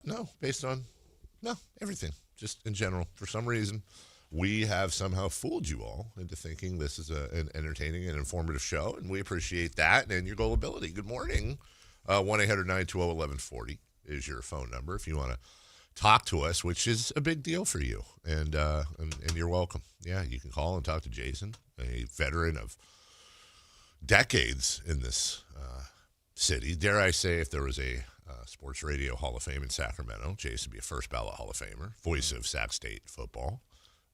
No, based on everything. Just in general. For some reason, we have somehow fooled you all into thinking this is an entertaining and informative show, and we appreciate that and your gullibility. Good morning. 1-800-920-1140 is your phone number if you want to talk to us, which is a big deal for you, and you're welcome. Yeah, you can call and talk to Jason, a veteran of decades in this city. Dare I say, if there was a Sports Radio Hall of Fame in Sacramento, Jason would be a first ballot Hall of Famer, voice of Sac State football.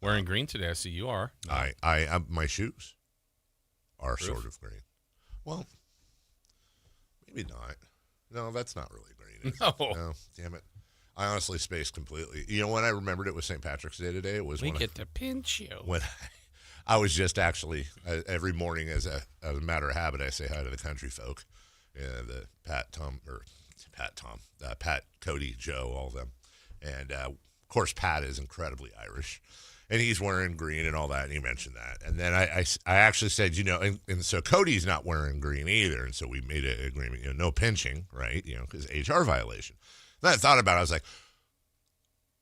Wearing green today. I see you are. No. My shoes are sort of green. Well, maybe not. No, that's not really green. No, damn it. I honestly spaced completely. You know, when I remembered it was St. Patrick's Day today, it was we get to pinch you. When I was just actually every morning as a matter of habit, I say hi to the country folk, the Pat, Cody, Joe, all of them, and of course Pat is incredibly Irish, and he's wearing green and all that, and he mentioned that, and then I actually said, you know, and so Cody's not wearing green either, and so we made an agreement, you know, no pinching, right, you know, because HR violation. Then I thought about it, I was like,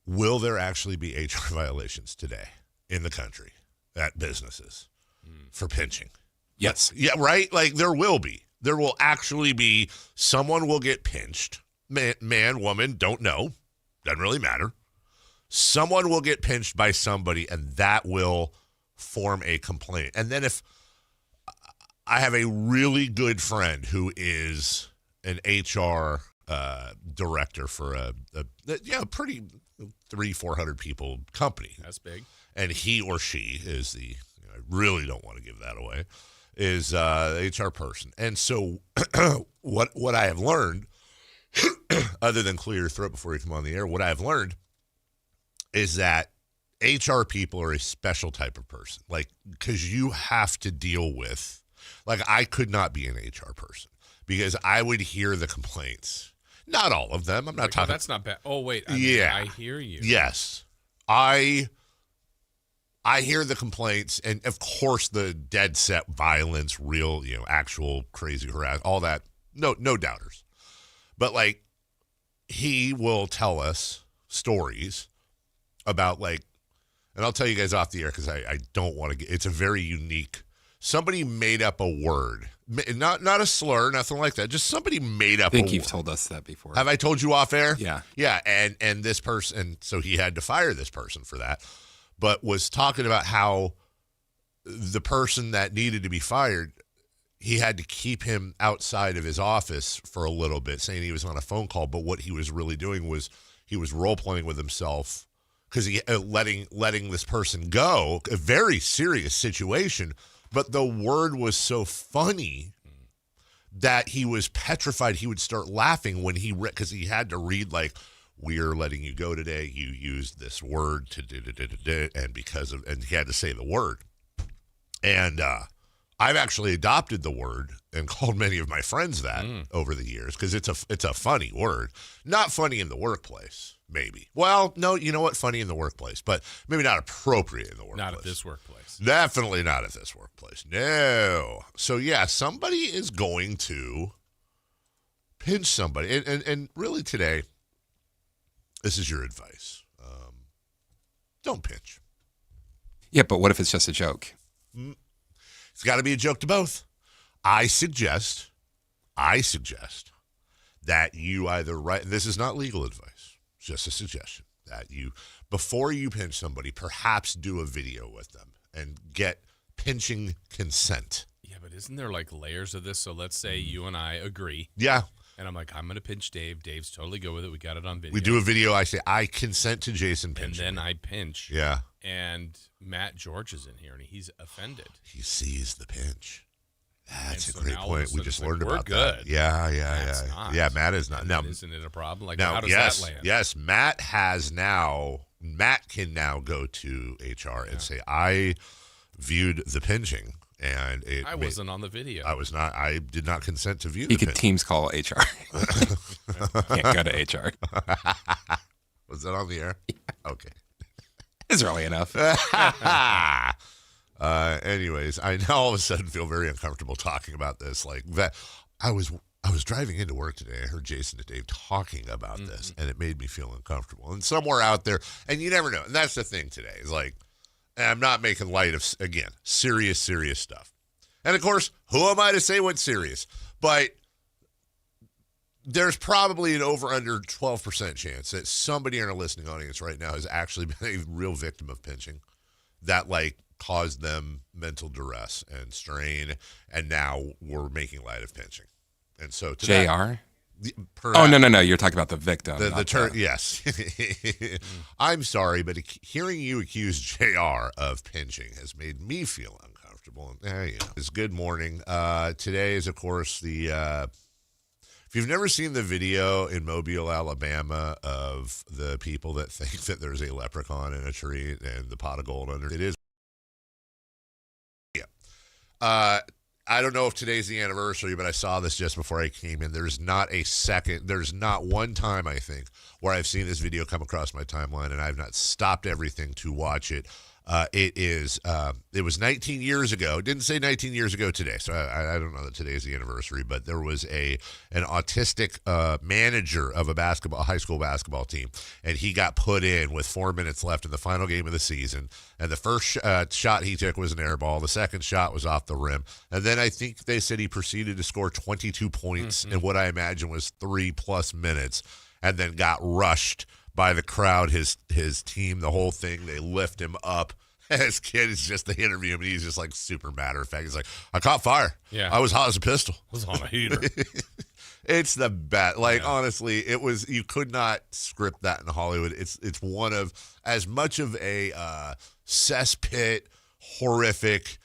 will there actually be HR violations today in the country at businesses for pinching? Yes. Yeah, right? Like, there will be. There will actually be, someone will get pinched. Man, woman, don't know. Doesn't really matter. Someone will get pinched by somebody, and that will form a complaint. And then if I have a really good friend who is an HR director for a pretty 300-400 people company. That's big. And he or she is I really don't want to give that away, is the HR person. And so what I have learned, other than clear your throat before you come on the air, what I have learned is that HR people are a special type of person. Like, because you have to deal with, like, I could not be an HR person because I would hear the complaints. Not all of them. I'm not talking. That's not bad. Oh, wait. I hear you. Yes. I hear the complaints, and of course the dead set violence, real, you know, actual crazy harassment, all that. No doubters. But, like, he will tell us stories about, like, and I'll tell you guys off the air because I don't want to get, it's a very unique, somebody made up a word. Not a slur, nothing like that. Just somebody made up a word. I think you've told us that before. Have I told you off air? Yeah. Yeah, and this person, so he had to fire this person for that, but was talking about how the person that needed to be fired, he had to keep him outside of his office for a little bit, saying he was on a phone call, but what he was really doing was he was role-playing with himself because he letting this person go, a very serious situation. But the word was so funny that he was petrified. He would start laughing when he read, because he had to read, like, we're letting you go today. You used this word to and he had to say the word. And I've actually adopted the word and called many of my friends that over the years because it's a funny word. Not funny in the workplace. Maybe. Well, no, you know what? Funny in the workplace, but maybe not appropriate in the workplace. Not at this workplace. Definitely not at this workplace. No. So, yeah, somebody is going to pinch somebody. And really today, this is your advice. Don't pinch. Yeah, but what if it's just a joke? It's got to be a joke to both. I suggest that you either write, this is not legal advice. Just a suggestion that you, before you pinch somebody, perhaps do a video with them and get pinching consent. Yeah, but isn't there like layers of this? So let's say you and I agree. Yeah. And I'm like, I'm going to pinch Dave. Dave's totally good with it. We got it on video. We do a video. I say, I consent to Jason pinching. And then I pinch. Yeah. And Matt George is in here, and he's offended. He sees the pinch. That's and a so great point. We just learned about good. that. Yeah. Yeah, Matt is not. Now, isn't it a problem? Like, now, how does that land? Yes, Matt can now go to HR and say, I viewed the pinching. And I wasn't on the video. I was not. I did not consent to view He the could pinch. Teams call HR. Can't go to HR. Was that on the air? Yeah. Okay. It's early enough. Anyways, I now all of a sudden feel very uncomfortable talking about this. Like that, I I was driving into work today. I heard Jason and Dave talking about this, and it made me feel uncomfortable. And somewhere out there, and you never know. And that's the thing today. Is like, and I'm not making light of, again, serious stuff. And, of course, who am I to say what's serious? But there's probably an over-under 12% chance that somebody in our listening audience right now has actually been a real victim of pinching that, like, caused them mental duress and strain, and now we're making light of pinching. And so to JR? Perhaps, no. You're talking about the victim. the term, yes. I'm sorry, but hearing you accuse JR of pinching has made me feel uncomfortable. And it's good morning. Today is, of course, the if you've never seen the video in Mobile, Alabama, of the people that think that there's a leprechaun in a tree and the pot of gold under it is. Yeah. I don't know if today's the anniversary, but I saw this just before I came in. There's not one time, I think, where I've seen this video come across my timeline and I've not stopped everything to watch it. It was 19 years ago. It didn't say 19 years ago today, so I don't know that today is the anniversary, but there was an autistic manager of a high school basketball team, and he got put in with 4 minutes left in the final game of the season, and the first shot he took was an air ball. The second shot was off the rim, and then I think they said he proceeded to score 22 points in what I imagine was 3+ minutes, and then got rushed by the crowd, his team, the whole thing. They lift him up. His kid is just, they interview him, and he's just like super matter of fact. He's like, I caught fire. Yeah. I was hot as a pistol. I was on a heater. It's the best. Like, honestly, it was, you could not script that in Hollywood. It's one of, as much of a cesspit, horrific,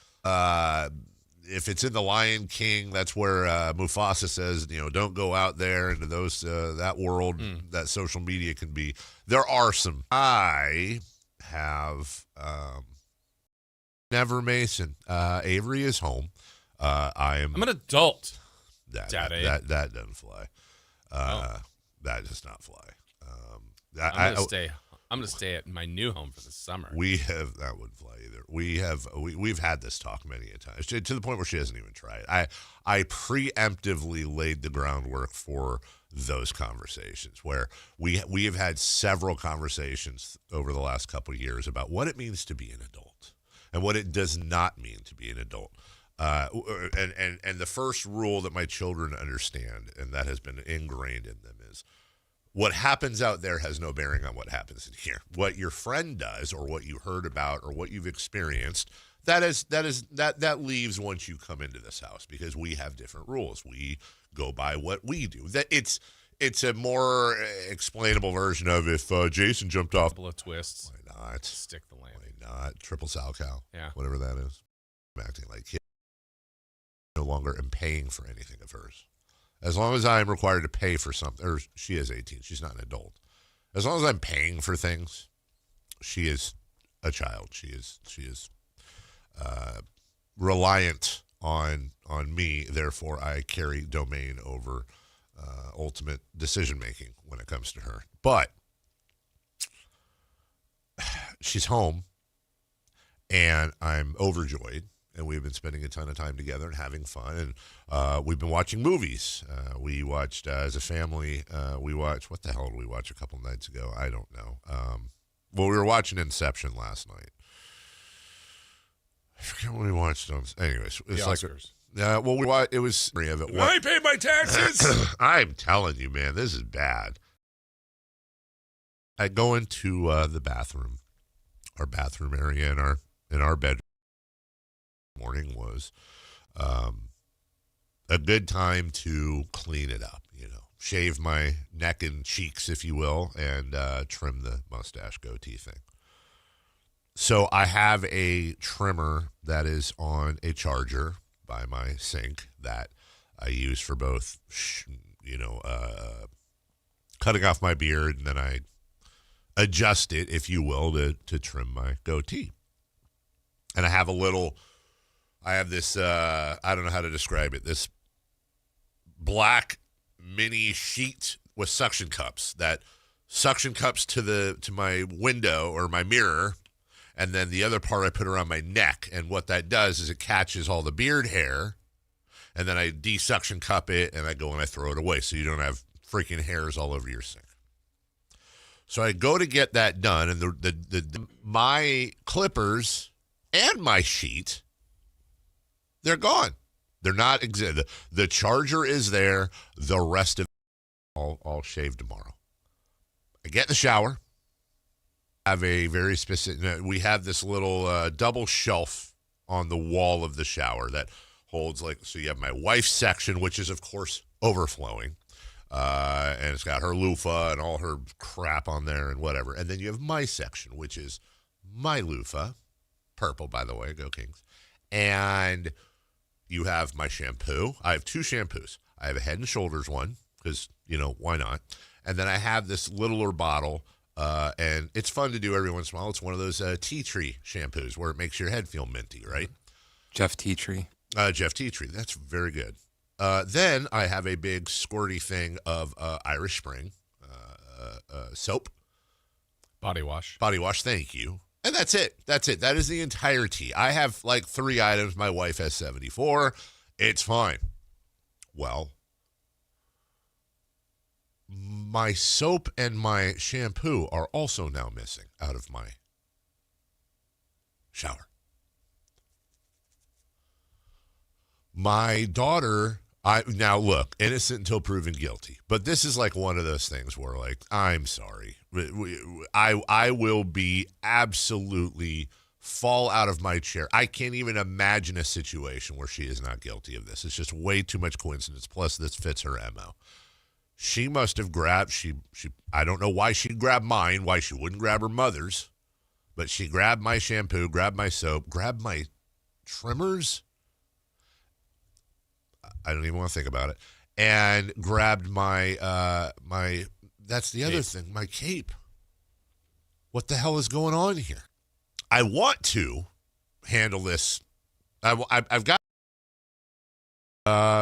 if it's in The Lion King, that's where Mufasa says, don't go out there into those that world that social media can be. There are some. I have Never Mason. Avery is home. I'm an adult. That doesn't fly. That does not fly. I'm gonna stay at my new home for the summer. That wouldn't fly either. We've had this talk many a times to the point where she hasn't even tried. I preemptively laid the groundwork for those conversations where we have had several conversations over the last couple of years about what it means to be an adult and what it does not mean to be an adult. And the first rule that my children understand, and that has been ingrained in them, is what happens out there has no bearing on what happens in here. What your friend does, or what you heard about, or what you've experienced, that leaves once you come into this house, because we have different rules. We go by what we do. That it's a more explainable version of if Jason jumped off. A couple of twists. Why not? Stick the landing. Why not? Triple Sal Cow. Yeah. Whatever that is. I'm acting like he no longer am paying for anything of hers. As long as I'm required to pay for something, or she is 18, she's not an adult. As long as I'm paying for things, she is a child. She is reliant on me. Therefore, I carry domain over ultimate decision making when it comes to her. But she's home, and I'm overjoyed. And we've been spending a ton of time together and having fun. And we've been watching movies. We watched, as a family, what the hell did we watch a couple nights ago? I don't know. We were watching Inception last night. I forget what we watched. Anyways, it's like Oscars. It was three of it. I pay my taxes. I'm telling you, man, this is bad. I go into the bathroom, our bathroom area in our bedroom. Morning was a good time to clean it up, shave my neck and cheeks, if you will, and trim the mustache goatee thing. So I have a trimmer that is on a charger by my sink that I use for both, cutting off my beard, and then I adjust it, if you will, to trim my goatee. And I have this, I don't know how to describe it, this black mini sheet with suction cups to my window or my mirror, and then the other part I put around my neck. And what that does is it catches all the beard hair And then I de-suction cup it, and I go and I throw it away so you don't have freaking hairs all over your sink. So I go to get that done, and my clippers and my sheet, they're gone. They're not the charger is there. The rest of it, I'll shave tomorrow. I get in the shower. I have a very specific. We have this little double shelf on the wall of the shower that holds so you have my wife's section, which is of course overflowing. And it's got her loofah and all her crap on there and whatever. And then you have my section, which is my loofah. Purple, by the way. Go Kings. And you have my shampoo. I have 2 shampoos. I have a Head and Shoulders one because, why not? And then I have this littler bottle, and it's fun to do every once in a while. It's one of those tea tree shampoos where it makes your head feel minty, right? Jeff Tea Tree. Jeff Tea Tree. That's very good. Then I have a big squirty thing of Irish Spring soap. Body wash. Body wash, thank you. And that's it. That is the entire tea. I have 3 items. My wife has 74. It's fine. Well, my soap and my shampoo are also now missing out of my shower. My daughter... now look, innocent until proven guilty. But this is one of those things where I'm sorry. I will be absolutely fall out of my chair. I can't even imagine a situation where she is not guilty of this. It's just way too much coincidence. Plus, this fits her MO. She must have grabbed, I don't know why she'd grab mine, why she wouldn't grab her mother's, but she grabbed my shampoo, grabbed my soap, grabbed my trimmers. I don't even want to think about it. And grabbed my that's the other thing, my cape. What the hell is going on here? I want to handle this. I've got,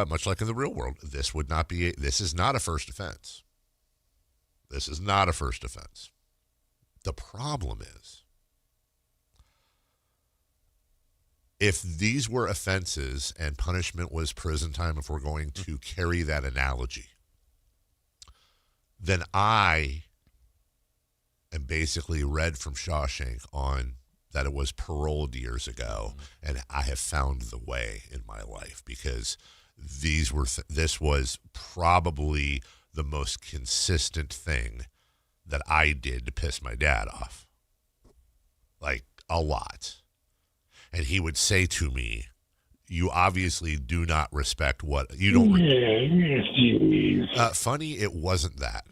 much like in the real world, this is not a first offense. This is not a first offense. The problem is, if these were offenses and punishment was prison time, if we're going to carry that analogy, then I am basically Red from Shawshank on that it was paroled years ago, and I have found the way in my life because this was probably the most consistent thing that I did to piss my dad off. A lot. And he would say to me, you obviously do not respect what you don't. Funny, it wasn't that.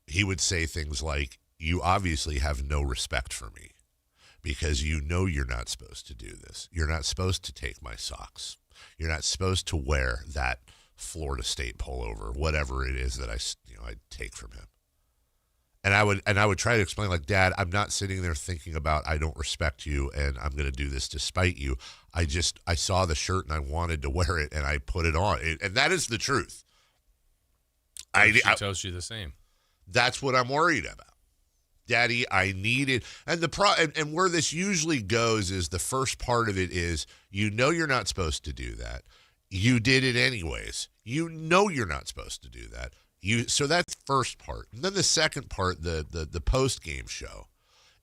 He would say things like, you obviously have no respect for me because you're not supposed to do this. You're not supposed to take my socks. You're not supposed to wear that Florida State pullover, whatever it is that I take from him. And I would try to explain, Dad, I'm not sitting there thinking about I don't respect you and I'm going to do this to spite you. I saw the shirt and I wanted to wear it and I put it on. And that is the truth. She tells you the same. That's what I'm worried about. Daddy, I need it. And and where this usually goes is the first part of it is, you're not supposed to do that. You did it anyways. You're not supposed to do that. So that's the first part. And then the second part, the post-game show,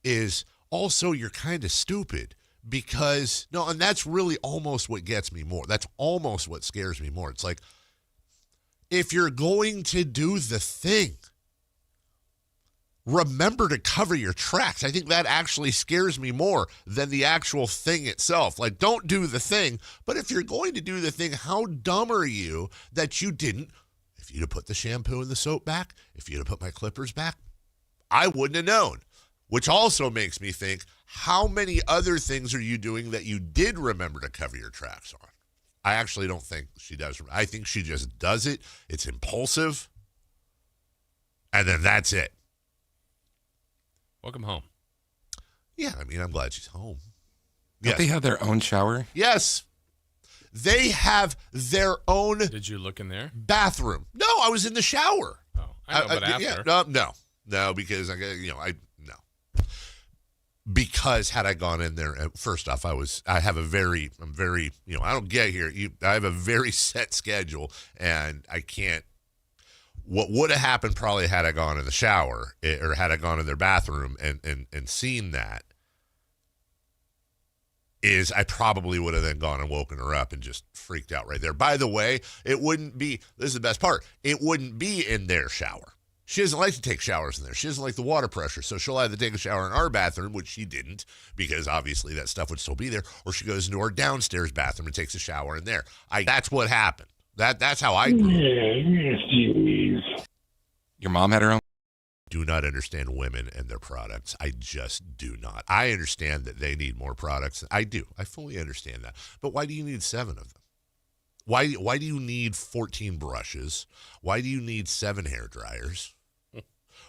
is also you're kind of stupid because, and that's really almost what gets me more. That's almost what scares me more. It's if you're going to do the thing, remember to cover your tracks. I think that actually scares me more than the actual thing itself. Don't do the thing, but if you're going to do the thing, how dumb are you that you didn't? If you'd have put the shampoo and the soap back, if you'd have put my clippers back, I wouldn't have known. Which also makes me think, how many other things are you doing that you did remember to cover your tracks on? I actually don't think she does. I think she just does it. It's impulsive. And then that's it. Welcome home. Yeah, I'm glad she's home. Don't they have their own shower? Yes. They have their own. Did you look in there? Bathroom. No, I was in the shower. Oh, I know, but after. Yeah, no, because no. Because had I gone in there, first off, I have a very, I don't get here. I have a very set schedule, and I can't. What would have happened probably had I gone in the shower or had I gone in their bathroom and seen that is I probably would have then gone and woken her up and just freaked out right there. By the way, it wouldn't be, this is the best part, it wouldn't be in their shower. She doesn't like to take showers in there. She doesn't like the water pressure. So she'll either take a shower in our bathroom, which she didn't, because obviously that stuff would still be there, or she goes into our downstairs bathroom and takes a shower in there. That's what happened. That's how I grew up. Your mom had her own? Do not understand women and their products. I just do not. I understand that they need more products. I do. I fully understand that. But why do you need 7 of them? Why do you need 14 brushes? Why do you need 7 hair dryers?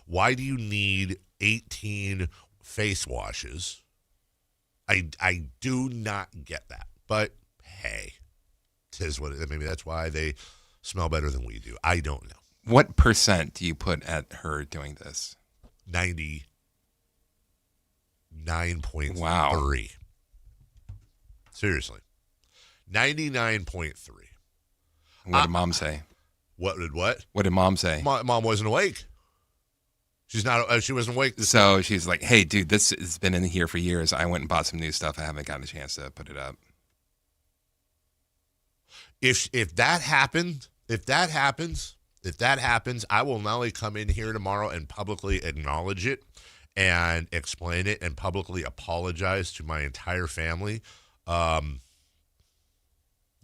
Why do you need 18 face washes? I do not get that. But hey, tis what maybe that's why they smell better than we do. I don't know. What percent do you put at her doing this? 99.3. Wow. Seriously. 99.3. What did mom say? What did what? What did mom say? Mom wasn't awake. She's not. She wasn't awake. So she's like, "Hey, dude, this has been in here for years. I went and bought some new stuff. I haven't gotten a chance to put it up." If that happens, I will not only come in here tomorrow and publicly acknowledge it and explain it and publicly apologize to my entire family.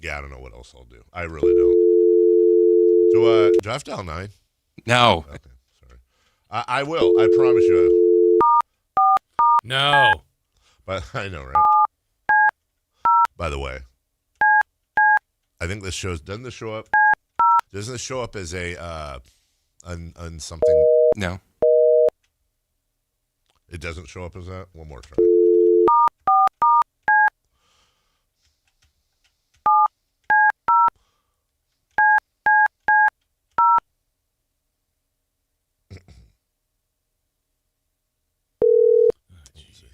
Yeah, I don't know what else I'll do. I really don't. Do I have to dial 9? No. Okay, sorry. I will. I promise you. No. But I know, right? By the way, I think this shows. Doesn't this show up? Doesn't this show up as a on something? No. It doesn't show up as that. One more try.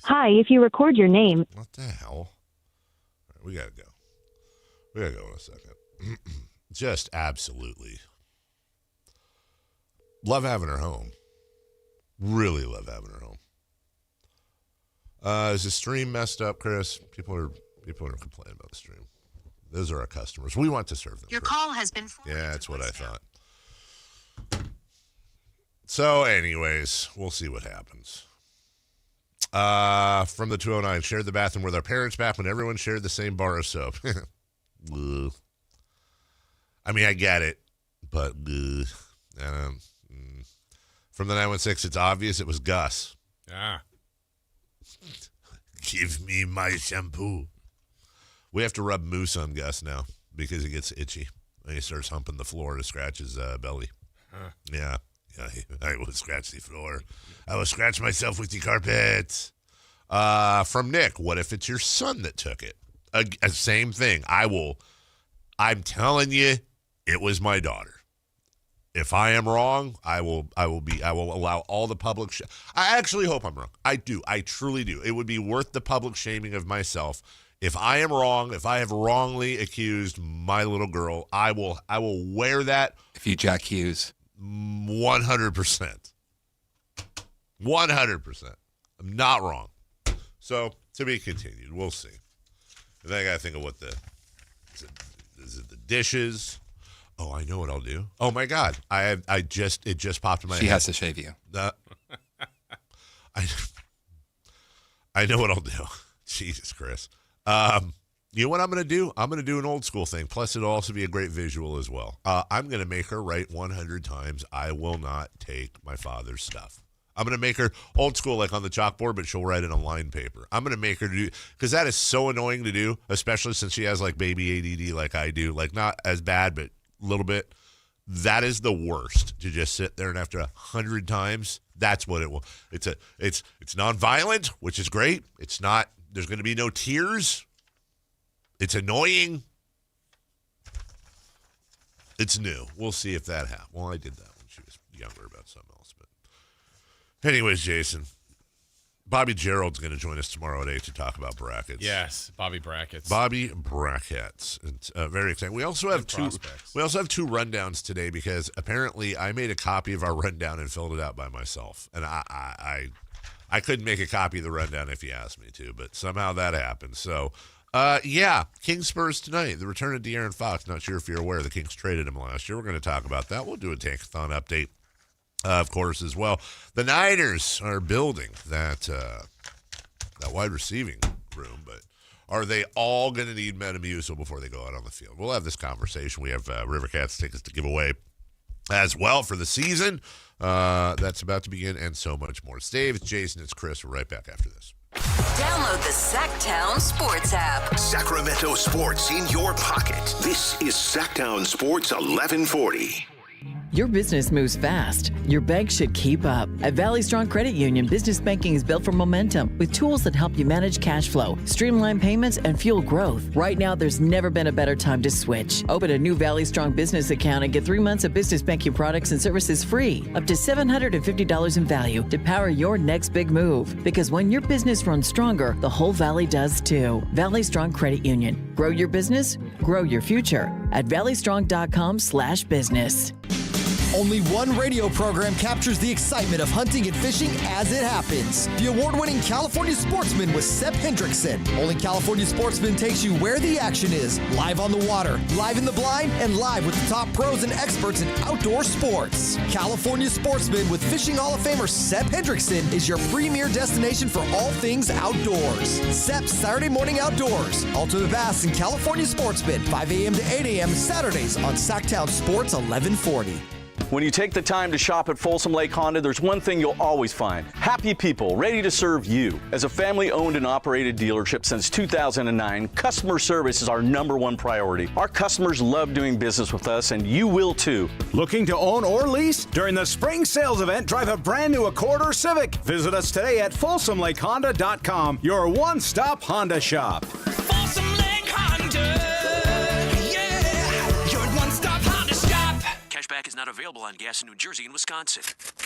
Hi, if you record your name. What the hell? All right, we gotta go. We gotta go in a second. Just absolutely love having her home. Really love having her home. Is the stream messed up, Chris? People are complaining about the stream. Those are our customers. We want to serve them. Your call has been forwarded. Yeah, that's what I thought. So, anyways, we'll see what happens. From the 209, shared the bathroom with our parents back when everyone shared the same bar of soap. I mean, I get it, but from the 916, it's obvious it was Gus. Ah. Give me my shampoo. We have to rub mousse on Gus now because he gets itchy. And he starts humping the floor to scratch his belly. Huh. Yeah, I will scratch the floor. I will scratch myself with the carpet. From Nick, what if it's your son that took it? Same thing. I'm telling you, it was my daughter. If I am wrong, I will allow all the public. I actually hope I'm wrong. I do. I truly do. It would be worth the public shaming of myself. If I am wrong, if I have wrongly accused my little girl, I will wear that. If you Jack Hughes. 100%. 100%. I'm not wrong. So, to be continued. We'll see. And then I got to think of what is it the dishes? Oh, I know what I'll do. Oh my God. It just popped in my head. She has to shave you. I know what I'll do. Jesus, Chris. You know what I'm going to do? I'm going to do an old school thing. Plus, it'll also be a great visual as well. I'm going to make her write 100 times, I will not take my father's stuff. I'm going to make her old school, like on the chalkboard, but she'll write it on line paper. I'm going to make her do, because that is so annoying to do, especially since she has like baby ADD like I do. Like not as bad, but a little bit. That is the worst, to just sit there and after 100 times, that's what it will. It's non-violent, which is great. It's not, there's going to be no tears. It's annoying. It's new. We'll see if that happens. Well, I did that when she was younger about something else. But anyways, Jason, Bobby Gerald's going to join us tomorrow at 8 to talk about brackets. Yes, Bobby Brackets. Bobby Brackets. It's very exciting. We also have two rundowns today because apparently I made a copy of our rundown and filled it out by myself. And I couldn't make a copy of the rundown if you asked me to, but somehow that happened. So, Kings Spurs tonight. The return of De'Aaron Fox. Not sure if you're aware the Kings traded him last year. We're going to talk about that. We'll do a Tankathon update. Of course, as well. The Niners are building that wide receiving room, but are they all going to need Metamucil before they go out on the field? We'll have this conversation. We have Rivercats tickets to give away as well for the season. That's about to begin, and so much more. It's Dave, it's Jason, it's Chris. We're right back after this. Download the Sactown Sports app. Sacramento sports in your pocket. This is Sactown Sports 1140. Your business moves fast. Your bank should keep up. At Valley Strong Credit Union, business banking is built for momentum with tools that help you manage cash flow, streamline payments, and fuel growth. Right now, there's never been a better time to switch. Open a new Valley Strong business account and get 3 months of business banking products and services free, up to $750 in value to power your next big move. Because when your business runs stronger, the whole Valley does too. Valley Strong Credit Union. Grow your business, grow your future at valleystrong.com/business. Only one radio program captures the excitement of hunting and fishing as it happens. The award-winning California Sportsman with Sep Hendrickson. Only California Sportsman takes you where the action is, live on the water, live in the blind, and live with the top pros and experts in outdoor sports. California Sportsman with Fishing Hall of Famer Sep Hendrickson is your premier destination for all things outdoors. Sep's Saturday Morning Outdoors. Ultimate Bass and California Sportsman, 5 a.m. to 8 a.m. Saturdays on Sactown Sports 1140. When you take the time to shop at Folsom Lake Honda, there's one thing you'll always find. Happy people ready to serve you. As a family-owned and operated dealership since 2009, customer service is our #1 priority. Our customers love doing business with us, and you will too. Looking to own or lease? During the spring sales event, drive a brand new Accord or Civic. Visit us today at FolsomLakeHonda.com, your one-stop Honda shop. Folsom Lake Honda. Cashback is not available on gas in New Jersey and Wisconsin.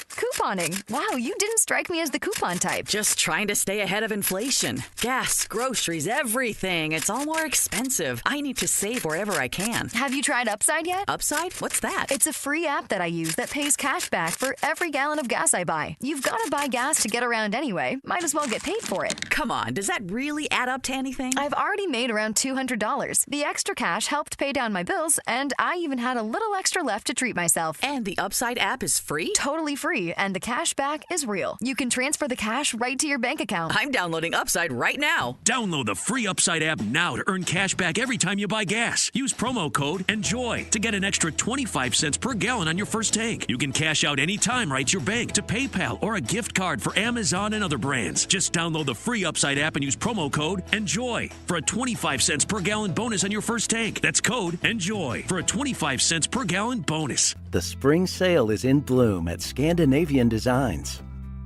Couponing. Wow, you didn't strike me as the coupon type. Just trying to stay ahead of inflation. Gas, groceries, everything. It's all more expensive. I need to save wherever I can. Have you tried Upside yet? Upside? What's that? It's a free app that I use that pays cash back for every gallon of gas I buy. You've got to buy gas to get around anyway. Might as well get paid for it. Come on, does that really add up to anything? I've already made around $200. The extra cash helped pay down my bills, and I even had a little extra left to treat myself. And the Upside app is free? Totally free, and the cash back is real. You can transfer the cash right to your bank account. I'm downloading Upside right now. Download the free Upside app now to earn cash back every time you buy gas. Use promo code ENJOY to get an extra 25 cents per gallon on your first tank. You can cash out anytime right to your bank, to PayPal, or a gift card for Amazon and other brands. Just download the free Upside app and use promo code ENJOY for a 25 cents per gallon bonus on your first tank. That's code ENJOY for a 25 cents per gallon bonus. The spring sale is in bloom at Scandinavian Designs.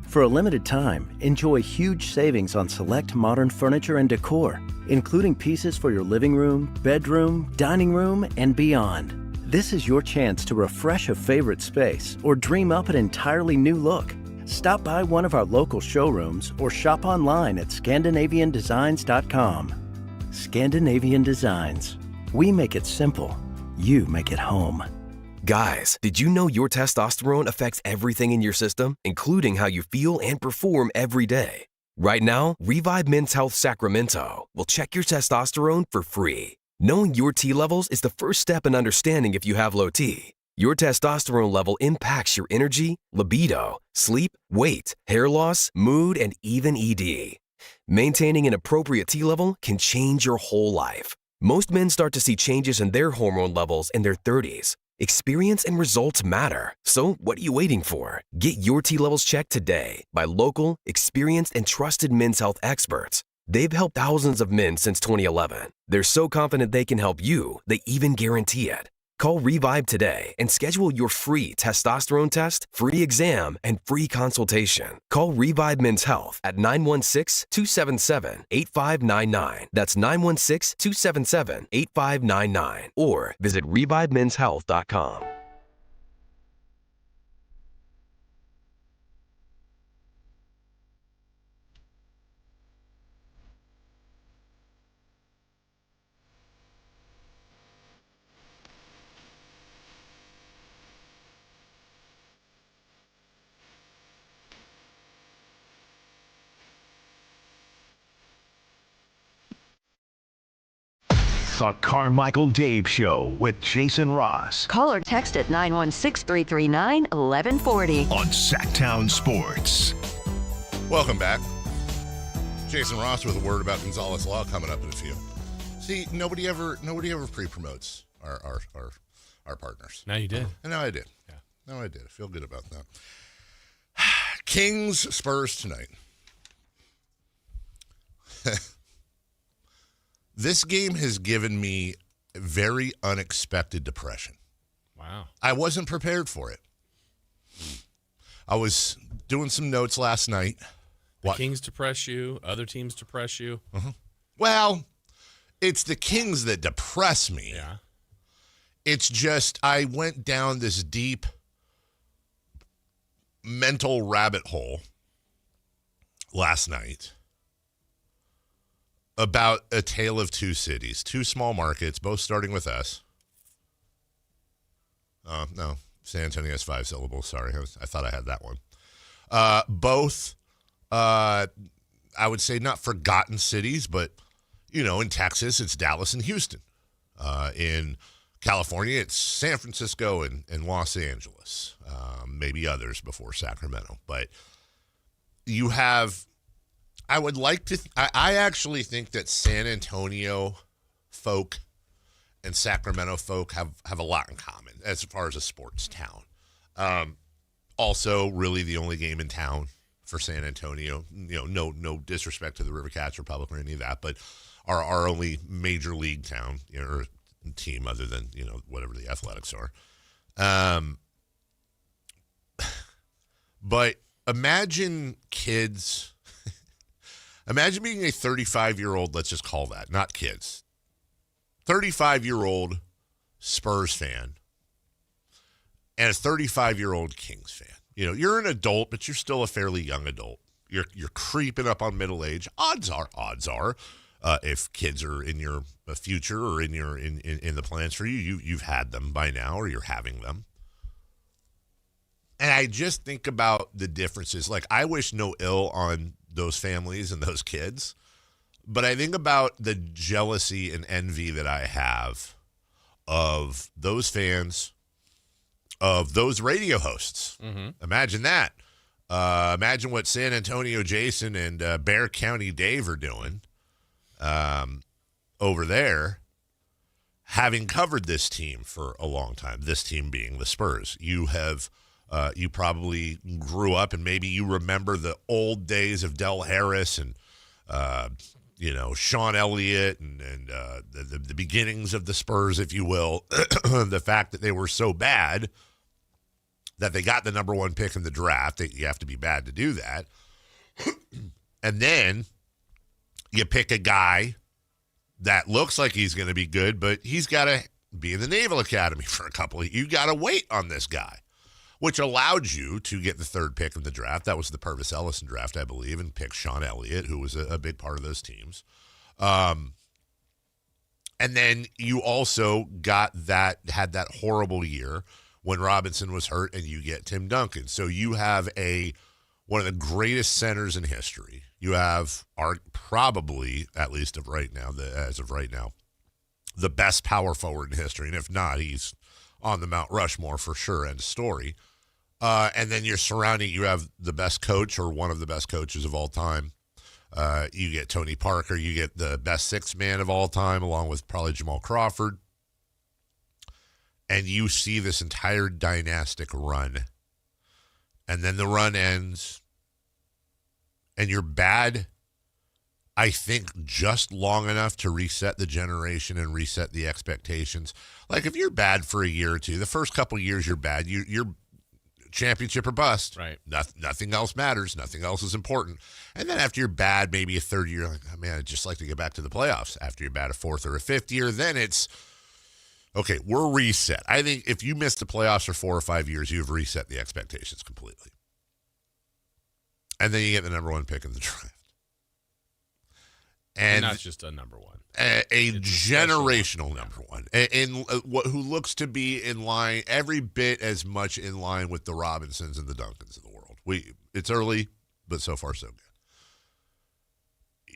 For a limited time, enjoy huge savings on select modern furniture and decor, including pieces for your living room, bedroom, dining room, and beyond. This is your chance to refresh a favorite space or dream up an entirely new look. Stop by one of our local showrooms or shop online at ScandinavianDesigns.com. Scandinavian Designs. We make it simple. You make it home. Guys, did you know your testosterone affects everything in your system, including how you feel and perform every day? Right now, Revive Men's Health Sacramento will check your testosterone for free. Knowing your T levels is the first step in understanding if you have low T. Your testosterone level impacts your energy, libido, sleep, weight, hair loss, mood, and even ED. Maintaining an appropriate T level can change your whole life. Most men start to see changes in their hormone levels in their 30s. Experience and results matter. So what are you waiting for? Get your T levels checked today by local, experienced, and trusted men's health experts. They've helped thousands of men since 2011. They're so confident they can help you, they even guarantee it. Call Revive today and schedule your free testosterone test, free exam, and free consultation. Call Revive Men's Health at 916-277-8599. That's 916-277-8599. Or visit ReviveMen'sHealth.com. The Carmichael Dave Show with Jason Ross. Call or text at 916-339-1140. On Sactown Sports. Welcome back. Jason Ross with a word about Gonzalez Law coming up in a few. See, nobody ever pre-promotes our partners. Now you did. And now I did. Yeah. Now I did. I feel good about that. Kings Spurs tonight. This game has given me very unexpected depression. Wow. I wasn't prepared for it. I was doing some notes last night. The Kings depress you. Other teams depress you. Well, it's the Kings that depress me. Yeah. It's just I went down this deep mental rabbit hole last night about a tale of two cities, two small markets, both starting with S. No, San Antonio has 5 syllables. Sorry, I thought I had that one. Both, I would say not forgotten cities, but, in Texas, it's Dallas and Houston. In California, it's San Francisco and Los Angeles. Maybe others before Sacramento. But you have... I would like to. I actually think that San Antonio folk and Sacramento folk have a lot in common as far as a sports town. Also, really the only game in town for San Antonio. No disrespect to the River Cats Republic or any of that, but our only major league town or team other than whatever the Athletics are. But imagine kids. Imagine being a 35-year-old, let's just call that, not kids, 35-year-old Spurs fan and a 35-year-old Kings fan. You're an adult, but you're still a fairly young adult. You're creeping up on middle age. Odds are, if kids are in your future or in the plans for you've had them by now or you're having them. And I just think about the differences. Like, I wish no ill on those families and those kids, but I think about the jealousy and envy that I have of those fans, of those radio hosts. Mm-hmm. Imagine that. Imagine what San Antonio Jason and Bear County Dave are doing over there, having covered this team for a long time, this team being the Spurs. You have... you probably grew up and maybe you remember the old days of Del Harris and, Sean Elliott and the beginnings of the Spurs, if you will. The fact that they were so bad that they got the number 1 pick in the draft. You have to be bad to do that. And then you pick a guy that looks like he's going to be good, but he's got to be in the Naval Academy for a couple of... You got to wait on this guy, which allowed you to get the 3rd pick in the draft. That was the Purvis Ellison draft, I believe, and pick Sean Elliott, who was a big part of those teams. And then you also had that horrible year when Robinson was hurt, and you get Tim Duncan. So you have one of the greatest centers in history. You have probably, at least as of right now, the best power forward in history. And if not, he's on the Mount Rushmore for sure, end of story. And then you have the best coach or one of the best coaches of all time. You get Tony Parker. You get the best 6th man of all time, along with probably Jamal Crawford. And you see this entire dynastic run. And then the run ends. And you're bad, I think, just long enough to reset the generation and reset the expectations. Like, if you're bad for a year or two, the first couple of years you're bad, you're championship or bust. Right. Nothing else matters. Nothing else is important. And then after you're bad, maybe a 3rd year, like, oh, man, I'd just like to get back to the playoffs. After you're bad a 4th or a 5th year, then it's, okay, we're reset. I think if you miss the playoffs for 4 or 5 years, you've reset the expectations completely. And then you get the number 1 pick in the draft. And not just a number 1. A generational number 1. And who looks to be in line, every bit as much in line with the Robinsons and the Duncans of the world. It's early, but so far so good.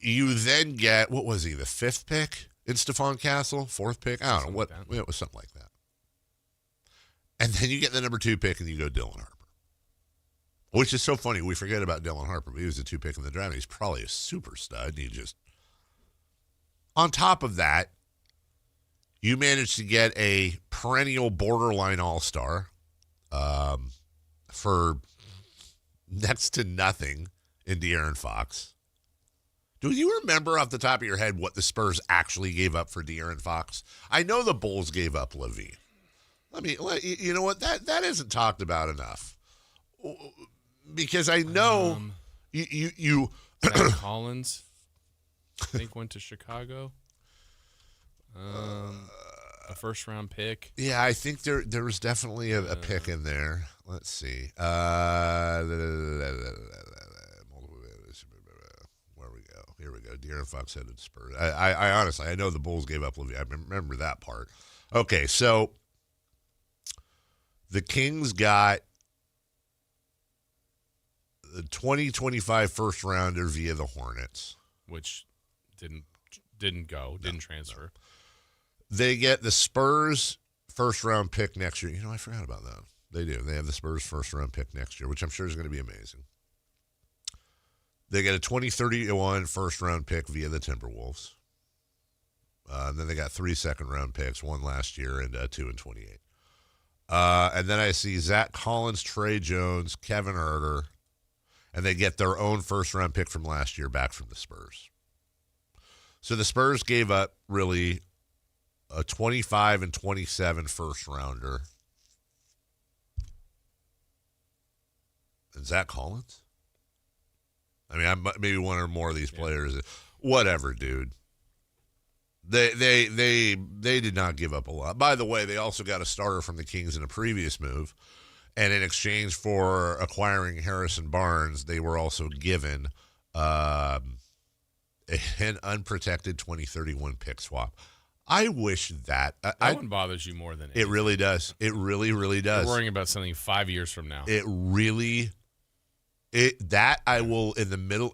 You then get, what was he, the 5th pick? in Stephon Castle, 4th pick. I don't know what. It was something like that. And then you get the number 2 pick and you go Dylan Harper. Which is so funny. We forget about Dylan Harper, but he was the 2 pick in the draft. He's probably a super stud. On top of that, you managed to get a perennial borderline all-star for next to nothing in De'Aaron Fox. Do you remember off the top of your head what the Spurs actually gave up for De'Aaron Fox? I know the Bulls gave up LaVine. You know what? That isn't talked about enough. Because I know you Zach Collins, I think, went to Chicago. A first-round pick. Yeah, I think there was definitely a pick in there. Let's see. Where we go? Here we go. De'Aaron Fox headed to Spurs. I honestly, I know the Bulls gave up LaVine. I remember that part. Okay, so the Kings got the 2025 first-rounder via the Hornets. Which didn't transfer. They get the Spurs first-round pick next year. I forgot about that. They do. They have the Spurs first-round pick next year, which I'm sure is going to be amazing. They get a 2031 first-round pick via the Timberwolves. And then they got 3 second-round picks, 1 last year and 2 in 28. And then I see Zach Collins, Trey Jones, Kevin Huerter, and they get their own first-round pick from last year back from the Spurs. So the Spurs gave up really a 25 and 27 first-rounder. And Zach Collins? I mean, maybe one or more of these players. Whatever, dude. They did not give up a lot. By the way, they also got a starter from the Kings in a previous move. And in exchange for acquiring Harrison Barnes, they were also given an unprotected 2031 pick swap. I wish that one bothers you more than anything. It really does. It really, really does. You're worrying about something 5 years from now. I will in the middle.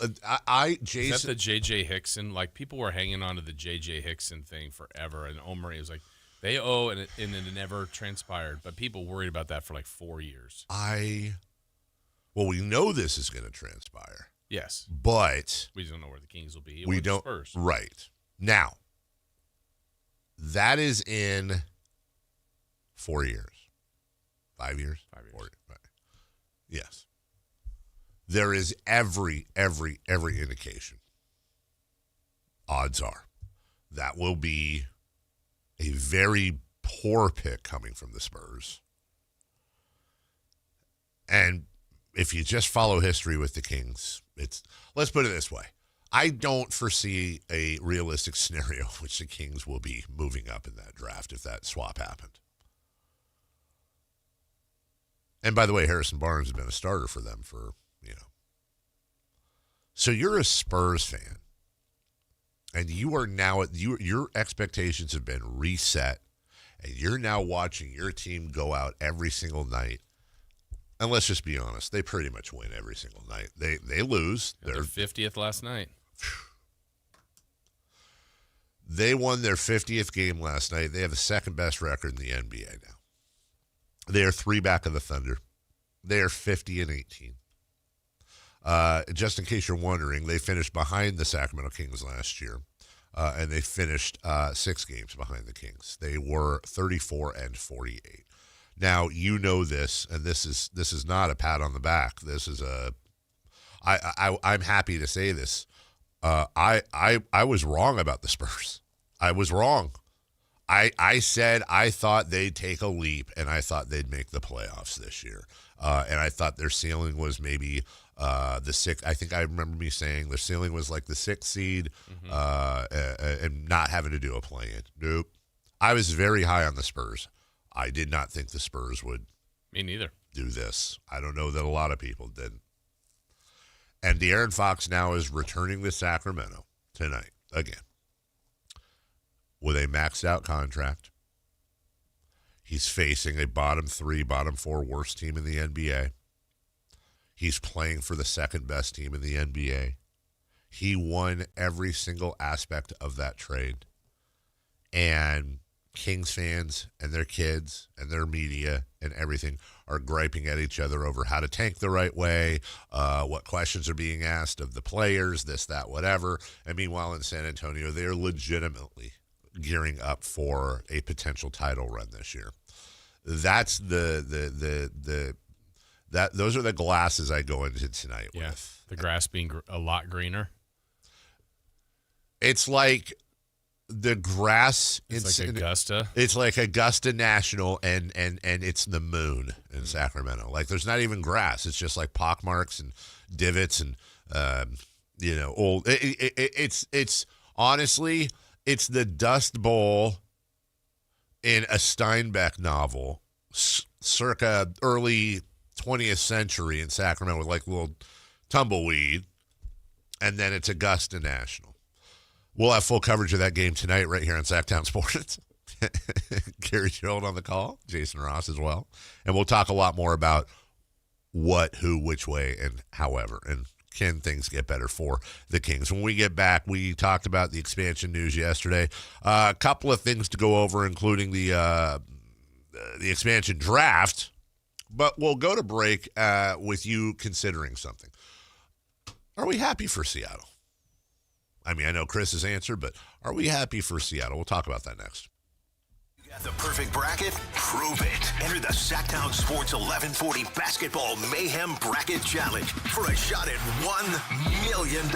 Jason, is that the J.J. Hickson? Like, people were hanging on to the J.J. Hickson thing forever, and Omri was like, they owe, and it never transpired. But people worried about that for like 4 years. We know this is going to transpire. Yes, but we don't know where the Kings will be. We don't. Spurs. Right now, that is in 4 years, 5 years, 5 years. 4 years. Right. Yes, there is every indication. Odds are that will be a very poor pick coming from the Spurs. And if you just follow history with the Kings, let's put it this way. I don't foresee a realistic scenario in which the Kings will be moving up in that draft if that swap happened. And by the way, Harrison Barnes has been a starter for them for, So you're a Spurs fan. And you are now your expectations have been reset, and you're now watching your team go out every single night. And let's just be honest, they pretty much win every single night. They lose. Their 50th last night. They won their 50th game last night. They have the second best record in the NBA now. They are 3 back of the Thunder. They are 50-18. Just in case you're wondering, they finished behind the Sacramento Kings last year, and they finished 6 games behind the Kings. They were 34-48. Now, you know this, and this is not a pat on the back. This is I'm happy to say this. I was wrong about the Spurs. I was wrong. I said I thought they'd take a leap, and I thought they'd make the playoffs this year. And I thought their ceiling was maybe the 6th. I think I remember me saying their ceiling was like the 6th seed, and not having to do a play-in. Nope. I was very high on the Spurs. I did not think the Spurs would. Me neither. Do this. I don't know that a lot of people did. And De'Aaron Fox now is returning to Sacramento tonight again with a maxed out contract. He's facing a bottom 3, bottom 4 worst team in the NBA. He's playing for the second best team in the NBA. He won every single aspect of that trade. And Kings fans and their kids and their media and everything are griping at each other over how to tank the right way, what questions are being asked of the players, this, that, whatever. And meanwhile, in San Antonio, they're legitimately gearing up for a potential title run this year. That's those are the glasses I go into tonight with. The grass being a lot greener. It's like the grass. It's like Augusta. It's like Augusta National, and it's the moon in Sacramento. Like there's not even grass. It's just like pockmarks and divots and old. It's honestly, it's the Dust Bowl in a Steinbeck novel, circa early 20th century in Sacramento, with like a little tumbleweed, and then it's Augusta National. We'll have full coverage of that game tonight right here on Sactown Sports. Gary Gerald on the call, Jason Ross as well. And we'll talk a lot more about what, who, which way, and however, and can things get better for the Kings. When we get back, we talked about the expansion news yesterday. A couple of things to go over, including the expansion draft. But we'll go to break with you considering something. Are we happy for Seattle? I mean, I know Chris's answer, but are we happy for Seattle? We'll talk about that next. You got the perfect bracket? Prove it. Enter the Sactown Sports 1140 Basketball Mayhem Bracket Challenge for a shot at $1 million.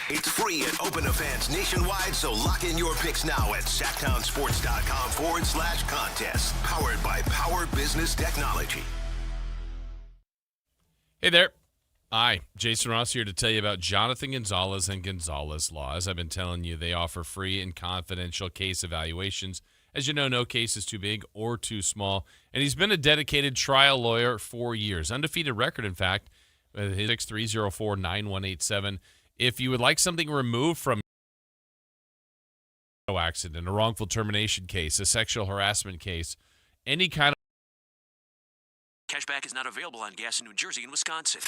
It's free and open to fans nationwide, so lock in your picks now at SactownSports.com/contest. Powered by Power Business Technology. Hey there. Hi, Jason Ross here to tell you about Jonathan Gonzalez and Gonzalez Law. As I've been telling you, they offer free and confidential case evaluations. As you know, no case is too big or too small. And he's been a dedicated trial lawyer for years. Undefeated record, in fact, with his 630-49187. If you would like something removed from a accident, a wrongful termination case, a sexual harassment case, any kind of Cashback is not available on gas in New Jersey and Wisconsin.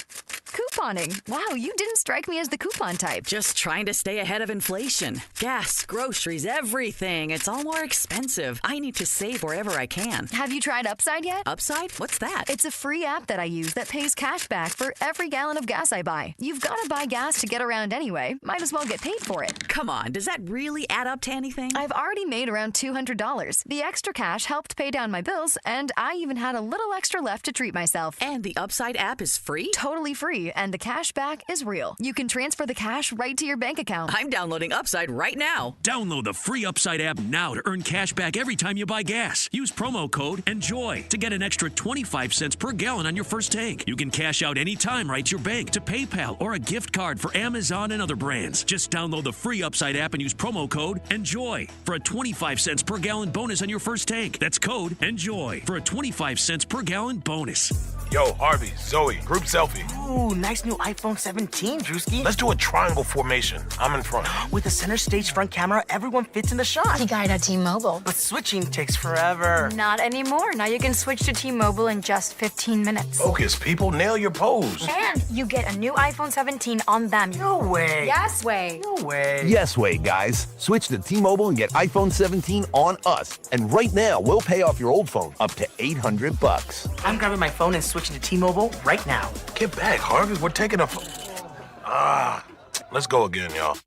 Couponing. Wow, you didn't strike me as the coupon type. Just trying to stay ahead of inflation. Gas, groceries, everything. It's all more expensive. I need to save wherever I can. Have you tried Upside yet? Upside? What's that? It's a free app that I use that pays cash back for every gallon of gas I buy. You've got to buy gas to get around anyway. Might as well get paid for it. Come on, does that really add up to anything? I've already made around $200. The extra cash helped pay down my bills, and I even had a little extra left to treat myself. And the Upside app is free? Totally free, and the cash back is real. You can transfer the cash right to your bank account. I'm downloading Upside right now. Download the free Upside app now to earn cash back every time you buy gas. Use promo code ENJOY to get an extra 25 cents per gallon on your first tank. You can cash out anytime right to your bank, to PayPal, or a gift card for Amazon and other brands. Just download the free Upside app and use promo code ENJOY for a 25 cents per gallon bonus on your first tank. That's code ENJOY for a 25 cents per gallon bonus. Yo, Harvey, Zoe, group selfie. Ooh, nice new iPhone 17, Drewski. Let's do a triangle formation. I'm in front. With a center stage front camera, everyone fits in the shot. You got it at T-Mobile. But switching takes forever. Not anymore. Now you can switch to T-Mobile in just 15 minutes. Focus, people. Nail your pose. And you get a new iPhone 17 on them. No way. Yes way. No way. Yes way, guys. Switch to T-Mobile and get iPhone 17 on us. And right now, we'll pay off your old phone up to $800. I'm grabbing my phone and switching to T-Mobile right now. Get back, Harvey. We're taking a... Let's go again, y'all.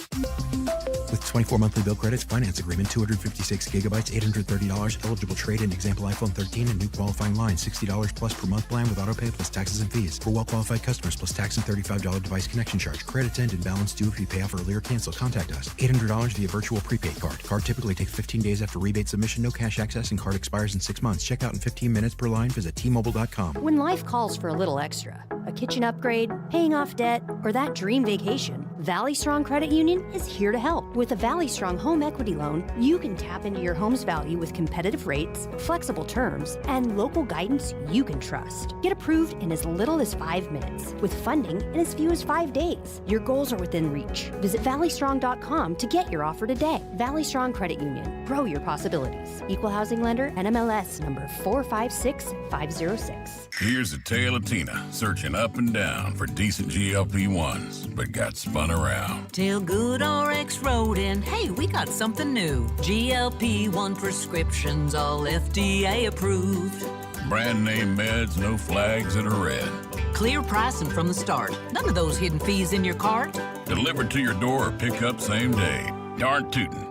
With 24 monthly bill credits, finance agreement, 256 gigabytes, $830, eligible trade-in, example iPhone 13, and new qualifying line, $60 plus per month plan with auto pay plus taxes and fees. For well-qualified customers, plus tax and $35 device connection charge. Credits end and balance due if you pay off early or cancel. Contact us. $800 via virtual prepaid card. Card typically takes 15 days after rebate submission, no cash access, and card expires in 6 months. Check out in 15 minutes per line. Visit T-Mobile.com. When life calls for a little extra, a kitchen upgrade, paying off debt, or that dream vacation, Valley Strong Credit Union is here to help. With a Valley Strong home equity loan, you can tap into your home's value with competitive rates, flexible terms, and local guidance you can trust. Get approved in as little as 5 minutes, with funding in as few as 5 days. Your goals are within reach. Visit valleystrong.com to get your offer today. Valley Strong Credit Union. Grow your possibilities. Equal housing lender, NMLS number 456506. Here's a tale of Tina searching up and down for decent GLP-1s, but got spun run around. Tell Good RX Rodent, hey, we got something new. GLP-1 prescriptions, all FDA approved. Brand name meds, no flags that are red. Clear pricing from the start. None of those hidden fees in your cart. Delivered to your door or pick up same day. Darn tootin'.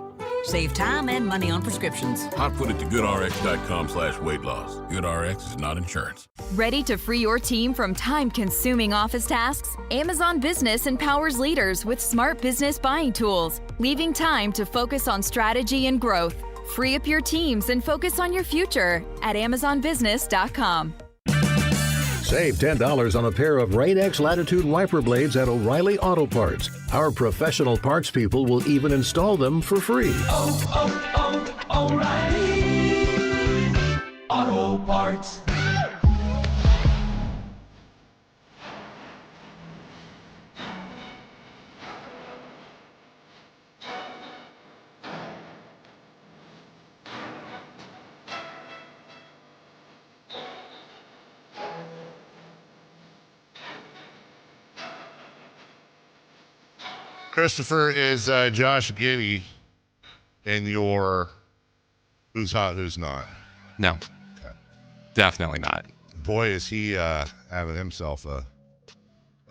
Save time and money on prescriptions. I'll put it to goodrx.com/weight loss. GoodRx is not insurance. Ready to free your team from time-consuming office tasks? Amazon Business empowers leaders with smart business buying tools, leaving time to focus on strategy and growth. Free up your teams and focus on your future at amazonbusiness.com. Save $10 on a pair of Rain-X Latitude wiper blades at O'Reilly Auto Parts. Our professional parts people will even install them for free. O'Reilly Auto Parts. Christopher, is Josh Giddey in your who's hot, who's not? No. Okay. Definitely not. Boy, is he having himself a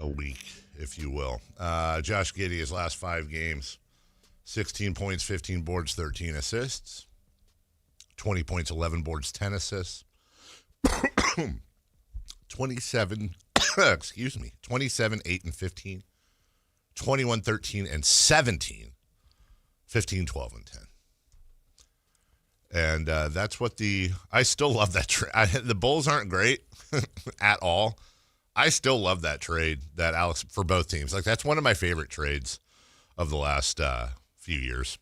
week, if you will. Josh Giddey, his last 5 games, 16 points, 15 boards, 13 assists. 20 points, 11 boards, 10 assists. 27, 27, 8, and 15. 21, 13, and 17, 15, 12, and 10. And that's what I still love that trade. The Bulls aren't great at all. I still love that trade that Alex, for both teams. Like, that's one of my favorite trades of the last few years,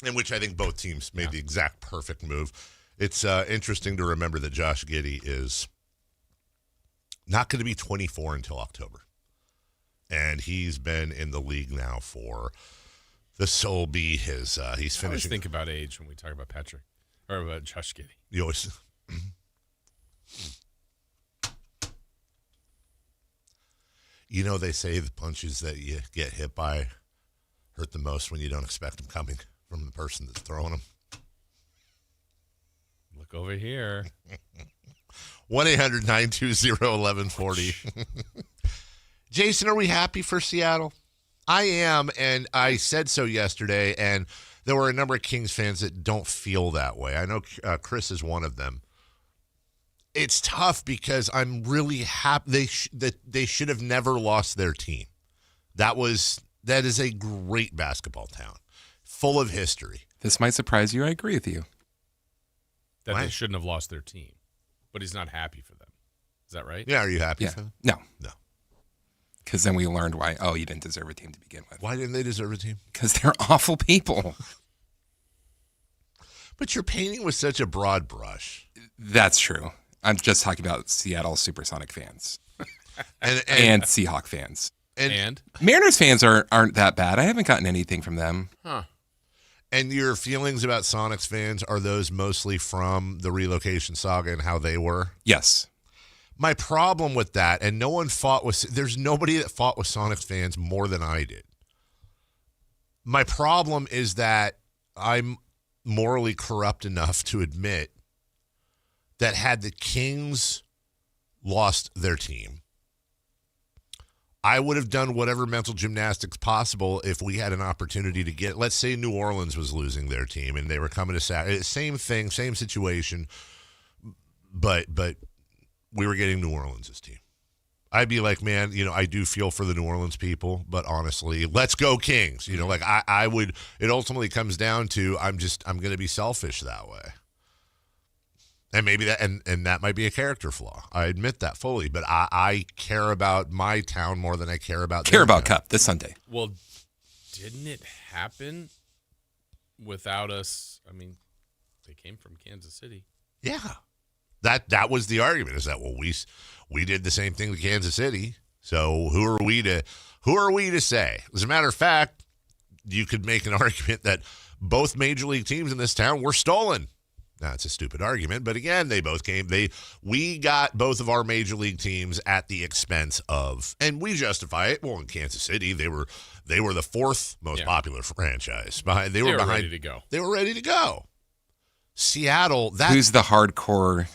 in which I think both teams made the exact perfect move. It's interesting to remember that Josh Giddey is not going to be 24 until October. And he's been in the league now for this will be his. He's finishing. I always think about age when we talk about Patrick or about Josh Giddey. You always. You know, they say the punches that you get hit by hurt the most when you don't expect them coming from the person that's throwing them. Look over here. 1-800-920-1140. Jason, are we happy for Seattle? I am, and I said so yesterday, and there were a number of Kings fans that don't feel that way. I know Chris is one of them. It's tough because I'm really happy that they should have never lost their team. That is a great basketball town, full of history. This might surprise you. I agree with you. That they shouldn't have lost their team, but he's not happy for them. Is that right? Yeah, are you happy for them? No. No. Because then we learned why, you didn't deserve a team to begin with. Why didn't they deserve a team? Because they're awful people. But you're painting with such a broad brush. That's true. I'm just talking about Seattle Supersonic fans. and Seahawk fans. And? Mariners fans aren't that bad. I haven't gotten anything from them. Huh. And your feelings about Sonics fans, are those mostly from the relocation saga and how they were? Yes. My problem with that, and there's nobody that fought with Sonics fans more than I did. My problem is that I'm morally corrupt enough to admit that had the Kings lost their team, I would have done whatever mental gymnastics possible if we had an opportunity to get, let's say New Orleans was losing their team and they were coming to Saturday. Same thing, same situation, but we were getting New Orleans' team. I'd be like, man, I do feel for the New Orleans people, but honestly, let's go Kings. Like I would, it ultimately comes down to, I'm going to be selfish that way. And maybe that, and that might be a character flaw. I admit that fully, but I care about my town more than I care about their town. Cup this Sunday. Well, didn't it happen without us? I mean, they came from Kansas City. Yeah. That was the argument, is that, well, we did the same thing to Kansas City, so who are we to say? As a matter of fact, you could make an argument that both major league teams in this town were stolen. Now, it's a stupid argument, but again, they both came. We got both of our major league teams at the expense of, and we justify it. Well, in Kansas City, they were the fourth most popular franchise. They were behind, ready to go. They were ready to go. Seattle. Who's the hardcore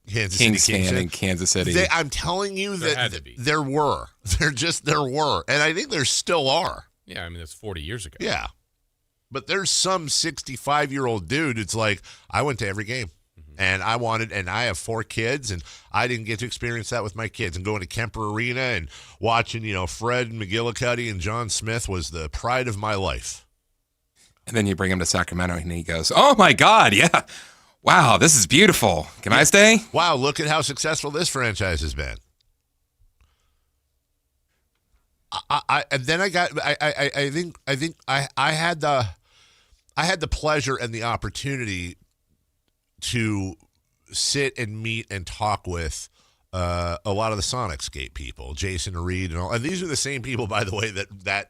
Kansas Kings City fan in Kansas City? I'm telling you that there were. And I think there still are. Yeah, I mean, that's 40 years ago. Yeah. But there's some 65-year-old dude. It's like, I went to every game. And I have 4 kids, and I didn't get to experience that with my kids. And going to Kemper Arena and watching, Fred McGillicuddy and John Smith was the pride of my life. And then you bring him to Sacramento, and he goes, "Oh my God, yeah, wow, this is beautiful. Can I stay?" Wow, look at how successful this franchise has been. I had the pleasure and the opportunity to sit and meet and talk with a lot of the Sonicscape people, Jason Reed and all. And these are the same people, by the way, that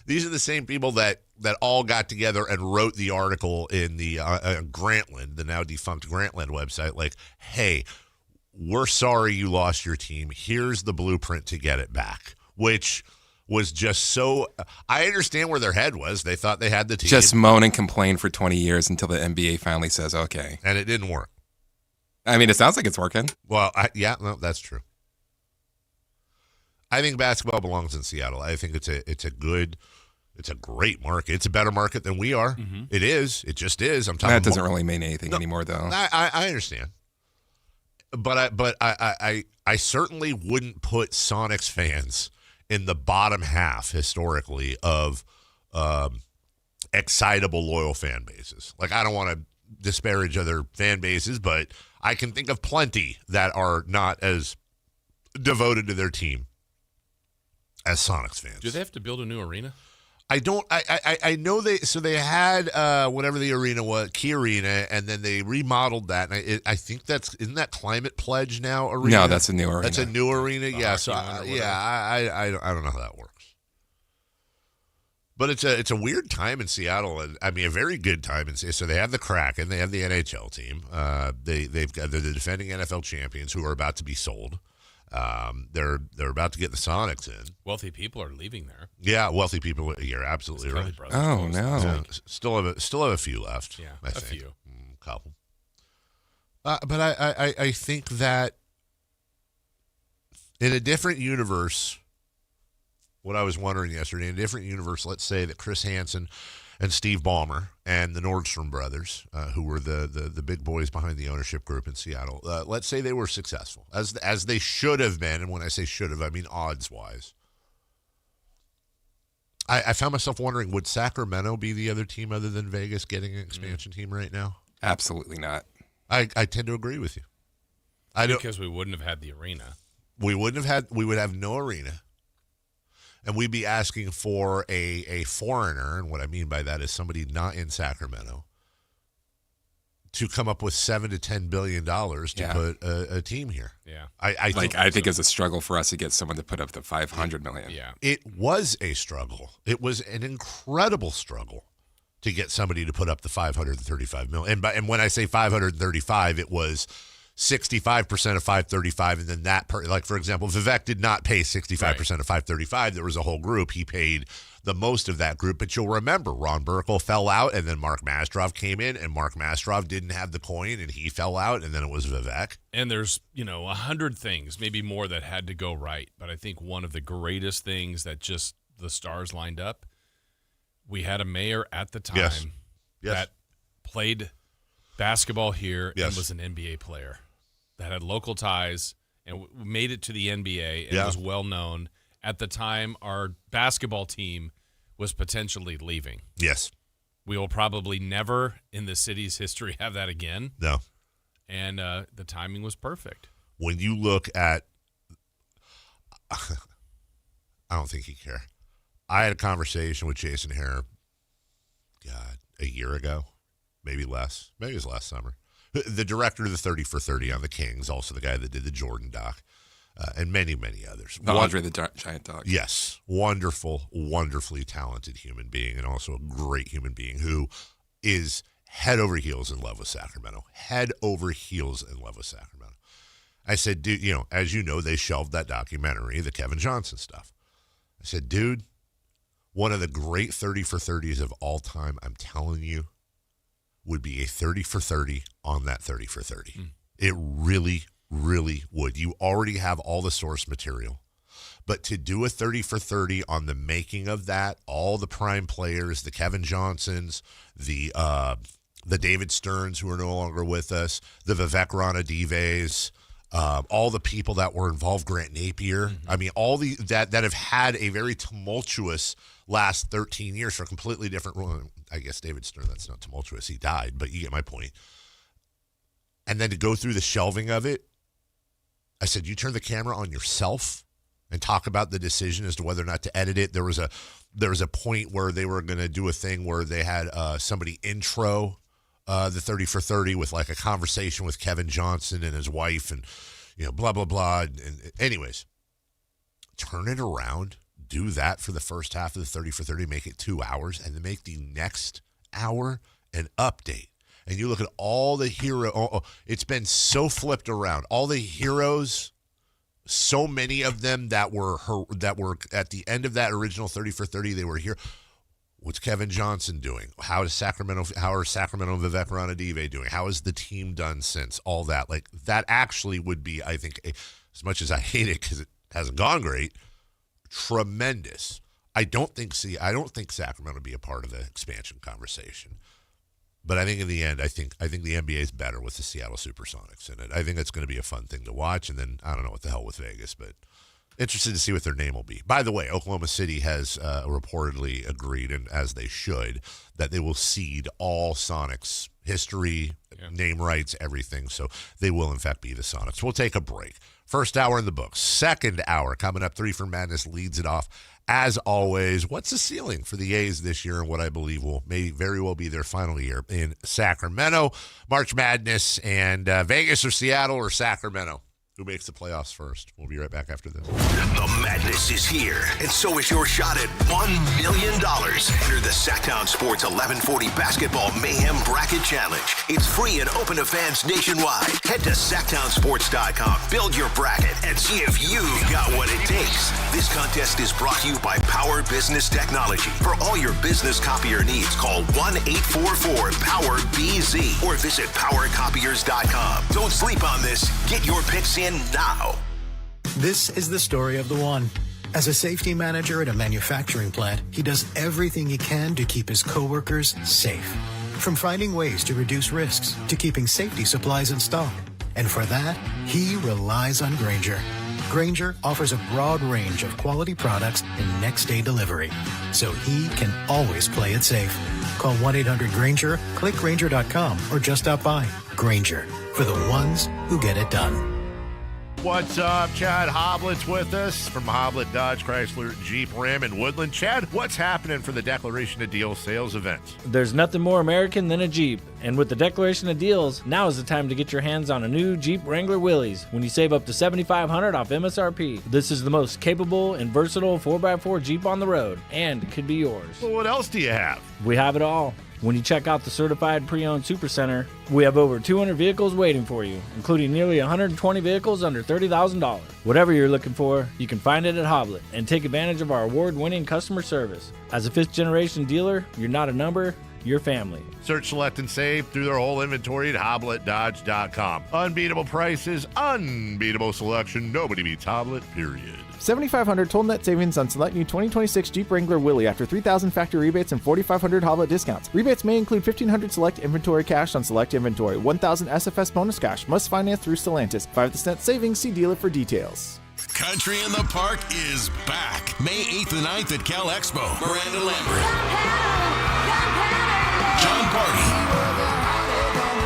these are the same people that all got together and wrote the article in the Grantland, the now defunct Grantland website, like, hey, we're sorry you lost your team. Here's the blueprint to get it back, which was just so – I understand where their head was. They thought they had the team. Just moan and complain for 20 years until the NBA finally says, okay. And it didn't work. I mean, it sounds like it's working. Well, that's true. I think basketball belongs in Seattle. I think it's a great market. It's a better market than we are. Mm-hmm. It is. It just is. I'm talking. That doesn't really mean anything anymore, though. I understand. But I certainly wouldn't put Sonics fans in the bottom half historically of excitable, loyal fan bases. Like, I don't want to disparage other fan bases, but I can think of plenty that are not as devoted to their team as Sonics fans. Do they have to build a new arena? I know they had whatever the arena was, Key Arena, and then they remodeled that. And I think isn't that Climate Pledge now arena? No, that's a new arena. That's a new arena. Yeah. So I don't know how that works. But it's a weird time in Seattle, and I mean a very good time in Seattle. So they have the Kraken, they have the NHL team. They're the defending NFL champions who are about to be sold. They're about to get the Sonics in. Wealthy people are leaving there. Yeah, wealthy people. You're absolutely right. Oh no, yeah, still have a few left. Yeah, I think. A few, couple. But I think that in a different universe, what I was wondering yesterday, in a different universe, let's say that Chris Hansen and Steve Ballmer and the Nordstrom brothers, who were the big boys behind the ownership group in Seattle, let's say they were successful, as they should have been. And when I say should have, I mean odds-wise. I found myself wondering, would Sacramento be the other team other than Vegas getting an expansion team right now? Absolutely not. I tend to agree with you. Because we wouldn't have had the arena. We would have no arena. And we'd be asking for a foreigner, and what I mean by that is somebody not in Sacramento, to come up with $7 to $10 billion to put a team here. Yeah, I think it's a struggle for us to get someone to put up the $500 million. Yeah, it was a struggle. It was an incredible struggle to get somebody to put up the $535 million. And when I say 535, it was 65% of 535, and then like for example, Vivek did not pay 65% of 535. There was a whole group. He paid the most of that group. But you'll remember, Ron Burkle fell out, and then Mark Mastrov came in, and Mark Mastrov didn't have the coin, and he fell out, and then it was Vivek. And there's 100 things, maybe more, that had to go right. But I think one of the greatest things that just the stars lined up, we had a mayor at the time that played basketball here and was an NBA player that had local ties and made it to the NBA and was well known. At the time, our basketball team was potentially leaving. Yes. We will probably never in the city's history have that again. No. And the timing was perfect. When you look at I don't think he cared. I had a conversation with Jason Hare, a year ago. Maybe less. Maybe it was last summer. The director of the 30 for 30 on the Kings, also the guy that did the Jordan doc, and many, many others. Andre the Giant doc. Yes. Wonderful, wonderfully talented human being, and also a great human being who is head over heels in love with Sacramento. Head over heels in love with Sacramento. I said, dude, as you know, they shelved that documentary, the Kevin Johnson stuff. I said, dude, one of the great 30 for 30s of all time, I'm telling you, would be a 30 for 30 on that 30 for 30. It really, really would. You already have all the source material. But to do a 30 for 30 on the making of that, all the prime players, the Kevin Johnsons, the David Stearns, who are no longer with us, the Vivek Ranadives, all the people that were involved, Grant Napier. I mean, all the that have had a very tumultuous last 13 years for a completely different role. I guess David Stern, that's not tumultuous. He died, but you get my point. And then to go through the shelving of it, I said, you turn the camera on yourself and talk about the decision as to whether or not to edit it. There was a point where they were going to do a thing where they had somebody intro the 30 for 30 with like a conversation with Kevin Johnson and his wife and, blah, blah, blah. And anyways, turn it around. Do that for the first half of the 30 for 30, make it 2 hours, and then make the next hour an update. And you look at all the it's been so flipped around. All the heroes, so many of them that were at the end of that original 30 for 30, they were here. What's Kevin Johnson doing? How are Sacramento and Vivek Ranadive doing? How has the team done since? All that. Like, that actually would be, I think, as much as I hate it because it hasn't gone great, tremendous. I don't think Sacramento would be a part of the expansion conversation. But I think in the end, I think the NBA is better with the Seattle Supersonics in it. I think it's going to be a fun thing to watch. And then I don't know what the hell with Vegas, but interested to see what their name will be. By the way, Oklahoma City has reportedly agreed, and as they should, that they will cede all Sonics history, name rights, everything. So they will, in fact, be the Sonics. We'll take a break. First hour in the books. Second hour coming up. 3 for Madness leads it off. As always, what's the ceiling for the A's this year and what I believe may very well be their final year in Sacramento? March Madness and Vegas or Seattle or Sacramento? Who makes the playoffs first? We'll be right back after this. The madness is here, and so is your shot at $1 million. Enter the Sactown Sports 1140 Basketball Mayhem Bracket Challenge. It's free and open to fans nationwide. Head to SactownSports.com, build your bracket, and see if you've got what it takes. This contest is brought to you by Power Business Technology. For all your business copier needs, call 1-844-POWER-BZ or visit PowerCopiers.com. Don't sleep on this. Get your picks in now. This is the story of the one. As a safety manager at a manufacturing plant, he does everything he can to keep his coworkers safe. From finding ways to reduce risks to keeping safety supplies in stock. And for that, he relies on Grainger. Grainger offers a broad range of quality products and next-day delivery, so he can always play it safe. Call 1-800-GRAINGER, click Grainger.com, or just stop by. Grainger, for the ones who get it done. What's up? Chad Hoblett's with us from Hoblet Dodge Chrysler Jeep Ram in Woodland. Chad, what's happening for the Declaration of Deals sales event? There's nothing more American than a Jeep. And with the Declaration of Deals, now is the time to get your hands on a new Jeep Wrangler Willys when you save up to $7,500 off MSRP. This is the most capable and versatile 4x4 Jeep on the road, and it could be yours. Well, what else do you have? We have it all. When you check out the certified pre-owned Supercenter, we have over 200 vehicles waiting for you, including nearly 120 vehicles under $30,000. Whatever you're looking for, you can find it at Hoblet and take advantage of our award-winning customer service. As a fifth-generation dealer, you're not a number, you're family. Search, select, and save through their whole inventory at HobletDodge.com. Unbeatable prices, unbeatable selection. Nobody beats Hoblet, period. $7,500 total net savings on select new 2026 Jeep Wrangler Willys after $3,000 factory rebates and $4,500 Hoblet discounts. Rebates may include $1,500 select inventory cash on select inventory, $1,000 SFS bonus cash, must finance through Stellantis. 5% savings, see dealer for details. Country in the Park is back. May 8th and 9th at Cal Expo. Miranda Lambert, John Party,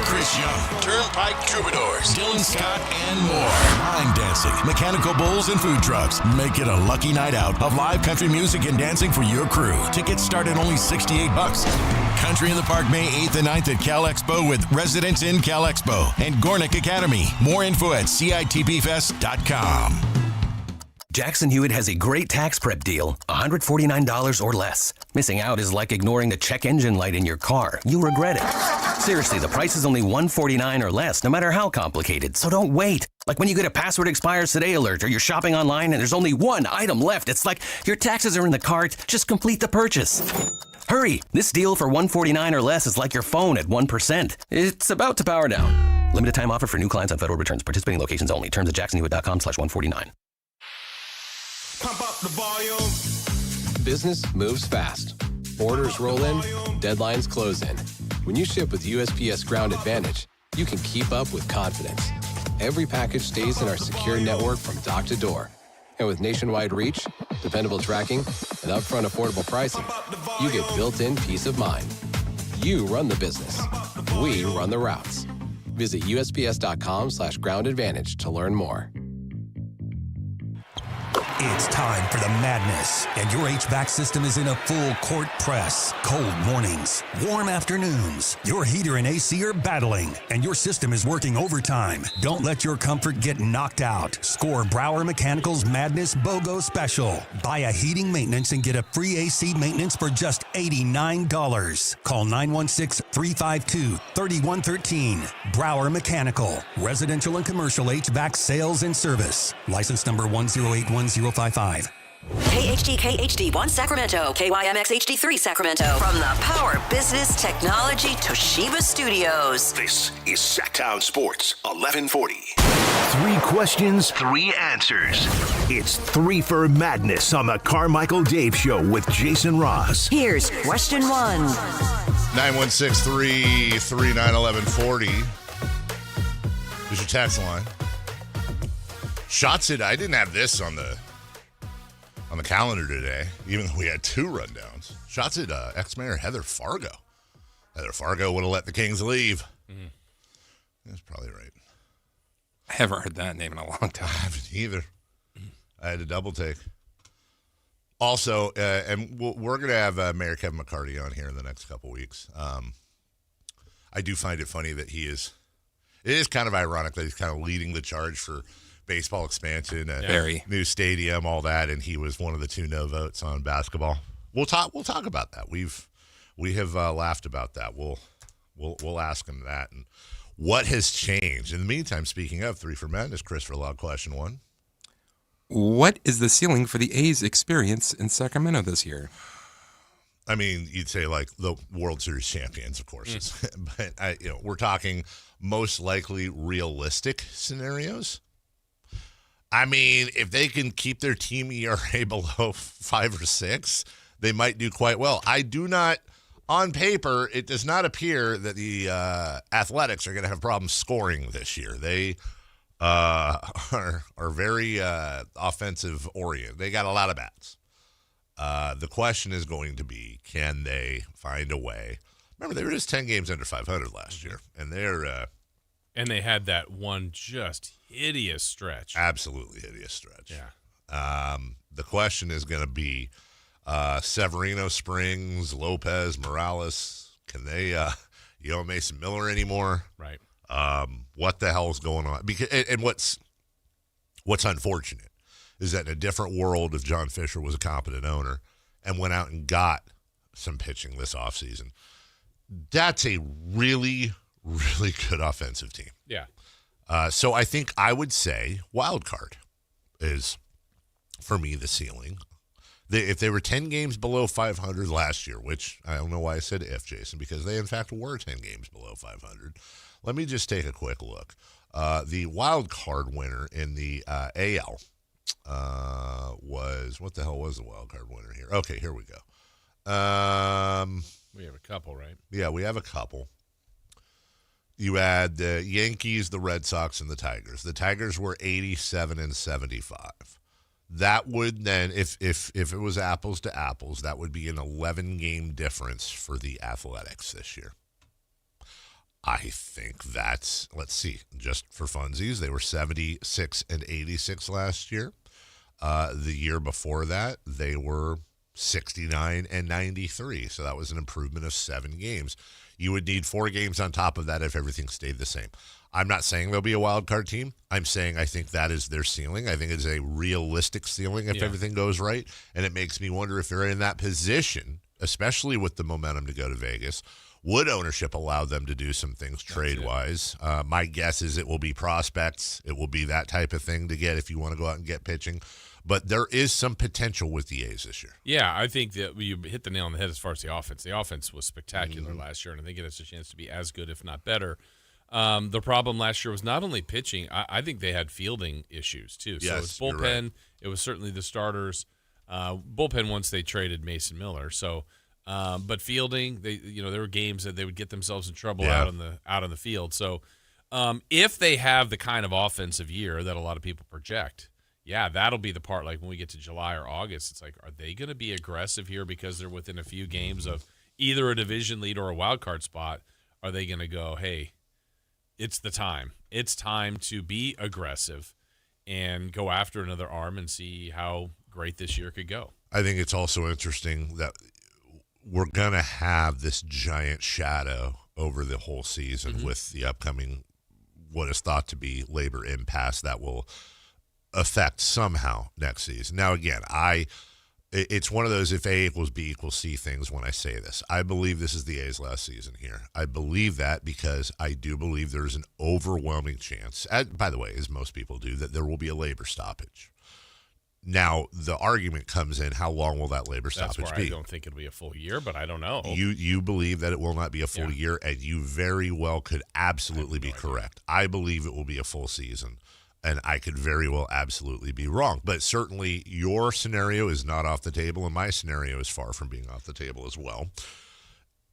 Chris Young, Turnpike Troubadours, Dylan Scott, and more. Line dancing, mechanical bulls, and food trucks. Make it a lucky night out of live country music and dancing for your crew. Tickets start at only $68. Country in the Park, May 8th and 9th at Cal Expo with Residents in Cal Expo and Gornick Academy. More info at CITBfest.com. Jackson Hewitt has a great tax prep deal, $149 or less. Missing out is like ignoring the check engine light in your car. You'll regret it. Seriously, the price is only $149 or less, no matter how complicated, so don't wait. Like when you get a password expires today alert or you're shopping online and there's only one item left. It's like your taxes are in the cart, just complete the purchase. Hurry, this deal for $149 or less is like your phone at 1%. It's about to power down. Limited time offer for new clients on federal returns. Participating locations only. Terms at jacksonhewitt.com/149. Pump up the volume. Business moves fast. Orders roll in, deadlines close in. When you ship with USPS Ground Advantage, you can keep up with confidence. Every package stays in our secure network from dock to door. And with nationwide reach, dependable tracking, and upfront affordable pricing, you get built-in peace of mind. You run the business. We run the routes. Visit USPS.com/Ground Advantage to learn more. It's time for the madness, and your HVAC system is in a full court press. Cold mornings, warm afternoons. Your heater and AC are battling, and your system is working overtime. Don't let your comfort get knocked out. Score Brower Mechanical's Madness BOGO Special. Buy a heating maintenance and get a free AC maintenance for just $89. Call 916-352-3113. Brower Mechanical. Residential and commercial HVAC sales and service. License number 1081055. KHD1 Sacramento, KYMX HD3 Sacramento. From the Power Business Technology Toshiba Studios. This is Sactown Sports 1140. 3 questions, 3 answers. It's 3 for Madness on the Carmichael Dave Show with Jason Ross. Here's question 1. 916-339-1140 is your tax line. Shots it. I didn't have this on the calendar today, even though we had 2 rundowns. Shots at ex-mayor Heather Fargo. Heather Fargo would have let the Kings leave. Mm-hmm. That's probably right. I haven't heard that name in a long time. I haven't either. I had to double take. Also, and we're going to have Mayor Kevin McCarty on here in the next couple weeks. I do find it funny that it is kind of ironic that he's kind of leading the charge for baseball expansion, new stadium, all that, and he was one of the 2 no votes on basketball. We'll talk about that. We have laughed about that. We'll ask him that and what has changed. In the meantime, speaking of 3 for Madness, Christopher Log, question 1. What is the ceiling for the A's experience in Sacramento this year? I mean, you'd say like the World Series champions, of course, but we're talking most likely realistic scenarios. I mean, if they can keep their team ERA below 5 or 6, they might do quite well. I do not, on paper, it does not appear that the Athletics are going to have problems scoring this year. They are very offensive oriented. They got a lot of bats. The question is going to be, can they find a way? Remember, they were just 10 games under 500 last year, and and they had that one just hideous stretch. Absolutely hideous stretch. Yeah. The question is going to be Severino, Springs, Lopez, Morales. Can they, Mason Miller anymore? Right. What the hell is going on? Because and what's unfortunate is that in a different world, if John Fisher was a competent owner and went out and got some pitching this offseason, that's a really, really good offensive team. Yeah. So I think I would say wild card is, for me, the ceiling. If they were 10 games below 500 last year, which I don't know why I said if, Jason, because they, in fact, were 10 games below 500. Let me just take a quick look. The wild card winner in the AL was, what the hell was the wild card winner here? Okay, here we go. We have a couple, right? Yeah, we have a couple. You had the Yankees, the Red Sox, and the Tigers. The Tigers were 87 and 75. That would then, if it was apples to apples, that would be an 11-game difference for the Athletics this year. I think that's, let's see, just for funsies, they were 76 and 86 last year. The year before that, they were 69 and 93. So that was an improvement of 7 games. You would need 4 games on top of that if everything stayed the same. I'm not saying they'll be a wild card team. I'm saying I think that is their ceiling. I think it's a realistic ceiling if everything goes right. And it makes me wonder if they're in that position, especially with the momentum to go to Vegas. Would ownership allow them to do some things trade-wise? My guess is it will be prospects. It will be that type of thing to get if you want to go out and get pitching. But there is some potential with the A's this year. Yeah, I think that you hit the nail on the head as far as the offense. The offense was spectacular last year, and I think it has a chance to be as good, if not better. The problem last year was not only pitching. I think they had fielding issues, too. So it's bullpen. Right. It was certainly the starters. Bullpen once they traded Mason Miller. So, but fielding, there were games that they would get themselves in trouble out on the field. So, if they have the kind of offensive year that a lot of people project, that'll be the part. Like when we get to July or August, it's like, are they going to be aggressive here because they're within a few games of either a division lead or a wild card spot? Are they going to go, hey, it's the time. It's time to be aggressive and go after another arm and see how great this year could go. I think it's also interesting that we're going to have this giant shadow over the whole season with the upcoming, what is thought to be labor impasse that will affect somehow next season. Now, again, it's one of those if A equals B equals C things when I say this. I believe this is the A's last season here. I believe that because I do believe there's an overwhelming chance, by the way, as most people do, that there will be a labor stoppage. Now, the argument comes in, how long will that labor stoppage be? That's where I don't think it'll be a full year, but I don't know. You believe that it will not be a full year, and you very well could absolutely be correct. I believe it will be a full season, and I could very well absolutely be wrong. But certainly your scenario is not off the table, and my scenario is far from being off the table as well.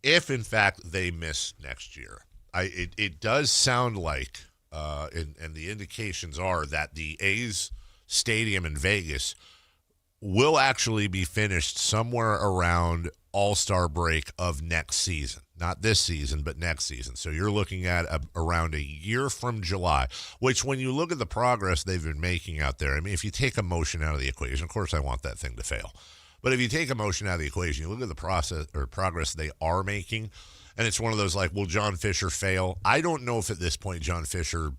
If, in fact, they miss next year, it does sound like, and the indications are that the A's stadium in Vegas will actually be finished somewhere around All-Star break of next season. Not this season, but next season. So you're looking at around a year from July, which when you look at the progress they've been making out there, I mean, if you take emotion out of the equation, of course I want that thing to fail. But if you take emotion out of the equation, you look at the process or progress they are making, and it's one of those like, will John Fisher fail? I don't know if at this point John Fisher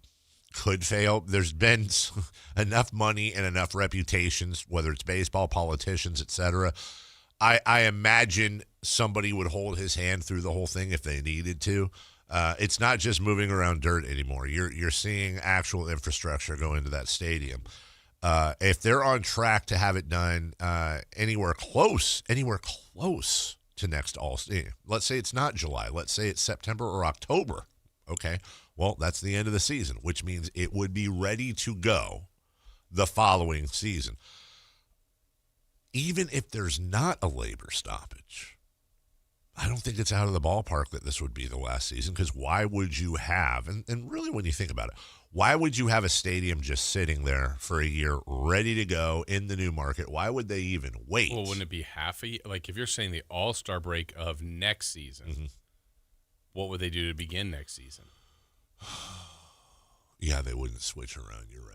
could fail. There's been enough money and enough reputations, whether it's baseball, politicians, etc. I imagine somebody would hold his hand through the whole thing if they needed to. It's not just moving around dirt anymore. You're seeing actual infrastructure go into that stadium. If they're on track to have it done anywhere close to next All-Star, let's say it's not July, let's say it's September or October, okay? Well, that's the end of the season, which means it would be ready to go the following season. Even if there's not a labor stoppage, I don't think it's out of the ballpark that this would be the last season, because why would you have, and really when you think about it, why would you have a stadium just sitting there for a year ready to go in the new market? Why would they even wait? Well, wouldn't it be half a year? Like if you're saying the All-Star break of next season, what would they do to begin next season? Yeah, they wouldn't switch around. You're right.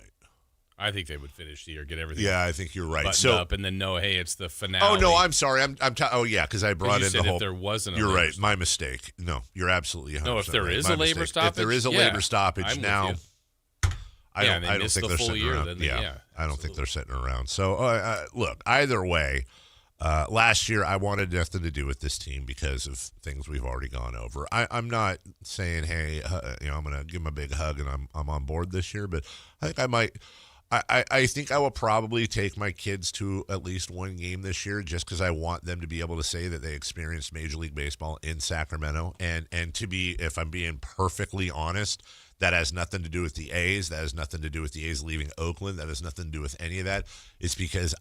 I think they would finish the year, get everything. Yeah, I think you're right. Buttoned up, and then hey, it's the finale. Oh no, I'm sorry. Because I brought in the whole. If there wasn't, you're right. My mistake. No, you're absolutely 100% no. If there right. is a labor stoppage, if there is a labor stoppage now, I don't think they're sitting around. I don't think they're sitting around. So look, either way. Last year, I wanted nothing to do with this team because of things we've already gone over. I'm not saying, hey, I'm going to give them a big hug and I'm on board this year, but I think I might. I think I will probably take my kids to at least one game this year just because I want them to be able to say that they experienced Major League Baseball in Sacramento. And to be, if I'm being perfectly honest, that has nothing to do with the A's. That has nothing to do with the A's leaving Oakland. That has nothing to do with any of that. It's because,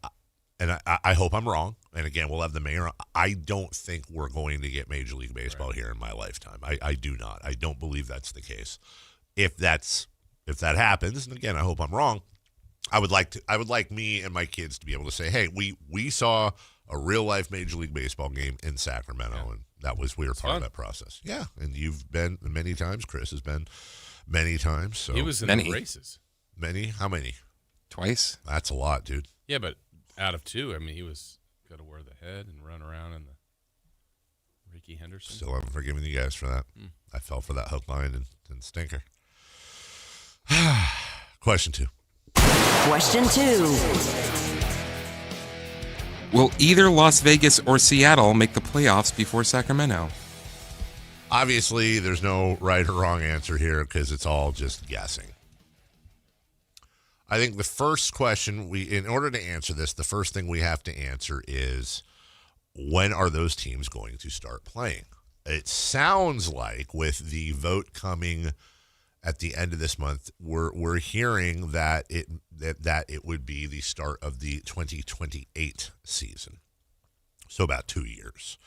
and I hope I'm wrong, and again, we'll have the mayor. I don't think we're going to get Major League Baseball here in my lifetime. I do not. I don't believe that's the case. If that happens, and again, I hope I'm wrong, I would like me and my kids to be able to say, hey, we saw a real life Major League Baseball game in Sacramento, and we were part of that process. Yeah, and you've been many times. Chris has been many times. So he was in the races. Many? How many? Twice. That's a lot, dude. Yeah, but out of two, I mean, he was Got to wear the head and run around in the Ricky Henderson. Still haven't forgiven you guys for that. I fell for that hook, line, and stinker. Question 2. Question 2. Will either Las Vegas or Seattle make the playoffs before Sacramento? Obviously, there's no right or wrong answer here because it's all just guessing. I think the first question, in order to answer this, the first thing we have to answer is, when are those teams going to start playing? It sounds like with the vote coming at the end of this month, we're hearing that it would be the start of the 2028 season. So about 2 years.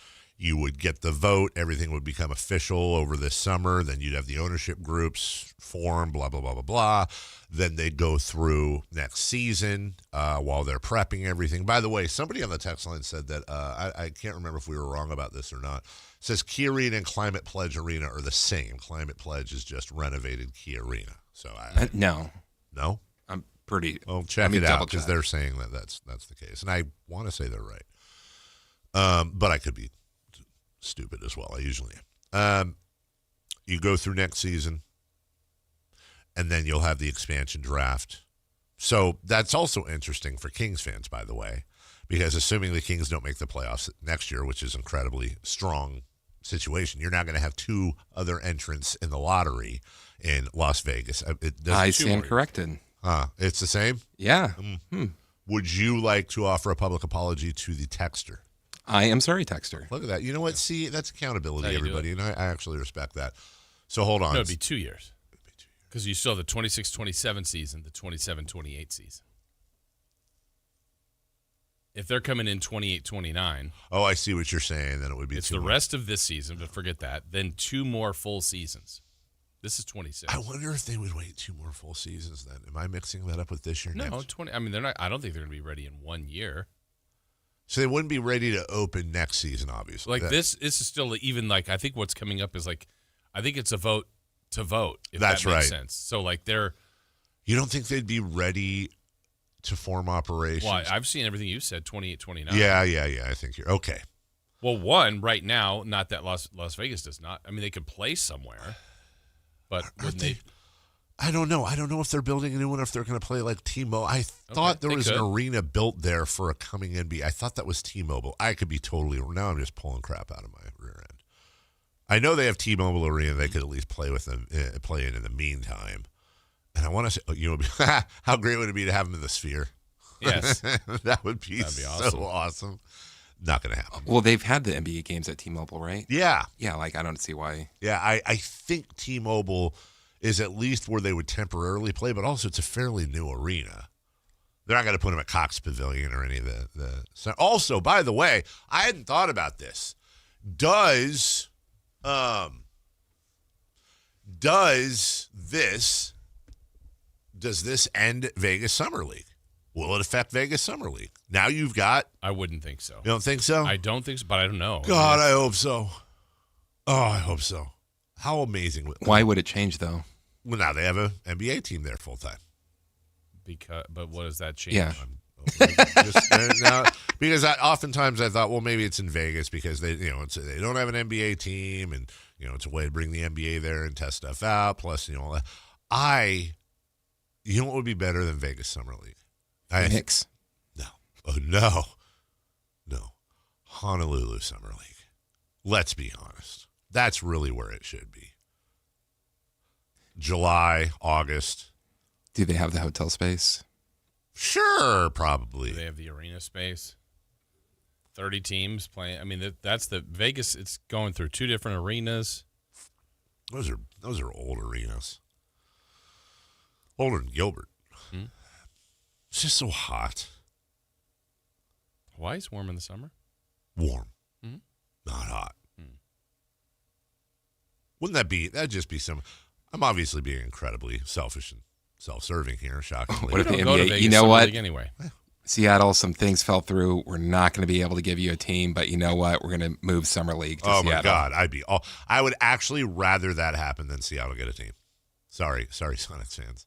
You would get the vote, everything would become official over this summer, then you'd have the ownership groups form, blah, blah, blah, blah, blah. Then they'd go through next season while they're prepping everything. By the way, somebody on the text line said that, I can't remember if we were wrong about this or not. It says Key Arena and Climate Pledge Arena are the same. Climate Pledge is just renovated Key Arena. So No. No? I'm pretty... Well, check it out because they're saying that that's the case. And I want to say they're right. But I could be stupid as well. I usually am. You go through next season, and then you'll have the expansion draft. So that's also interesting for Kings fans, by the way, because assuming the Kings don't make the playoffs next year, which is incredibly strong situation, you're now going to have 2 other entrants in the lottery in Las Vegas. I stand corrected. It's the same? Yeah. Would you like to offer a public apology to the texter? I am sorry, texter. Look at that. You know what? See, that's accountability, everybody, and I actually respect that. So hold on. No, it'd be 2 years. Because you still have the 26-27 season, the 27-28 season. If they're coming in 28-29. Oh, I see what you're saying. Then it would be it's the rest of this season, but forget that. Then 2 more full seasons. This is 26. I wonder if they would wait 2 more full seasons then. Am I mixing that up with this year? No, next? 20. I mean, they're not. I don't think they're going to be ready in 1 year. So they wouldn't be ready to open next season, obviously. Like this is still even like I think what's coming up is like I think it's a vote to vote. If that's that makes right. sense. So like they're. You don't think they'd be ready to form operations? Well, I've seen everything you said. 28-29. Yeah. I think you're okay. Well, one right now, not that Las Vegas does not. I mean, they could play somewhere, but wouldn't they? I don't know. I don't know if they're building a new one or if they're going to play like T-Mobile. I thought there was an arena built there for a coming NBA. I thought that was T-Mobile. I could be totally – now I'm just pulling crap out of my rear end. I know they have T-Mobile Arena. They could at least play with them, play in the meantime. And I want to say, how great would it be to have them in the Sphere? Yes. That'd be awesome. so awesome. Not going to happen. Well, they've had the NBA games at T-Mobile, right? Yeah. Yeah, like I don't see why. Yeah, I think T-Mobile – is at least where they would temporarily play, but also it's a fairly new arena. They're not going to put them at Cox Pavilion or any of the. Also, by the way, I hadn't thought about this. Does this end Vegas Summer League? Will it affect Vegas Summer League? Now you've got. I wouldn't think so. You don't think so? I don't think so, but I don't know. God, I hope so. Oh, I hope so. How amazing. Why would it change, though? Well, now they have an NBA team there full time. But what does that change? Yeah. Because oftentimes I thought, well, maybe it's in Vegas because they don't have an NBA team, and it's a way to bring the NBA there and test stuff out. Plus, all that. What would be better than Vegas Summer League? Phoenix. No. Oh no. Honolulu Summer League. Let's be honest. That's really where it should be. July, August. Do they have the hotel space? Sure, probably. Do they have the arena space? 30 teams playing. I mean, that's the Vegas. It's going through 2 different arenas. Those are old arenas. Older than Gilbert. It's just so hot. Hawaii's warm in the summer. Warm. Not hot. Wouldn't that'd just be I'm obviously being incredibly selfish and self-serving here, shockingly. What if the NBA, anyway. Seattle, some things fell through. We're not going to be able to give you a team, but you know what? We're going to move Summer League to Seattle. My God. I would actually rather that happen than Seattle get a team. Sorry, Sonics fans.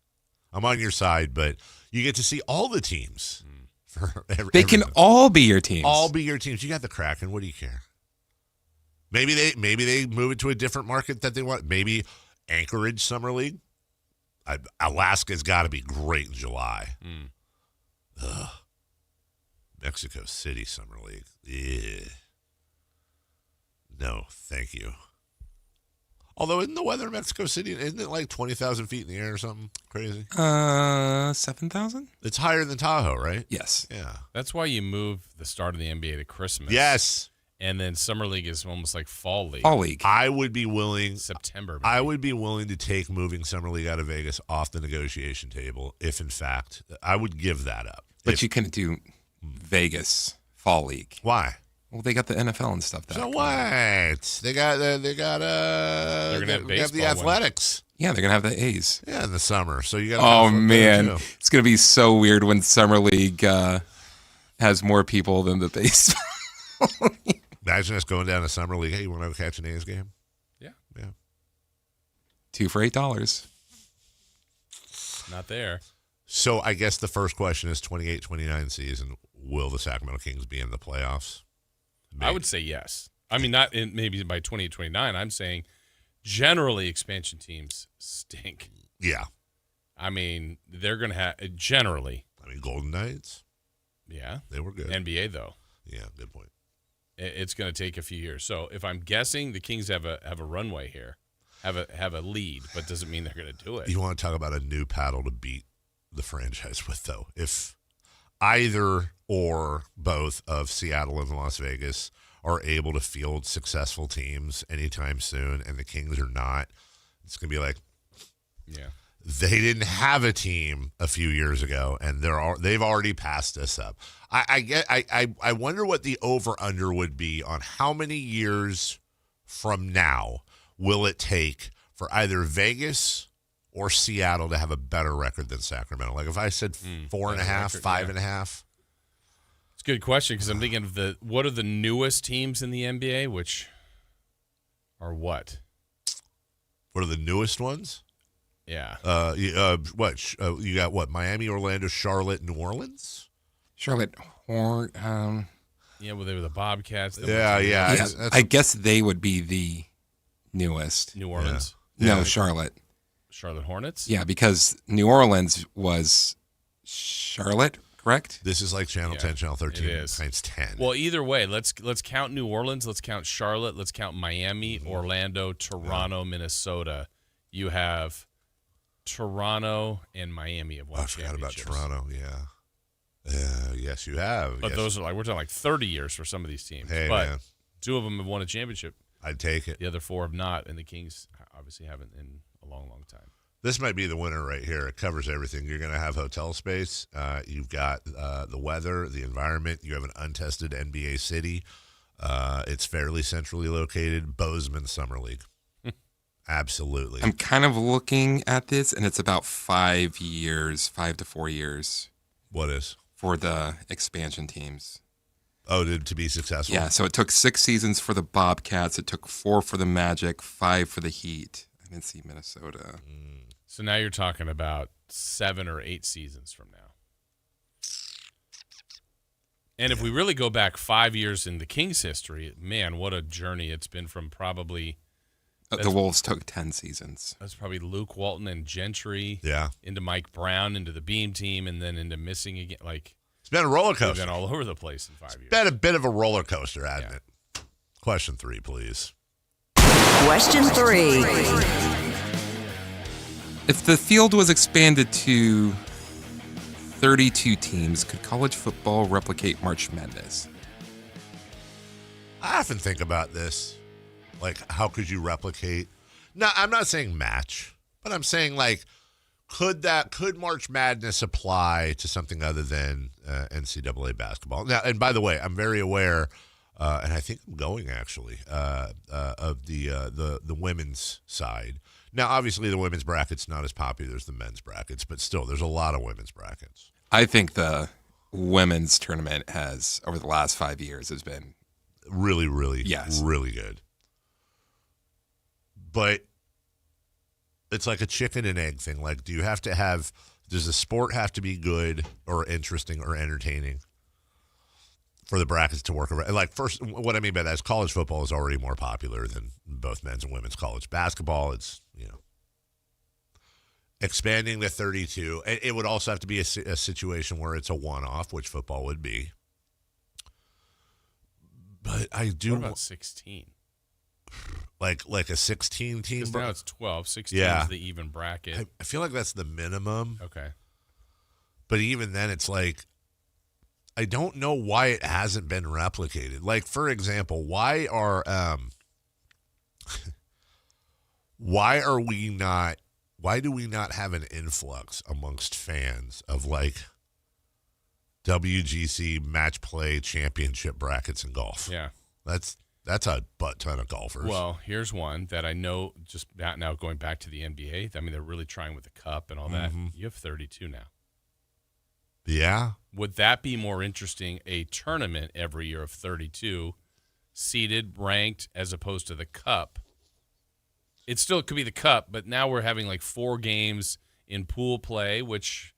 I'm on your side, but you get to see all the teams They can all be your teams. All be your teams. You got the Kraken. What do you care? Maybe they move it to a different market that they want. Maybe Anchorage Summer League. Alaska's got to be great in July. Ugh. Mexico City Summer League. Yeah. No, thank you. Although, isn't the weather in Mexico City, isn't it like 20,000 feet in the air or something crazy? 7,000? It's higher than Tahoe, right? Yes. Yeah. That's why you move the start of the NBA to Christmas. Yes. And then Summer League is almost like Fall League. Fall League. I would be willing. September. Maybe. I would be willing to take moving Summer League out of Vegas off the negotiation table if, in fact, I would give that up. But you couldn't do Vegas Fall League. Why? Well, they got the NFL and stuff. So what? They got They're gonna have baseball the Athletics. Yeah, they're gonna have the A's. Yeah, in the summer. So you got. Oh man, it's gonna be so weird when Summer League has more people than the baseball. Imagine us going down to Summer League. Hey, you want to go catch an A's game? Yeah. 2 for $8. Not there. So I guess the first question is 28-29 season. Will the Sacramento Kings be in the playoffs? Maybe. I would say yes. I mean, not in, maybe by 28-29. I'm saying generally expansion teams stink. Yeah. I mean, they're going to have generally. I mean, Golden Knights. Yeah. They were good. NBA, though. Yeah, good point. It's going to take a few years. So if I'm guessing, the Kings have a runway here, have a lead, but doesn't mean they're going to do it. You want to talk about a new paddle to beat the franchise with, though? If either or both of Seattle and Las Vegas are able to field successful teams anytime soon, and the Kings are not, it's going to be like, yeah, they didn't have a team a few years ago, and they've already passed us up. I wonder what the over-under would be on how many years from now will it take for either Vegas or Seattle to have a better record than Sacramento. Like if I said 4.5, 5.5. It's a good question because I'm thinking of what are the newest teams in the NBA, which are what? What are the newest ones? Yeah. What? You got what? Miami, Orlando, Charlotte, New Orleans? Charlotte, yeah, well, they were the Bobcats. Yeah. I guess they would be the newest. New Orleans? Yeah. No, Charlotte. Charlotte Hornets? Yeah, because New Orleans was Charlotte, correct? This is like Channel 10, Channel 13 times 10. Well, either way, let's count New Orleans, let's count Charlotte, let's count Miami, Orlando, Toronto, Minnesota. You have Toronto and Miami have won championships. I forgot about Toronto, yes, you have. But those are we're talking like 30 years for some of these teams. Hey, but man. 2 of them have won a championship. I'd take it. The other 4 have not, and the Kings obviously haven't in a long, long time. This might be the winner right here. It covers everything. You're going to have hotel space. You've got the weather, the environment. You have an untested NBA city. It's fairly centrally located. Bozeman Summer League. Absolutely. I'm kind of looking at this, and it's about 5 to 4 years. What is? For the expansion teams. Oh, to be successful? Yeah, so it took 6 seasons for the Bobcats. It took 4 for the Magic, 5 for the Heat. I didn't see Minnesota. So now you're talking about 7 or 8 seasons from now. And if we really go back 5 years in the Kings' history, man, what a journey it's been from probably... The Wolves took 10 seasons. That's probably Luke Walton and Gentry. Yeah. Into Mike Brown, into the Beam team, and then into missing again. It's been a roller coaster. It's been all over the place in 5 years. It's been a bit of a roller coaster, hasn't it? Question 3, please. Question 3. If the field was expanded to 32 teams, could college football replicate March Madness? I often think about this. Like, how could you replicate? No, I'm not saying match, but I'm saying, like, could March Madness apply to something other than NCAA basketball? Now, and by the way, I'm very aware, and I think I'm going actually, of the women's side. Now, obviously, the women's bracket's not as popular as the men's brackets, but still, there's a lot of women's brackets. I think the women's tournament has, over the last 5 years, has been really, really good. But it's like a chicken and egg thing. Like, do you have to have Does the sport have to be good or interesting or entertaining for the brackets to work around? Like, first, what I mean by that is college football is already more popular than both men's and women's college basketball. It's, expanding to 32. It would also have to be a situation where it's a one-off, which football would be. But I do. What about 16? Like a 16 team? Because now it's 12. 16 is the even bracket. I feel like that's the minimum. Okay. But even then, it's like, I don't know why it hasn't been replicated. Like, for example, why do we not have an influx amongst fans of like WGC match play championship brackets in golf? Yeah. That's a butt ton of golfers. Well, here's one that I know, just now going back to the NBA. I mean, they're really trying with the cup and all that. You have 32 now. Yeah. Would that be more interesting, a tournament every year of 32, seeded, ranked, as opposed to the cup? It still could be the cup, but now we're having like 4 games in pool play, which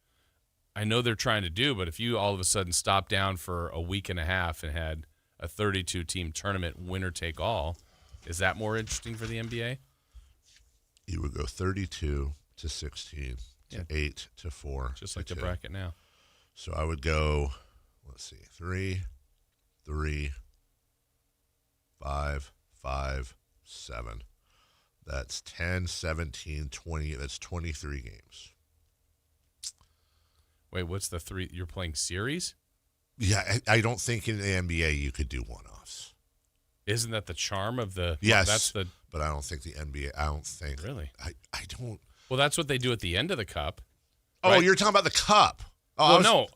I know they're trying to do, but if you all of a sudden stopped down for a week and a half and had a 32-team tournament, winner take all, is that more interesting for the NBA? You would go 32 to 16 to 8 to 4. Just like the bracket now. So I would go, let's see, 3, 3, 5, 5, 7. That's 10, 17, 20. That's 23 games. Wait, what's the 3? You're playing series? Yeah, I don't think in the NBA you could do one-offs. Isn't that the charm of the? Yes, that's the. But I don't think the NBA. I don't think really. I don't. Well, that's what they do at the end of the cup. Oh, right? You're talking about the cup. Oh, no,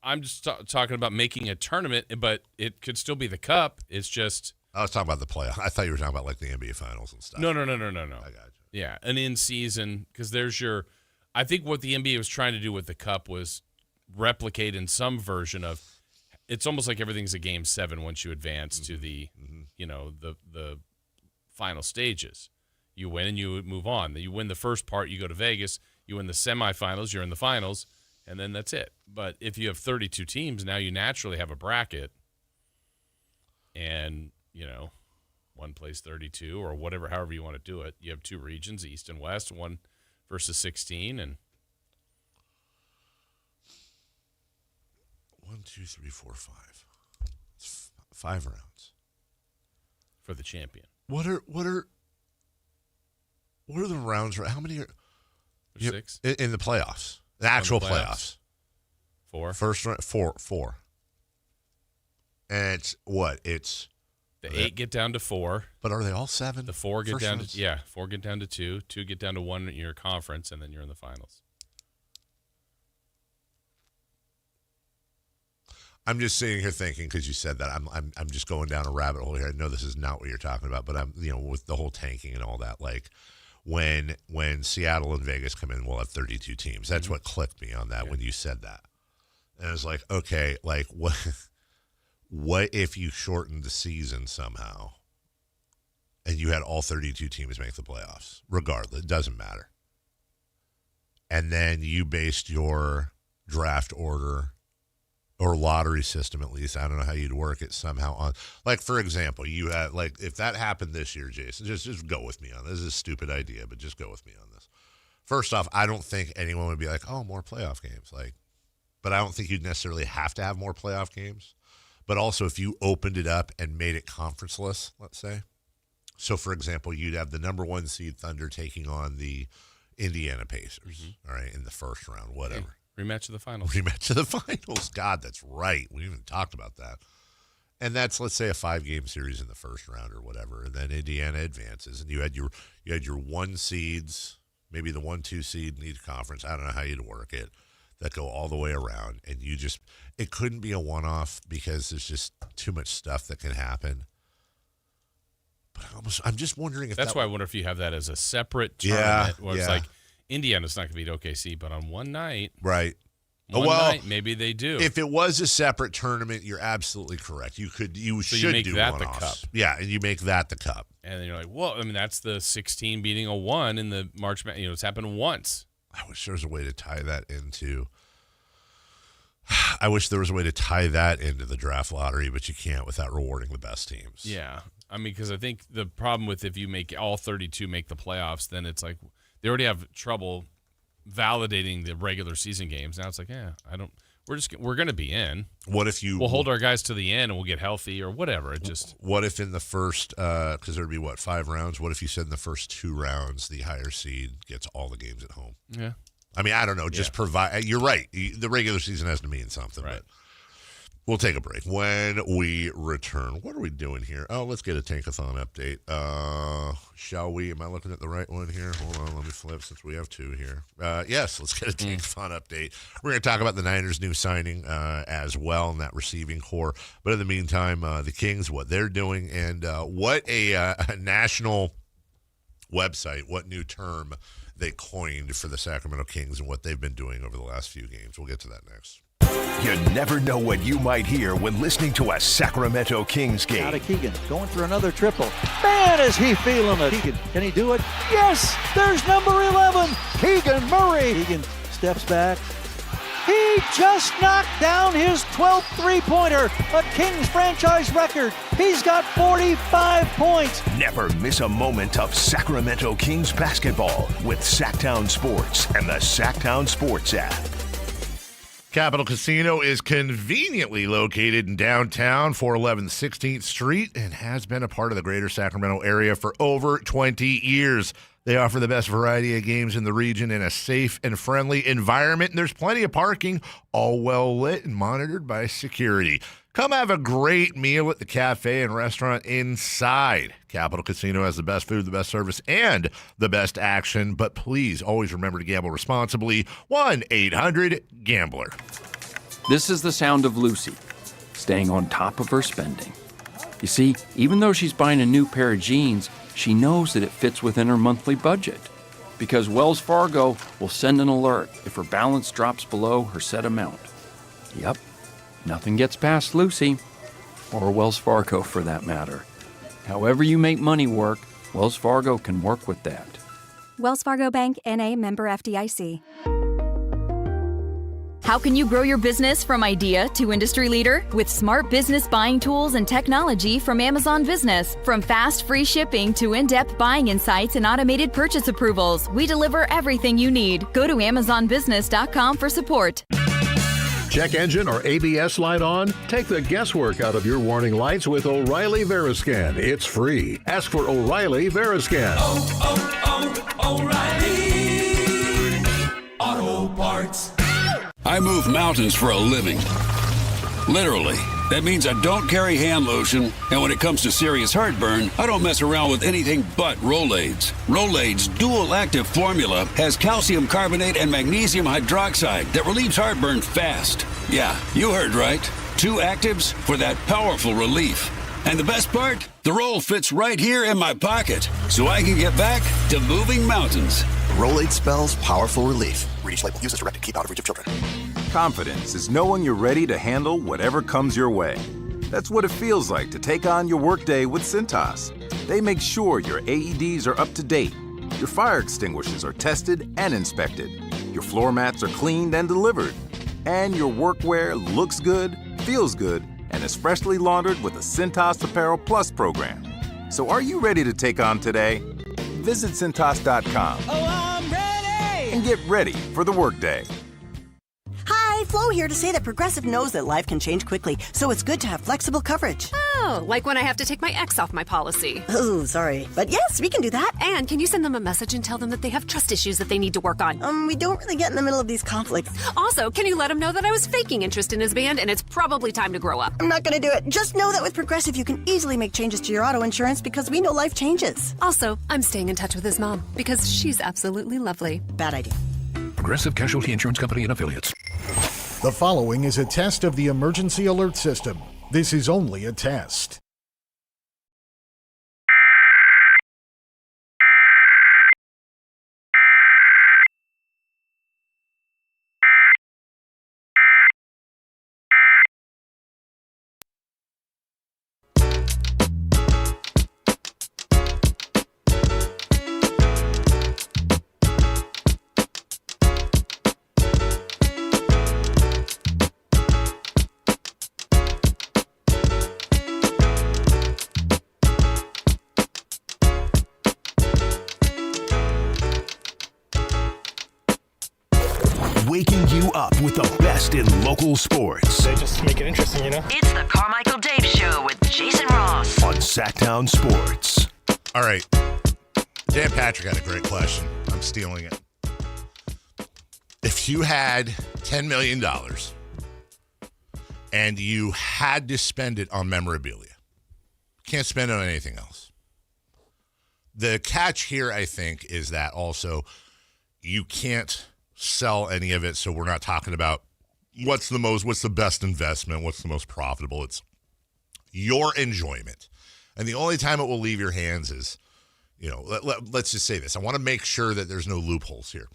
I'm just talking about making a tournament, but it could still be the cup. It's just. I was talking about the playoff. I thought you were talking about like the NBA finals and stuff. No. I got you. Yeah, an in-season, because there's your. I think what the NBA was trying to do with the cup was replicate in some version of. It's almost like everything's a game 7 once you advance to the, the final stages. You win and you move on. You win the first part, you go to Vegas. You win the semifinals, you're in the finals, and then that's it. But if you have 32 teams, now you naturally have a bracket, and one plays 32 or whatever, however you want to do it. You have 2 regions, East and West, 1 versus 16, and. 1, 2, 3, 4, 5. It's 5 rounds for the champion. What are the rounds? How many are 6 in the playoffs? The actual playoffs. 4. First round, 4. And it's what? It's the 8 get down to 4. But are they all 7? The 4 get down to 4 get down to 2. 2 get down to 1 in your conference, and then you're in the finals. I'm just sitting here thinking, because you said that, I'm just going down a rabbit hole here. I know this is not what you're talking about, but I'm with the whole tanking and all that. Like when Seattle and Vegas come in, we'll have 32 teams. That's what clicked me on that when you said that, and I was like, okay, like what if you shortened the season somehow, and you had all 32 teams make the playoffs, regardless, it doesn't matter, and then you based your draft order. Or lottery system, at least. I don't know how you'd work it somehow on. Like, for example, you had, like, if that happened this year, Jason, just go with me on this. This is a stupid idea, but just go with me on this. First off, I don't think anyone would be like, oh, more playoff games. Like, but I don't think you'd necessarily have to have more playoff games. But also, if you opened it up and made it conferenceless, let's say. So, for example, you'd have the number 1 seed Thunder taking on the Indiana Pacers, all right, in the first round, whatever. Hey. Rematch of the finals. Rematch of the finals. God, that's right. We even talked about that. And that's, let's say, a 5-game series in the first round or whatever. And then Indiana advances. And you had your 1 seeds, maybe the 1-2 seed in each conference. I don't know how you'd work it. That go all the way around. And it couldn't be a one-off because there's just too much stuff that can happen. But I'm just wondering if that's why I wonder if you have that as a separate tournament where it's like, Indiana's not going to beat OKC, but on one night, right? One night, maybe they do. If it was a separate tournament, you're absolutely correct. You should make do that one-offs. the cup. Yeah, and you make that the cup. And then you're like, well, I mean, that's the 16 beating a 1 in the March. It's happened once. I wish there was a way to tie that into. I wish there was a way to tie that into the draft lottery, but you can't without rewarding the best teams. Yeah. I mean, because I think the problem with if you make all 32 make the playoffs, then it's like they already have trouble validating the regular season games. Now it's like, we're going to be in. What if we'll hold our guys to the end and we'll get healthy or whatever. What if in the first, because there'd be 5 rounds? What if you said in the first 2 rounds the higher seed gets all the games at home? Yeah. I mean, I don't know. Just provide. You're right. The regular season has to mean something. Right. But we'll take a break. When we return, what are we doing here? Oh, let's get a Tankathon update. Shall we? Am I looking at the right one here? Hold on. Let me flip since we have 2 here. Yes, let's get a Tankathon update. We're going to talk about the Niners' new signing as well in that receiving core. But in the meantime, the Kings, what they're doing, and what a national website, what new term they coined for the Sacramento Kings and what they've been doing over the last few games. We'll get to that next. You never know what you might hear when listening to a Sacramento Kings game. Out of Keegan, going for another triple. Man, is he feeling it. Keegan, can he do it? Yes, there's number 11, Keegan Murray. Keegan steps back. He just knocked down his 12th three-pointer, a Kings franchise record. He's got 45 points. Never miss a moment of Sacramento Kings basketball with Sactown Sports and the Sactown Sports app. Capital Casino is conveniently located in downtown, 411 16th Street, and has been a part of the greater Sacramento area for over 20 years. They offer the best variety of games in the region in a safe and friendly environment, and there's plenty of parking, all well lit and monitored by security. Come have a great meal at the cafe and restaurant inside. Capital Casino has the best food, the best service, and the best action, but please always remember to gamble responsibly. 1-800-GAMBLER. This is the sound of Lucy, staying on top of her spending. You see, even though she's buying a new pair of jeans, she knows that it fits within her monthly budget, because Wells Fargo will send an alert if her balance drops below her set amount. Yep, nothing gets past Lucy, or Wells Fargo for that matter. However you make money work, Wells Fargo can work with that. Wells Fargo Bank, N.A., member FDIC. How can you grow your business from idea to industry leader? With smart business buying tools and technology from Amazon Business. From fast, free shipping to in-depth buying insights and automated purchase approvals, we deliver everything you need. Go to AmazonBusiness.com for support. Check engine or ABS light on? Take the guesswork out of your warning lights with O'Reilly Veriscan. It's free. Ask for O'Reilly Veriscan. O'Reilly Auto Parts. I move mountains for a living. Literally. That means I don't carry hand lotion, and when it comes to serious heartburn, I don't mess around with anything but Rolaids. Rolaids' dual-active formula has calcium carbonate and magnesium hydroxide that relieves heartburn fast. Yeah, you heard right. 2 actives for that powerful relief. And the best part? The roll fits right here in my pocket, so I can get back to moving mountains. Rolade spells powerful relief. Read each label. Use as directed. Keep out of reach of children. Confidence is knowing you're ready to handle whatever comes your way. That's what it feels like to take on your workday with Cintas. They make sure your AEDs are up to date, your fire extinguishers are tested and inspected, your floor mats are cleaned and delivered, and your workwear looks good, feels good, and is freshly laundered with the Cintas Apparel Plus program. So are you ready to take on today? Visit Cintas.com. I'm ready! And get ready for the workday. Hi, Flo here to say that Progressive knows that life can change quickly, so it's good to have flexible coverage. Oh, like when I have to take my ex off my policy. Oh, sorry. But yes, we can do that. And can you send them a message and tell them that they have trust issues that they need to work on? We don't really get in the middle of these conflicts. Also, can you let him know that I was faking interest in his band and it's probably time to grow up? I'm not going to do it. Just know that with Progressive, you can easily make changes to your auto insurance because we know life changes. Also, I'm staying in touch with his mom because she's absolutely lovely. Bad idea. Progressive Casualty Insurance Company and Affiliates. The following is a test of the emergency alert system. This is only a test. waking you up with the best in local sports. They just make it interesting, you know? It's the Carmichael Dave Show with Jason Ross on Sactown Sports. All right. Dan Patrick had a great question. I'm stealing it. If you had $10 million and you had to spend it on memorabilia, can't spend it on anything else. The catch here, I think, is that also you can't sell any of it, so we're not talking about what's the best investment, what's the most profitable. It's your enjoyment. And the only time it will leave your hands is, let's just say this. I want to make sure that there's no loopholes here.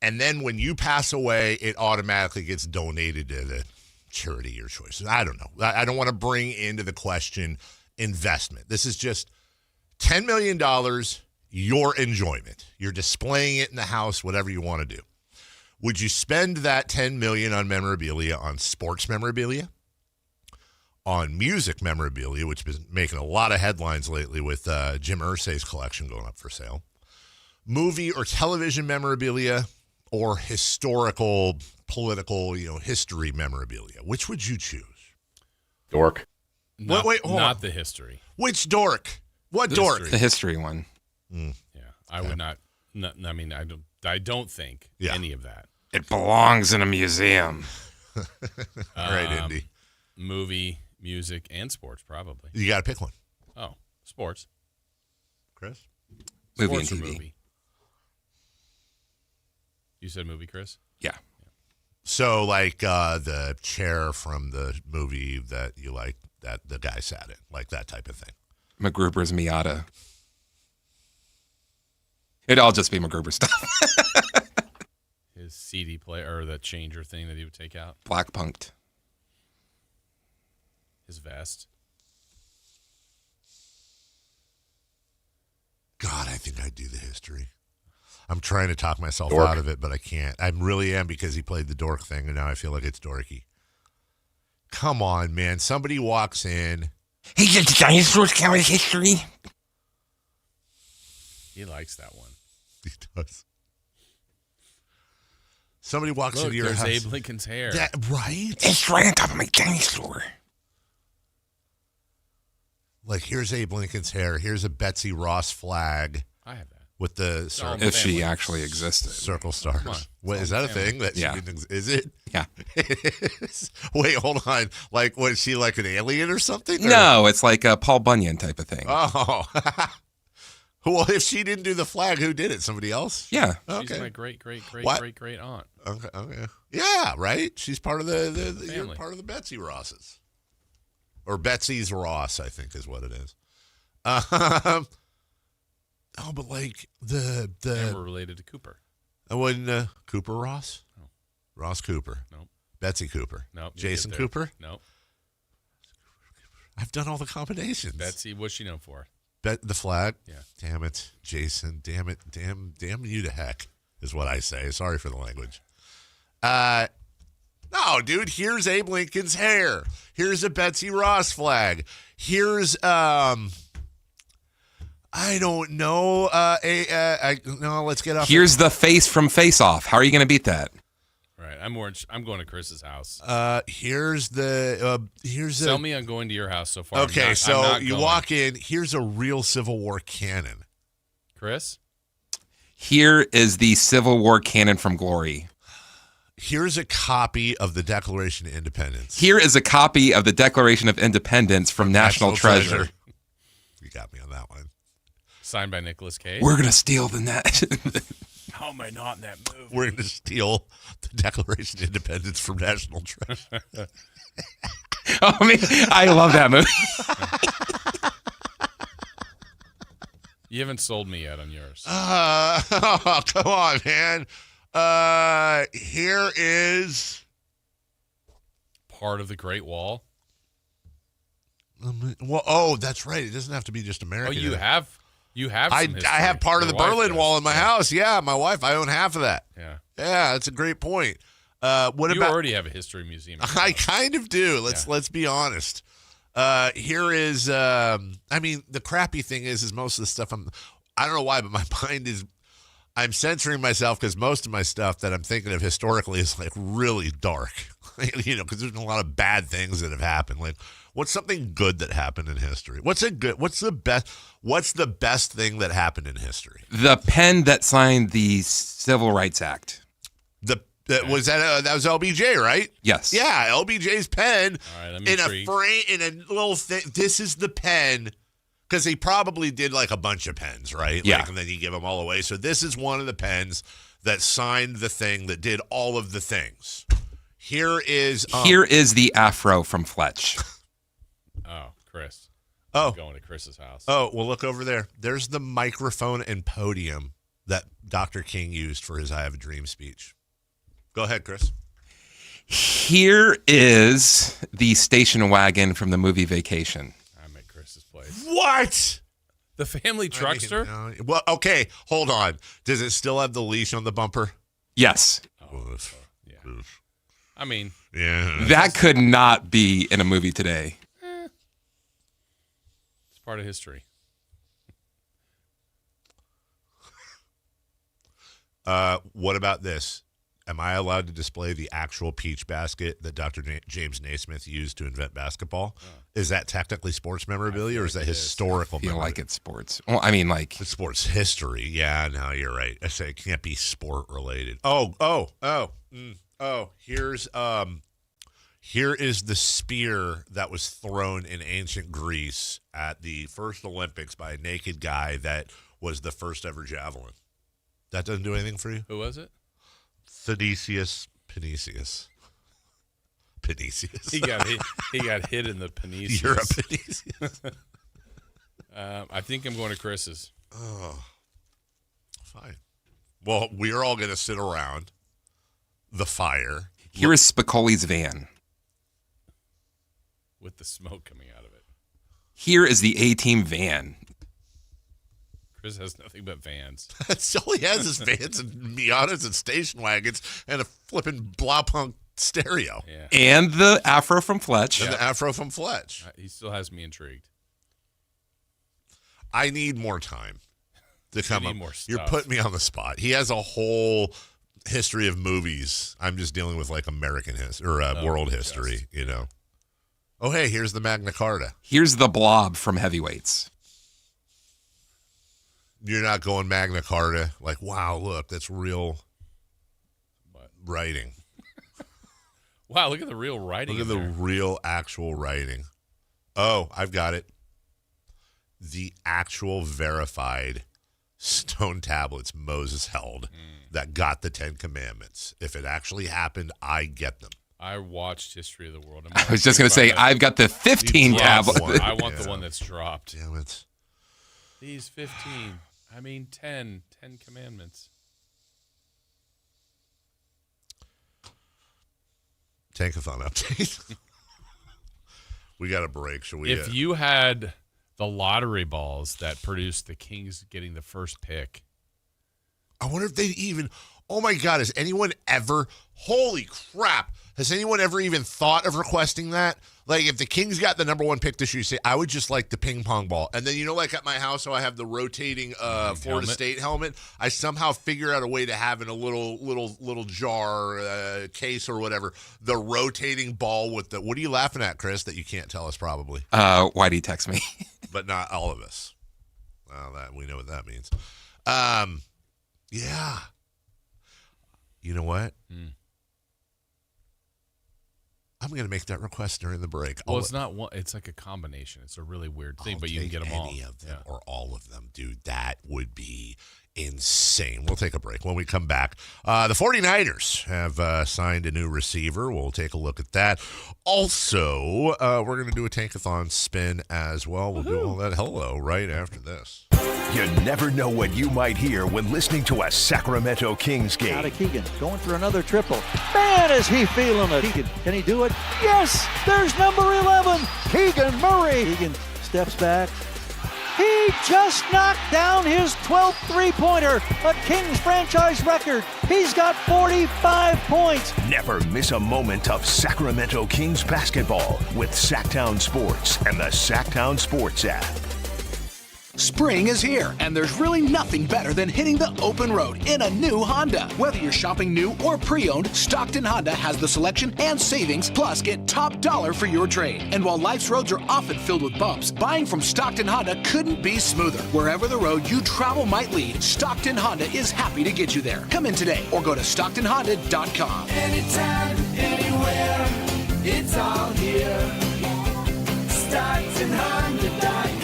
And then when you pass away, it automatically gets donated to the charity of your choice. I don't know. I don't want to bring into the question investment. This is just $10 million, your enjoyment. You're displaying it in the house, whatever you want to do. Would you spend that $10 million on memorabilia, on sports memorabilia, on music memorabilia, which has been making a lot of headlines lately with Jim Irsay's collection going up for sale, movie or television memorabilia, or historical, political, history memorabilia? Which would you choose? Dork. Not, wait, hold not on. the history. Which dork? What dork? The history one. Yeah, I would not. I mean, I don't think any of that. It belongs in a museum. All right, Indy. Movie, music, and sports, probably. You got to pick one. Oh, sports. Chris? Movie Sports and or TV. movie? You said movie, Chris? Yeah. So, like the chair from the movie that you like that the guy sat in, like that type of thing. MacGruber's Miata. It'd all just be MacGruber stuff. His CD player, or the changer thing that he would take out. Black punked. His vest. God, I think I'd do the history. I'm trying to talk myself Dork. out of it, but I can't. I really am, because he played the dork thing, and now I feel like it's dorky. Come on, man. Somebody walks in. Hey, did the dinosaurs count as history? He likes that one. He does. Somebody walks Look, into your there's house. Abe Lincoln's hair. Right? It's right on top of my dinosaur. Like, here's Abe Lincoln's hair. Here's a Betsy Ross flag. I have that. With the If she actually existed. circle stars. What, is that a thing that she didn't? Is it? Yeah. Wait, hold on. Like, was she like an alien or something? Or? No, it's like a Paul Bunyan type of thing. Oh. Well, if she didn't do the flag, who did it? Somebody else? Yeah. She's Okay. my great aunt. Okay. Yeah, right. She's part of the you're Family. part of the Betsy Rosses, or Betsy's Ross, I think is what it is. Oh, but like And we're related to Cooper. I wouldn't Cooper Ross, No. Ross Cooper, Nope. Betsy Cooper, Nope. you Jason get there. Cooper. Nope. I've done all the combinations. Betsy, what's she known for? The flag. Yeah. Damn it, Jason. Damn it. Damn you to heck is what I say. Sorry for the language. No, dude. Here's Abe Lincoln's hair. Here's a Betsy Ross flag. Here's I don't know. No, let's get off. Here's the face from Face Off. How are you going to beat that? Right. I'm going to Chris's house. Here's Sell me on going to your house so far. Okay, I'm not you going. walk in. Here's a real Civil War cannon. Chris? Here is the Civil War cannon from Glory. Here's a copy of the Declaration of Independence. Here is a copy of the Declaration of Independence from National Treasure. You got me on that one. Signed by Nicolas Cage. We're going to steal the net. How am I not in that movie? We're going to steal the Declaration of Independence from National Treasure. I love that movie. You haven't sold me yet on yours. Come on, man. Here is part of the Great Wall. Well, that's right. It doesn't have to be just American. Oh, you have some history. I have part of the Your wife Berlin does. Wall in my house. Yeah, my wife. I own half of that. Yeah. Yeah, that's a great point. What you about? already have a history museum. I kind of do. Let's be honest. Here is. I mean, the crappy thing is most of the stuff I don't know why, but my mind is. I'm censoring myself because most of my stuff that I'm thinking of historically is like really dark, because there's been a lot of bad things that have happened. Like, what's something good that happened in history? What's the best thing that happened in history? The pen that signed the Civil Rights Act. That was LBJ, right? Yes. Yeah, LBJ's pen I'm in intrigued. a frame in a little thing. This is the pen. Because he probably did like a bunch of pens, right? Yeah. And then you give them all away. So this is one of the pens that signed the thing that did all of the things. Here is the afro from Fletch. Oh, Chris. Oh. I'm going to Chris's house. Oh, well, look over there. There's the microphone and podium that Dr. King used for his I Have a Dream speech. Go ahead, Chris. Here is the station wagon from the movie Vacation. I'm at Chris's place. What? The family truckster? Well, okay, hold on. Does it still have the leash on the bumper? Yes. Yeah. I mean, yeah. That could not be in a movie today. It's part of history. What about this? Am I allowed to display the actual peach basket that Dr. James Naismith used to invent basketball? Is that technically sports memorabilia, or is that historical? I feel memorabilia? like it's sports. Well, I mean, like it's sports history. Yeah, no, you're right. I say it can't be sport related. Here is the spear that was thrown in ancient Greece at the first Olympics by a naked guy that was the first ever javelin. That doesn't do anything for you? Who was it? Panicius. He got hit in the Panicius. You're a Panicius. I think I'm going to Chris's. Oh, fine. Well, we're all going to sit around the fire. Here is Spicoli's van. With the smoke coming out of it. Here is the A-Team van. Chris has nothing but vans. That's all he has is vans and Miatas and station wagons and a flipping Blaupunk stereo. Yeah. And the afro from Fletch. And the afro from Fletch. He still has me intrigued. I need more time to come up. More stuff. You're putting me on the spot. He has a whole history of movies. I'm just dealing with like American history or world history, you know. Oh, hey, here's the Magna Carta. Here's the Blob from Heavyweights. You're not going Magna Carta like, wow, look, that's real writing. Wow, look at the real writing. Look at the real actual writing. Oh, I've got it. The actual verified stone tablets Moses held that got the 10 Commandments. If it actually happened, I get them. I watched History of the World. I was just going to say, I've got the 15 tablet. I want the one that's dropped. Damn it. These 15. I mean 10. 10 Commandments. Tankathon update. We got a break. Shall we? If you had the lottery balls that produced the Kings getting the first pick. I wonder if they even, oh my God, has anyone ever, holy crap, has anyone ever even thought of requesting that? Like if the Kings got the number 1 pick this year, say, I would just like the ping pong ball. And then, you know, like at my house, so I have the rotating Florida State helmet. I somehow figure out a way to have in a little jar, case or whatever, the rotating ball with the, what are you laughing at, Chris, that you can't tell us probably? Why do you text me? But not all of us. Well, that we know what that means. Yeah. You know what? I'm going to make that request during the break. Well, it's not one. It's like a combination. It's a really weird thing, but you can get them all. Any of them or all of them, dude. That would be insane. We'll take a break. When we come back, the 49ers have signed a new receiver. We'll take a look at that. Also, we're going to do a Tankathon spin as well. We'll do all that right after this. You never know what you might hear when listening to a Sacramento Kings game. Out of Keegan, going for another triple. Man, is he feeling it. Keegan, can he do it? Yes, there's number 11, Keegan Murray. Keegan steps back. He just knocked down his 12th three-pointer, a Kings franchise record. He's got 45 points. Never miss a moment of Sacramento Kings basketball with Sactown Sports and the Sactown Sports app. Spring is here, and there's really nothing better than hitting the open road in a new Honda. Whether you're shopping new or pre-owned, Stockton Honda has the selection and savings, plus get top dollar for your trade. And while life's roads are often filled with bumps, buying from Stockton Honda couldn't be smoother. Wherever the road you travel might lead, Stockton Honda is happy to get you there. Come in today or go to StocktonHonda.com. Anytime, anywhere, it's all here. StocktonHonda.com.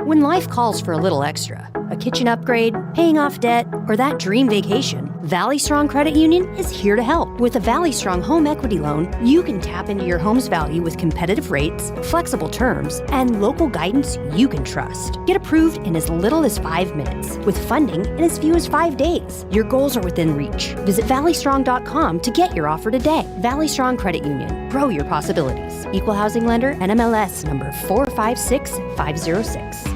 When life calls for a little extra, a kitchen upgrade, paying off debt, or that dream vacation, Valley Strong Credit Union is here to help. With a Valley Strong home equity loan, you can tap into your home's value with competitive rates, flexible terms, and local guidance you can trust. Get approved in as little as 5 minutes, with funding in as few as 5 days. Your goals are within reach. Visit valleystrong.com to get your offer today. Valley Strong Credit Union. Grow your possibilities. Equal housing lender, NMLS number 456506.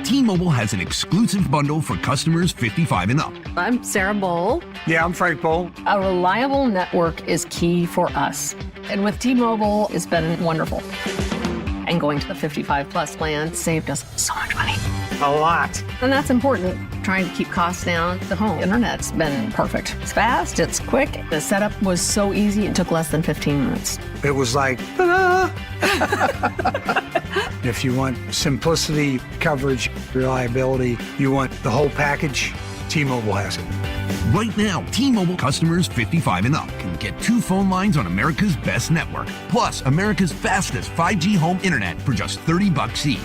T-Mobile has an exclusive bundle for customers 55 and up. I'm Sarah Bowl. Yeah, I'm Frank Bowl. A reliable network is key for us. And with T-Mobile, it's been wonderful. And going to the 55 plus plan saved us so much money. A lot. And that's important. Trying to keep costs down. The home internet's been perfect. It's fast, it's quick. The setup was so easy, it took less than 15 minutes. It was like, ta-da! If you want simplicity, coverage, reliability, you want the whole package, T-Mobile has it. Right now, T-Mobile customers 55 and up can get 2 phone lines on America's best network, plus America's fastest 5G home internet for just $30 each.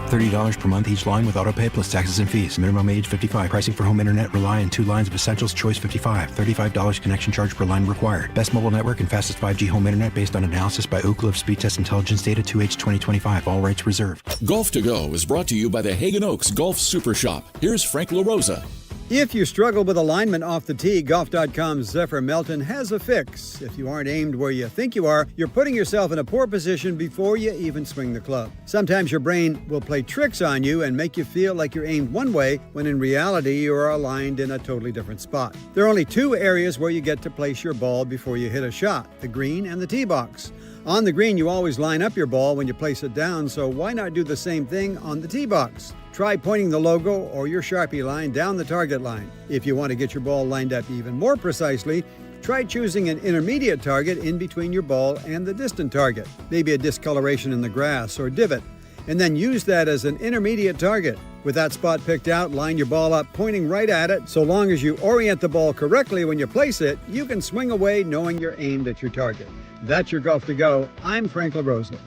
$30 per month each line with autopay plus taxes and fees. Minimum age 55. Pricing for home internet rely on 2 lines of essentials. Choice 55. $35 connection charge per line required. Best mobile network and fastest 5G home internet based on analysis by Ookla of Speed Test Intelligence Data 2H 2025. All rights reserved. Golf to Go is brought to you by the Hagen Oaks Golf Super Shop. Here's Frank LaRosa. If you struggle with alignment off the tee, Golf.com's Zephyr Melton has a fix. If you aren't aimed where you think you are, you're putting yourself in a poor position before you even swing the club. Sometimes your brain will play tricks on you and make you feel like you're aimed one way, when in reality you are aligned in a totally different spot. There are only 2 areas where you get to place your ball before you hit a shot: the green and the tee box. On the green, you always line up your ball when you place it down, so why not do the same thing on the tee box? Try pointing the logo or your Sharpie line down the target line. If you want to get your ball lined up even more precisely, try choosing an intermediate target in between your ball and the distant target, maybe a discoloration in the grass or divot, and then use that as an intermediate target. With that spot picked out, line your ball up pointing right at it. So long as you orient the ball correctly when you place it, you can swing away knowing you're aimed at your target. That's your Golf to Go. I'm Frank LaRosa.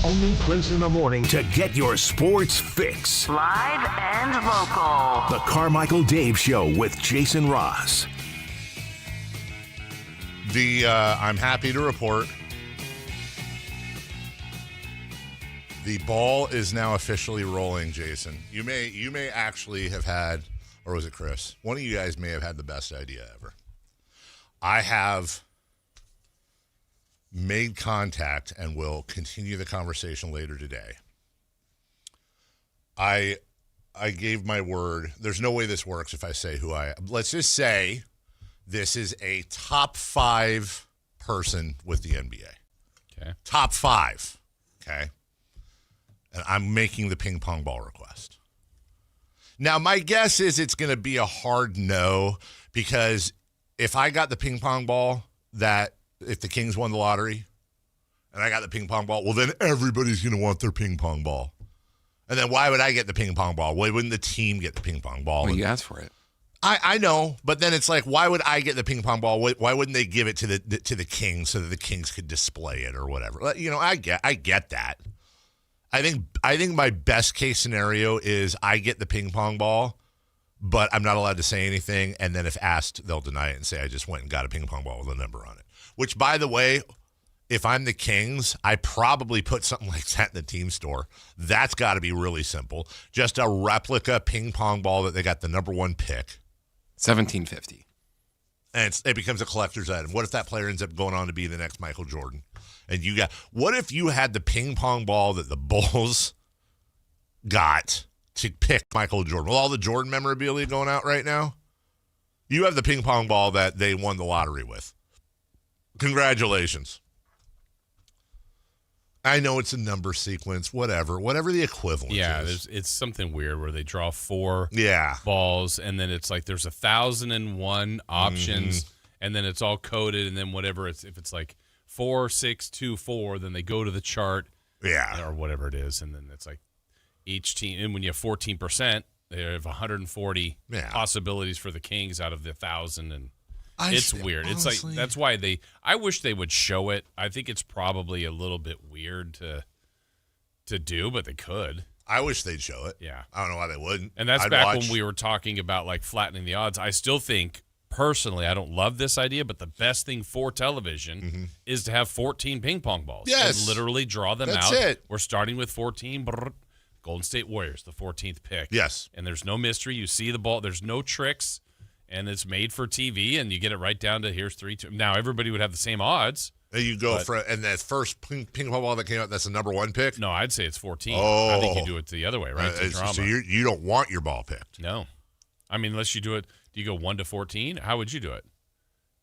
Only place in the morning to get your sports fix. Live and local. The Carmichael Dave Show with Jason Ross. I'm happy to report the ball is now officially rolling, Jason. You may actually have had, or was it Chris? One of you guys may have had the best idea ever. I have made contact and will continue the conversation later today. I gave my word. There's no way this works if I say who I am. Let's just say this is a top 5 person with the NBA. Okay. Top 5. Okay. And I'm making the ping pong ball request. Now, my guess is it's going to be a hard no, because if I got the ping pong ball, if the Kings won the lottery and I got the ping pong ball, well, then everybody's going to want their ping pong ball. And then why would I get the ping pong ball? Why wouldn't the team get the ping pong ball? Well, you asked for it. I know, but then it's like, why would I get the ping pong ball? Why wouldn't they give it to the Kings so that the Kings could display it or whatever? You know, I get that. I think my best case scenario is I get the ping pong ball, but I'm not allowed to say anything. And then if asked, they'll deny it and say I just went and got a ping pong ball with a number on it. Which, by the way, if I'm the Kings, I probably put something like that in the team store. That's got to be really simple. Just a replica ping pong ball that they got the number 1 pick. $17.50. And it becomes a collector's item. What if that player ends up going on to be the next Michael Jordan? And what if you had the ping pong ball that the Bulls got to pick Michael Jordan. With all the Jordan memorabilia going out right now, you have the ping pong ball that they won the lottery with. Congratulations. I know it's a number sequence, whatever the equivalent is. Yeah, it's something weird where they draw 4 balls, and then it's like there's 1,001 options, and then it's all coded, and then whatever if it's like 4, 6, 2, 4, then they go to the chart, or whatever it is, and then it's like each team. And when you have 14%, they have 140 possibilities for the Kings out of the 1,000, and it's weird. Honestly, it's like that's why I wish they would show it. I think it's probably a little bit weird to do, but they could. I wish they'd show it. Yeah, I don't know why they wouldn't. And that's back when we were talking about like flattening the odds. I still think personally, I don't love this idea, but the best thing for television is to have 14 ping pong balls. Yes, and literally draw them that's out. It. We're starting with 14. Golden State Warriors, the 14th pick. Yes, and there's no mystery. You see the ball. There's no tricks. And it's made for TV, and you get it right down to here's 3, 2. Now everybody would have the same odds. And you go and that first ping pong ball that came out, that's the number 1 pick? No, I'd say it's 14. Oh. I think you do it the other way, right? So you don't want your ball picked. No. I mean, unless you do it, do you go 1 to 14? How would you do it?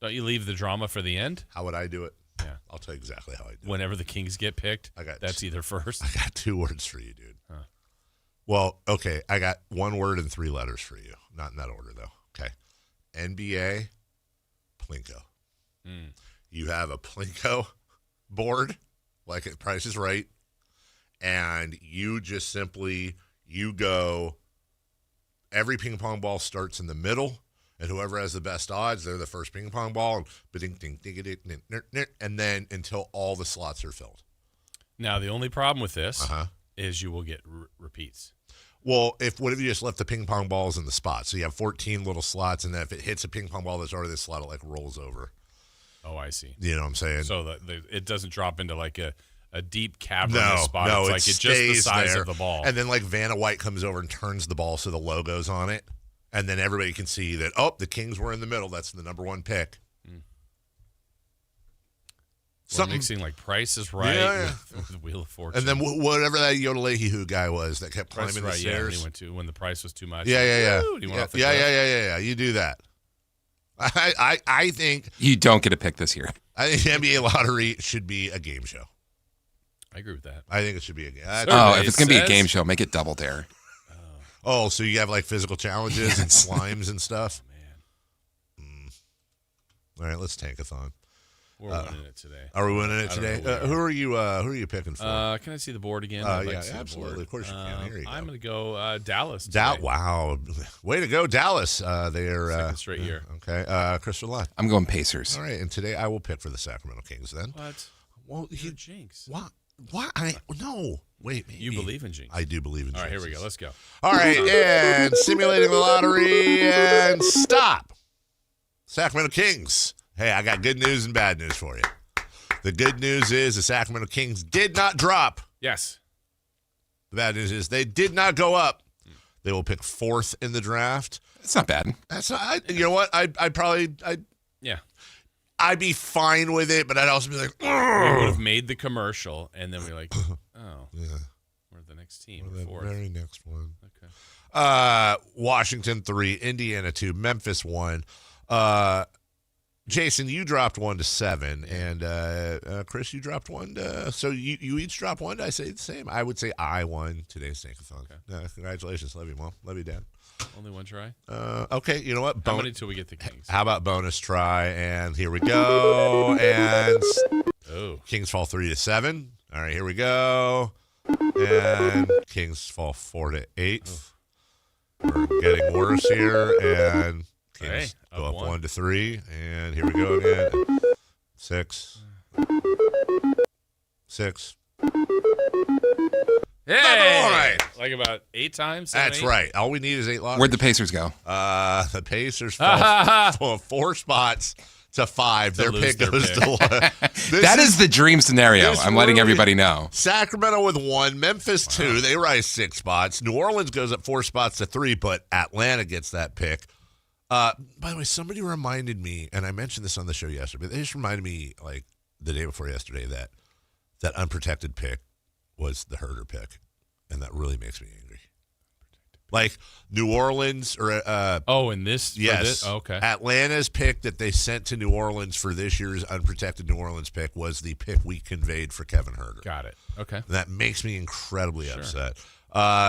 Don't you leave the drama for the end? How would I do it? Yeah. I'll tell you exactly how I do it. Whenever the Kings get picked, that's either first. I got 2 words for you, dude. Huh. Well, okay, I got 1 word and 3 letters for you. Not in that order, though. Okay. NBA, Plinko. You have a Plinko board, like at Price is Right, and you just simply, you go, every ping pong ball starts in the middle, and whoever has the best odds, they're the first ping pong ball, and then until all the slots are filled. Now, the only problem with this is you will get repeats. Well, what if you just left the ping pong balls in the spot? So you have 14 little slots, and then if it hits a ping pong ball that's already in the slot, it like rolls over. Oh, I see. You know what I'm saying? So it doesn't drop into like a deep cavernous spot. No, it's just the size of the ball. And then like Vanna White comes over and turns the ball so the logo's on it, and then everybody can see that, the Kings were in the middle. That's the number 1 pick. Something mixing like Price is Right with Wheel of Fortune. And then whatever that Yodelahee guy was that kept climbing the stairs. Yeah, he went to when the price was too much. Yeah. He went off the cliff. You do that. I think you don't get a pick this year. I think the NBA lottery should be a game show. I agree with that. I think it should be a game. If it's going to be a game show, make it Double Dare. Oh, so you have like physical challenges and slimes and stuff? Oh, man. All right, let's Tankathon. We're winning it today. Are we winning it today? Who are you picking for? Can I see the board again? Yeah, absolutely. Of course you can. Here you go. I'm going to go Dallas. Wow. Way to go, Dallas. They're second straight year. Okay. Chris Lott. I'm going Pacers. All right, and today I will pick for the Sacramento Kings then. What? Well, you're jinx. What? No. Wait. Maybe. You believe in jinx. I do believe in jinx. All right, here we go. Let's go. All right, and simulating the lottery and stop. Sacramento Kings. Hey, I got good news and bad news for you. The good news is the Sacramento Kings did not drop. Yes. The bad news is they did not go up. They will pick 4th in the draft. That's not bad. That's not, you know what? I'd be fine with it, but I'd also be like, we would have made the commercial, and then we're like, we're the next team. We're the 4th. very next one. Okay. Washington 3, Indiana 2, Memphis 1. Jason, you dropped 1 to 7, and Chris, you dropped 1 to. So you each dropped 1. Did I say the same? I would say I won today's Tankathon. Okay. Congratulations, love you, Mom, love you, Dad. Only one try. Okay, you know what? How many till we get the Kings? How about bonus try? And here we go. And Kings fall 3 to 7. All right, here we go. And Kings fall 4 to 8. We're getting worse here, and Kings go up 1 to 3, and here we go again. 6. Hey! All right. Like about 8 times? That's 8? right. All we need is 8 lotteries. Where'd the Pacers go? The Pacers fall 4 spots to 5. Their pick goes to That is the dream scenario. I'm letting everybody know. Sacramento with 1, Memphis 2. They rise 6 spots. New Orleans goes up 4 spots to 3, but Atlanta gets that pick. By the way, somebody reminded me, and I mentioned this on the show yesterday, but they just reminded me like the day before yesterday that unprotected pick was the Herder pick. And that really makes me angry. Like New Orleans or in this? Yes. This? Okay. Atlanta's pick that they sent to New Orleans for this year's unprotected New Orleans pick was the pick we conveyed for Kevin Huerter. Got it. Okay. That makes me incredibly upset.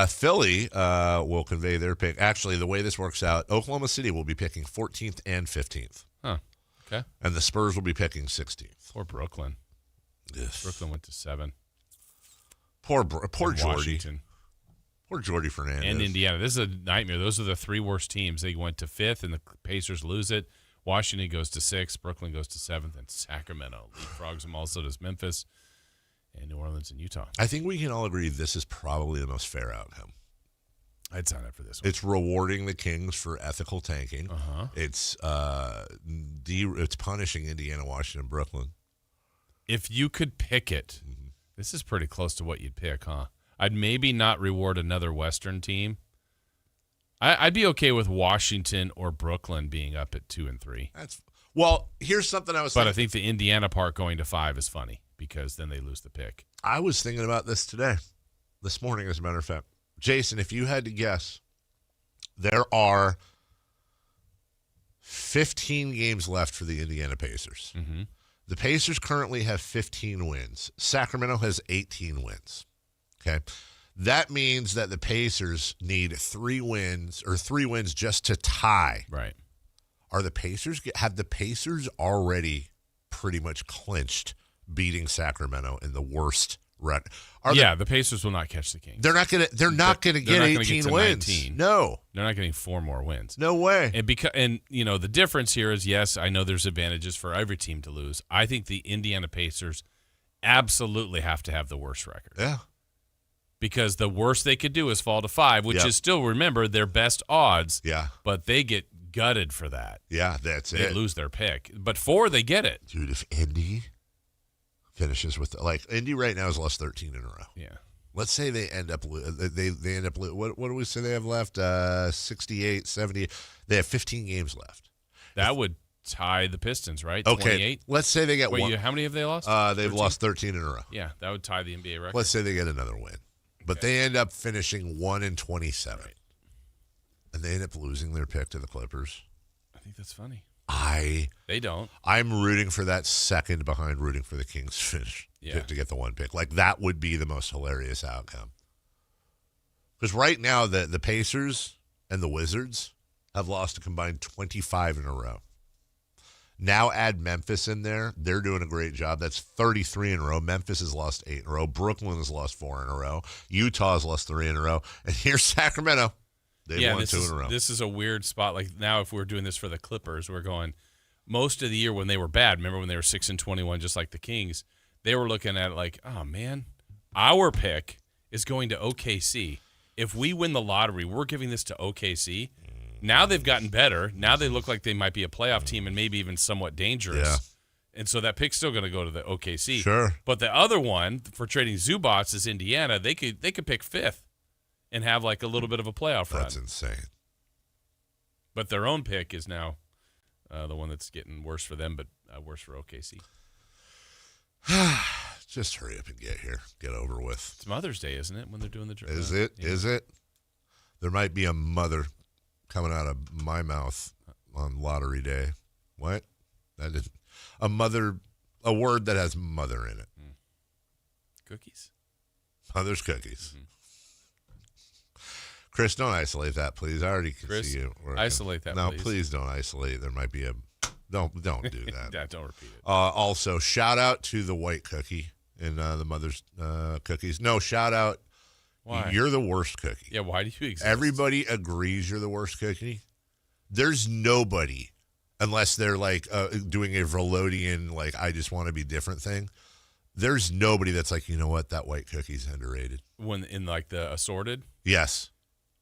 Philly will convey their pick. Actually, the way this works out, Oklahoma City will be picking 14th and 15th. Huh. Okay. And the Spurs will be picking 16th. Poor Brooklyn. Yes. Brooklyn went to 7. Poor Jordy. Washington. Poor Jordy Fernandez. And Indiana. This is a nightmare. Those are the 3 worst teams. They went to 5th, and the Pacers lose it. Washington goes to 6th. Brooklyn goes to 7th. And Sacramento leapfrogs them. Also does Memphis and New Orleans and Utah. I think we can all agree this is probably the most fair outcome. I'd sign up for this one. It's rewarding the Kings for ethical tanking. It's punishing Indiana, Washington, Brooklyn. If you could pick it, this is pretty close to what you'd pick, huh? I'd maybe not reward another Western team. I'd be okay with Washington or Brooklyn being up at 2 and 3. Well, here's something I was But I think the Indiana part going to 5 is funny because then they lose the pick. I was thinking about this this morning, as a matter of fact. Jason, if you had to guess, there are 15 games left for the Indiana Pacers. Mm-hmm. The Pacers currently have 15 wins. Sacramento has 18 wins. Okay. That means that the Pacers need 3 wins just to tie. Right. Have the Pacers already pretty much clinched beating Sacramento in the worst record? The Pacers will not catch the Kings. They're not going to get 18 wins. 19. No. They're not getting 4 more wins. No way. And the difference here is, yes, I know there's advantages for every team to lose. I think the Indiana Pacers absolutely have to have the worst record. Yeah. Because the worst they could do is fall to 5, which is still, remember, their best odds. Yeah. But they get gutted for that. Yeah, that's They lose their pick. But 4, they get it. Dude, if Indy finishes with Indy right now has lost 13 in a row. Yeah. Let's say they end up what do we say they have left? 68, 70. They have 15 games left. That would tie the Pistons, right? Okay. 28. Let's say they get one. How many have they lost? They've 13? lost 13 in a row. Yeah, that would tie the NBA record. Let's say they get another win. But they end up finishing 1-27. Right. And they end up losing their pick to the Clippers. I think that's funny. They don't. I'm rooting for that second behind rooting for the Kings finish to get the 1 pick. Like, that would be the most hilarious outcome. Because right now, the Pacers and the Wizards have lost a combined 25 in a row. Now add Memphis in there. They're doing a great job. That's 33 in a row. Memphis has lost 8 in a row. Brooklyn has lost 4 in a row. Utah has lost 3 in a row. And here's Sacramento. They've won 2 in a row. This is a weird spot. Like, now if we're doing this for the Clippers, we're going most of the year when they were bad. Remember when they were 6-21, just like the Kings? They were looking at it like, oh, man, our pick is going to OKC. If we win the lottery, we're giving this to OKC. Now they've gotten better. Now they look like they might be a playoff team and maybe even somewhat dangerous. Yeah. And so that pick's still going to go to the OKC. Sure. But the other one for trading Zubats is Indiana. They could pick 5th and have like a little bit of a playoff run. That's insane. But their own pick is now the one that's getting worse for them, but worse for OKC. Just hurry up and get here. Get over with. It's Mother's Day, isn't it, when they're doing the draft? Is it? Yeah. Is it? There might be a mother coming out of my mouth on lottery day. What? That is a word that has mother in it. Cookies? Mother's cookies. Mm-hmm. Chris, don't isolate that, please. I already can see you. Isolate that, no, please. No, please don't isolate. There might be a... Don't do that. Yeah, don't repeat it. Also, shout out to the white cookie in the mother's cookies. No, shout out. Why? You're the worst cookie. Yeah, why do you exist? Everybody agrees you're the worst cookie. There's nobody, unless they're like doing a Verlodian, like, I just want to be different thing. There's nobody that's like, you know what, that white cookie's underrated. When in like the assorted? Yes.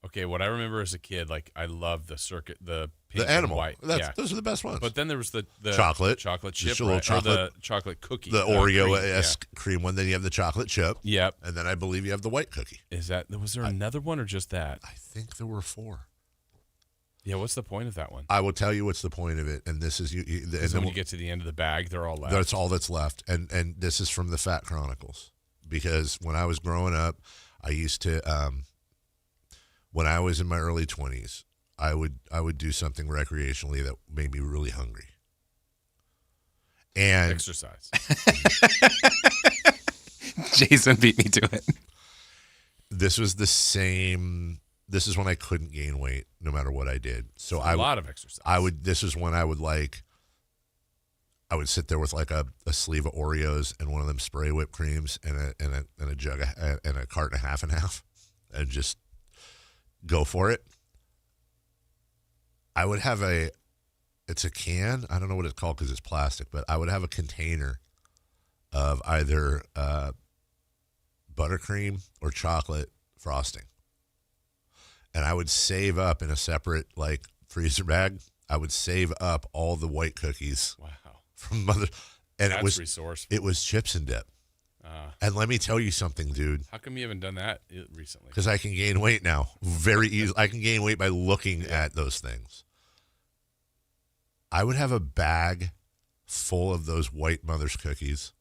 Okay, what I remember as a kid, like, I loved the pink animal. and white. Those are the best ones. But then there was the chocolate chip, a little chocolate, or the chocolate cookie, the Oreo-esque cream one. Then you have the chocolate chip. Yep. And then I believe you have the white cookie. Was there another one or just that? I think there were 4. Yeah, what's the point of that one? I will tell you what's the point of it, and this is you. And when you get to the end of the bag, they're all left. That's all that's left, and this is from the Fat Chronicles, because when I was growing up, I used to, when I was in my early 20s, I would do something recreationally that made me really hungry. And exercise. Jason beat me to it. This was the same. This is when I couldn't gain weight no matter what I did. So a lot of exercise. This is when I would sit there with like a sleeve of Oreos and one of them spray whipped creams and a jug and a carton of half and half and just go for it. I would have it's a can. I don't know what it's called because it's plastic, but I would have a container of either buttercream or chocolate frosting. And I would save up in a separate like freezer bag. I would save up all the white cookies. Wow. From mother, and That's it was resourceful. It was chips and dip. And let me tell you something, dude. How come you haven't done that recently? Because I can gain weight now very easily. I can gain weight by looking at those things. I would have a bag full of those white mother's cookies,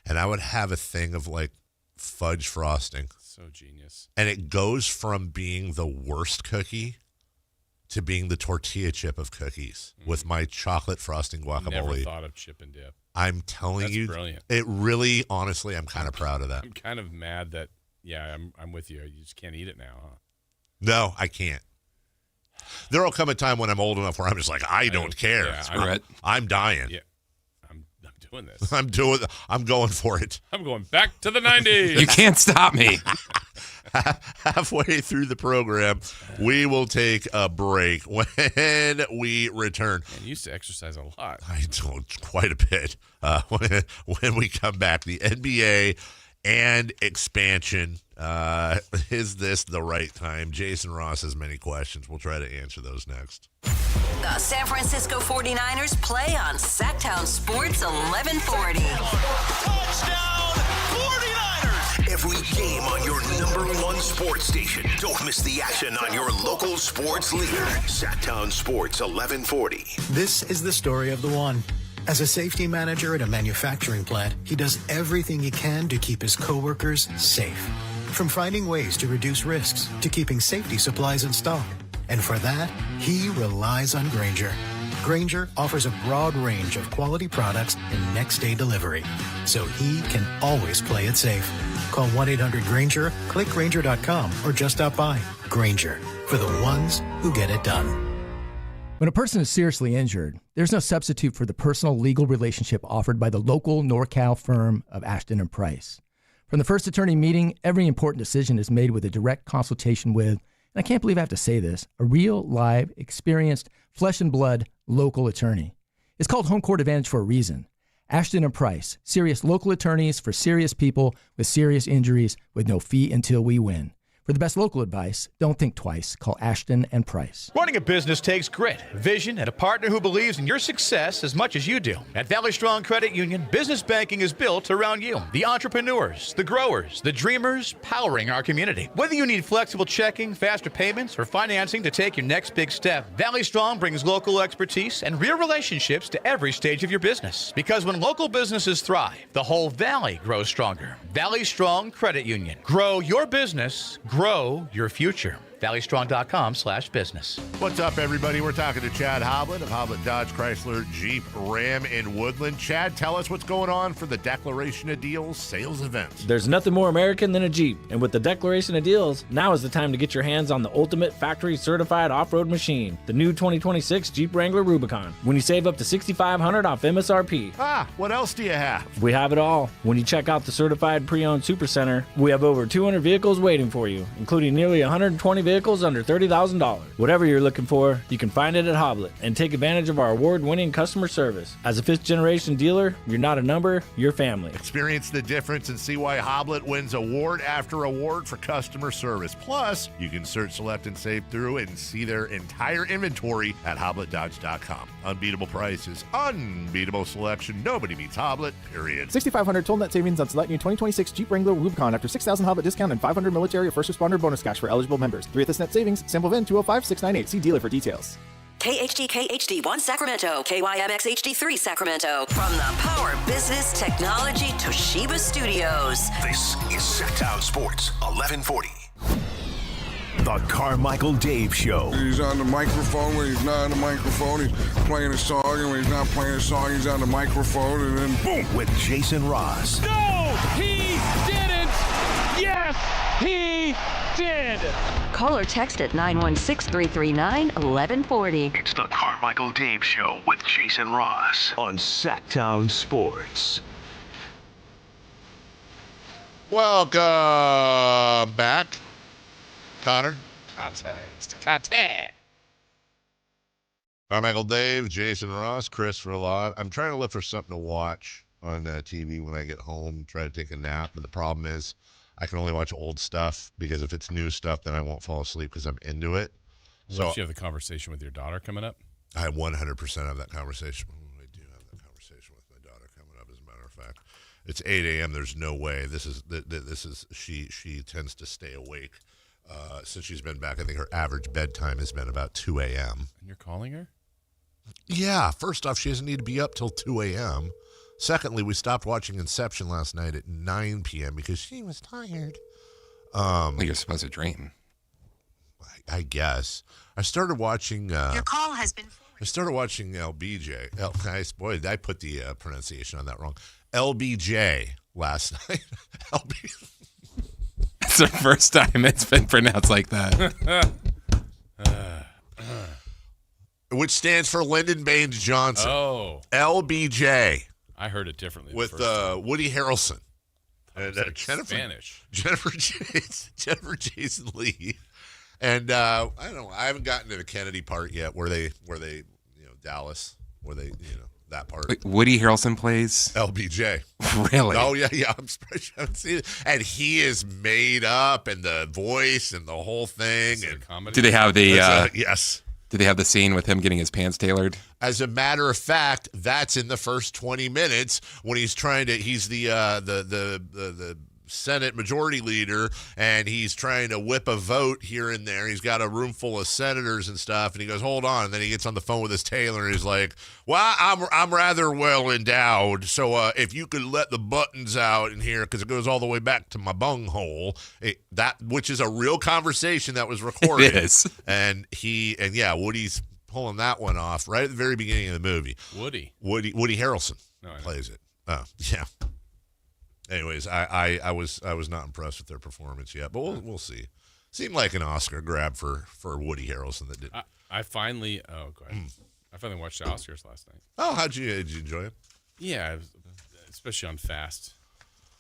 and I would have a thing of like fudge frosting. So genius. And it goes from being the worst cookie to being the tortilla chip of cookies with my chocolate frosting guacamole. Never thought of chip and dip. I'm telling you, brilliant. It really, honestly, I'm kind of proud of that. I'm kind of mad that, I'm with you. You just can't eat it now, huh? No, I can't. There will come a time when I'm old enough where I'm just like, I don't care. Yeah, I'm dying. Yeah, I'm doing this. I'm going for it. I'm going back to the 90s. You can't stop me. Halfway through the program, we will take a break. When we return, you used to exercise a lot. I don't, quite a bit. When we come back, the NBA and expansion. Is this the right time? Jason Ross has many questions. We'll try to answer those next. The San Francisco 49ers play on Sactown Sports 1140. Touchdown 49ers! Every game on your #1 sports station. Don't miss the action on your local sports leader. Sactown Sports 1140. This is the story of the one. As a safety manager at a manufacturing plant, he does everything he can to keep his coworkers safe. From finding ways to reduce risks to keeping safety supplies in stock. And for that, he relies on Grainger. Grainger offers a broad range of quality products and next-day delivery, so he can always play it safe. Call 1-800-GRAINGER, click Grainger.com, or just stop by. Grainger, for the ones who get it done. When a person is seriously injured, there's no substitute for the personal legal relationship offered by the local NorCal firm of Ashton and Price. From the first attorney meeting, every important decision is made with a direct consultation with, and I can't believe I have to say this, a real, live, experienced, flesh and blood local attorney. It's called Home Court Advantage for a reason. Ashton and Price, serious local attorneys for serious people with serious injuries with no fee until we win. For the best local advice, don't think twice. Call Ashton and Price. Running a business takes grit, vision, and a partner who believes in your success as much as you do. At Valley Strong Credit Union, business banking is built around you. The entrepreneurs, the growers, the dreamers powering our community. Whether you need flexible checking, faster payments, or financing to take your next big step, Valley Strong brings local expertise and real relationships to every stage of your business. Because when local businesses thrive, the whole valley grows stronger. Valley Strong Credit Union. Grow your business. Grow your future. ValleyStrong.com/business. What's up, everybody? We're talking to Chad Hoblet of Hoblet Dodge Chrysler Jeep Ram in Woodland. Chad, tell us what's going on for the Declaration of Deals sales event. There's nothing more American than a Jeep, and with the Declaration of Deals, now is the time to get your hands on the ultimate factory-certified off-road machine, the new 2026 Jeep Wrangler Rubicon. When you save up to $6,500 off MSRP. What else do you have? We have it all. When you check out the certified pre-owned Super Center, we have over 200 vehicles waiting for you, including nearly 120 vehicles under $30,000. Whatever you're looking for, you can find it at Hoblet and take advantage of our award-winning customer service. As a fifth-generation dealer, you're not a number, you're family. Experience the difference and see why Hoblet wins award after award for customer service. Plus, you can search, select, and save through and see their entire inventory at HobletDodge.com. Unbeatable prices, unbeatable selection. Nobody beats Hoblet, period. $6,500 total net savings on select new 2026 Jeep Wrangler Rubicon after $6,000 Hoblet discount and $500 military or first responder bonus cash for eligible members. 3 net savings. Sample VIN 205698. See dealer for details. KHD HD1 Sacramento, KYMX HD3 Sacramento. From the Power Business Technology Toshiba Studios. This is Sactown Sports 1140. The Carmichael Dave Show. He's on the microphone when he's not on the microphone. He's playing a song, and when he's not playing a song, he's on the microphone, and then boom. With Jason Ross. No, he didn't. Yes, he did. Call or text at 916-339-1140. It's the Carmichael Dave Show with Jason Ross on Sactown Sports. Welcome back, Connor. Carmichael Dave, Jason Ross, Chris for live. I'm trying to look for something to watch on TV when I get home, try to take a nap. But the problem is I can only watch old stuff because if it's new stuff, then I won't fall asleep because I'm into it. So you have the conversation with your daughter coming up? I 100% have that conversation. I do have that conversation with my daughter coming up, as a matter of fact. It's 8 a.m. There's no way. She tends to stay awake. Since she's been back, I think her average bedtime has been about 2 a.m. And you're calling her? Yeah. First off, she doesn't need to be up till 2 a.m. Secondly, we stopped watching Inception last night at 9 p.m. because she was tired. You're supposed to dream. I guess. I started watching... Your call has been forwarded. I started watching LBJ. Nice. Boy, I put the pronunciation on that wrong. LBJ last night. It's the first time it's been pronounced like that. Which stands for Lyndon Baines Johnson. Oh. LBJ. I heard it differently. With Woody Harrelson. And Jennifer Jason Leigh. And I don't know. I haven't gotten to the Kennedy part yet where they Dallas, where they, that part. Wait, Woody Harrelson plays LBJ. Really? Oh, yeah. I'm surprised you haven't seen it. And he is made up, and the voice and the whole thing. Is it a comedy? Do they have the... yes. Did they have the scene with him getting his pants tailored? As a matter of fact, that's in the first 20 minutes when he's he's the Senate Majority Leader, and he's trying to whip a vote here and there. He's got a room full of senators and stuff, and he goes, hold on. And then he gets on the phone with his tailor, and he's like, well, I'm rather well endowed, so if you could let the buttons out in here, because it goes all the way back to my bunghole, which is a real conversation that was recorded. It is. And Woody's pulling that one off right at the very beginning of the movie. Woody Harrelson plays it. Oh, yeah. Anyways, I was not impressed with their performance yet, but we'll see. Seemed like an Oscar grab for Woody Harrelson that did. I finally watched the Oscars last night. Oh, did you enjoy it? Yeah, especially on Fast.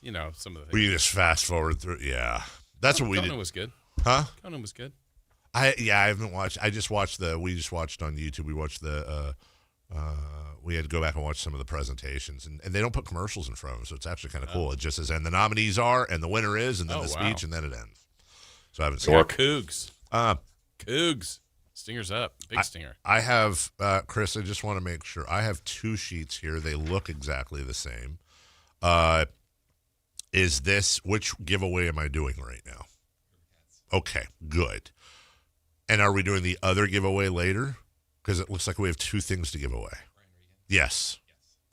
Some of the things. We just fast forward through. Yeah, that's what we did. Conan was good. Huh? Conan was good. I haven't watched. We just watched on YouTube. We watched we had to go back and watch some of the presentations, and they don't put commercials in front of them, so it's actually kind of cool. It just says, and the nominees are, and the winner is, and then the speech, and then it ends. So I haven't seen it. Cougs. Cougs. Stinger's up. Big stinger. I have, Chris, I just want to make sure. I have 2 sheets here. They look exactly the same. Which giveaway am I doing right now? Okay, good. And are we doing the other giveaway later? Because it looks like we have 2 things to give away. Yes.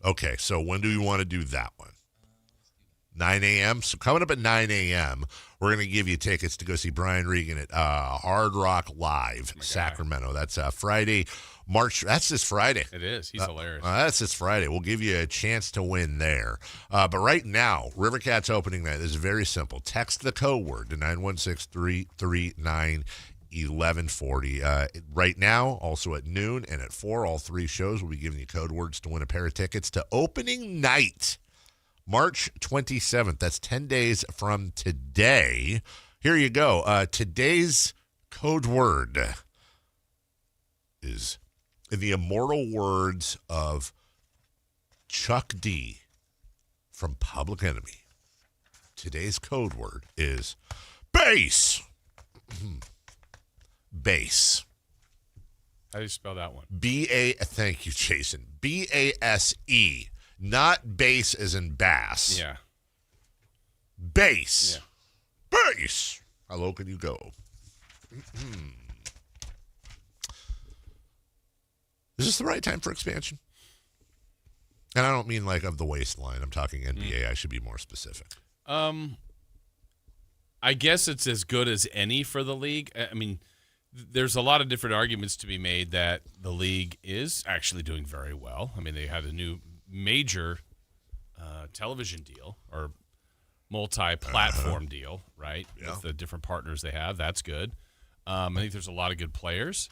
Okay, so when do you want to do that one? 9 a.m.? So coming up at 9 a.m., we're going to give you tickets to go see Brian Regan at Hard Rock Live, Sacramento. That's Friday, March. That's this Friday. It is. He's hilarious. That's this Friday. We'll give you a chance to win there. But right now, Rivercats opening night is very simple. Text the code word to 916-339-1140. Right now, also at noon and at 4, all 3 shows will be giving you code words to win a pair of tickets to opening night, March 27th. That's 10 days from today. Here you go. Today's code word is, in the immortal words of Chuck D from Public Enemy, today's code word is base. Base. How do you spell that one? Thank you, Jason. B-A-S-E. Not bass as in bass. Yeah. Base. Yeah. Base. How low can you go? this the right time for expansion? And I don't mean like of the waistline. I'm talking NBA. I should be more specific. I guess it's as good as any for the league. I mean, there's a lot of different arguments to be made that the league is actually doing very well. I mean, they had a new major television deal or multi-platform deal, right? Yeah. With the different partners they have. That's good. I think there's a lot of good players.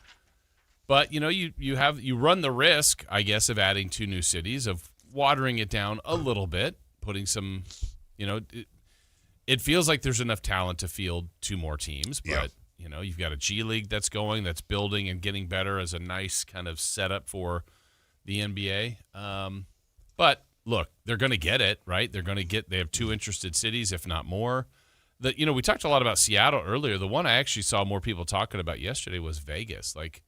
But, you run the risk, I guess, of adding 2 new cities, of watering it down a little bit, putting some, it feels like there's enough talent to field 2 more teams. But, you've got a G League that's going, that's building and getting better as a nice kind of setup for the NBA. But, look, they're going to get it, right? They have 2 interested cities, if not more. We talked a lot about Seattle earlier. The one I actually saw more people talking about yesterday was Vegas. Like,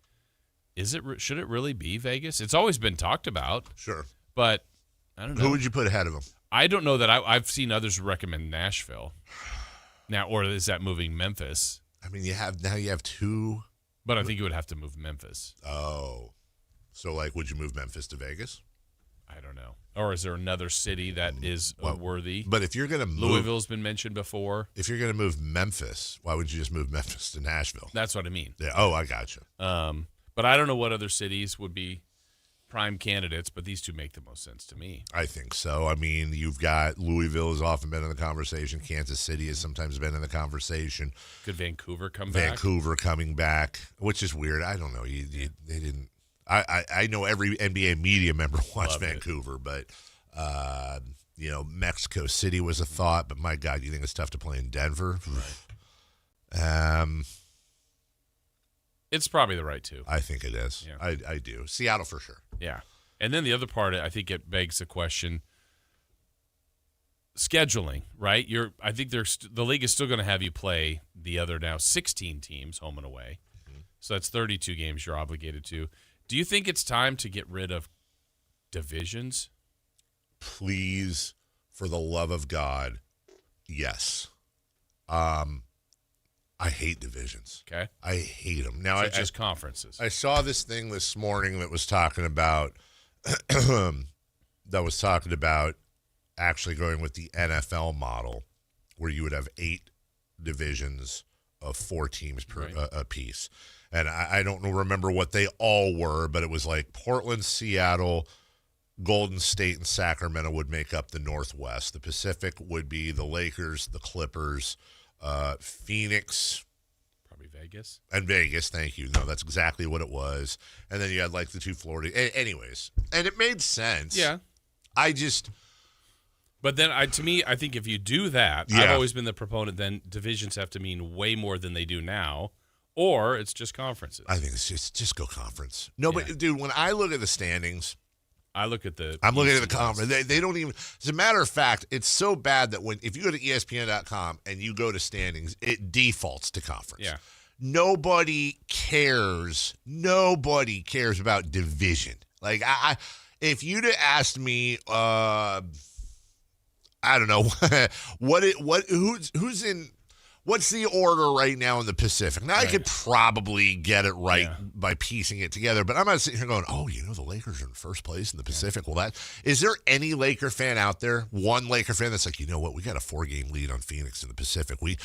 should it really be Vegas? It's always been talked about. Sure. But I don't know. Who would you put ahead of them? I don't know that I've seen others recommend Nashville. Now, or is that moving Memphis? I mean, you have 2. But I think you would have to move Memphis. Oh. So, like, would you move Memphis to Vegas? I don't know. Or is there another city that is worthy? But if you're going to move... Louisville's been mentioned before. If you're going to move Memphis, why would you just move Memphis to Nashville? That's what I mean. Yeah. Oh, I gotcha. But I don't know what other cities would be prime candidates, but these 2 make the most sense to me. I think so. I mean, you've got Louisville has often been in the conversation. Kansas City has sometimes been in the conversation. Could Vancouver come back? Vancouver coming back, which is weird. I don't know. They didn't. I know every NBA media member watched Vancouver, but Mexico City was a thought. But my God, you think it's tough to play in Denver? Right. It's probably the right 2. I think it is. Yeah. I do. Seattle for sure. Yeah. And then the other part, I think it begs the question, scheduling, right? I think the league is still going to have you play the other now 16 teams home and away. Mm-hmm. So that's 32 games you're obligated to. Do you think it's time to get rid of divisions? Please, for the love of God, yes. I hate divisions. Okay. I hate them. Now, so just conferences. I saw this thing this morning that was talking about actually going with the NFL model, where you would have 8 divisions of 4 teams per a piece. And I don't remember what they all were, but it was like Portland, Seattle, Golden State, and Sacramento would make up the Northwest. The Pacific would be the Lakers, the Clippers, Phoenix, probably Vegas, and Vegas. Thank you. No, that's exactly what it was. And then you had like the 2 Florida. Anyways, and it made sense. Yeah. But then, to me, I think if you do that, I've always been the proponent. Then divisions have to mean way more than they do now, or it's just conferences. I think it's just go conference. No, but dude, when I look at the standings. I'm looking at the conference. They don't even. As a matter of fact, it's so bad that if you go to ESPN.com and you go to standings, it defaults to conference. Yeah. Nobody cares. Nobody cares about division. Like if you'd have asked me, I don't know who's in. What's the order right now in the Pacific? Now, I could probably get it right by piecing it together, but I'm not sitting here going, the Lakers are in first place in the Pacific. Well, is there any Laker fan out there, one Laker fan that's like, you know what, we got a 4-game lead on Phoenix in the Pacific. We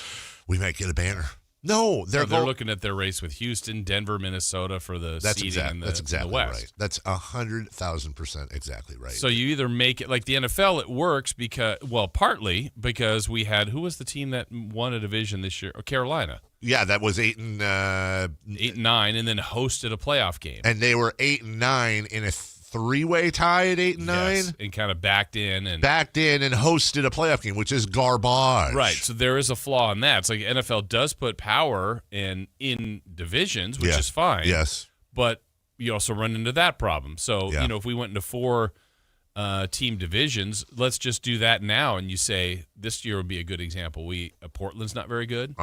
might get a banner. No, they're looking at their race with Houston, Denver, Minnesota for the seeding in the West. Right. That's 100,000% exactly right. So you either make it like the NFL. It works partly because we had who was the team that won a division this year? Carolina. Yeah, that was 8 and 9, and then hosted a playoff game. And they were 8 and 9 in a 3-way tie at 8 and 9, and kind of backed in and hosted a playoff game, which is garbage. Right. So there is a flaw in that. It's like NFL does put power in divisions, which is fine. Yes. But you also run into that problem. So if we went into 4 team divisions, let's just do that now. And you say this year would be a good example. Portland's not very good.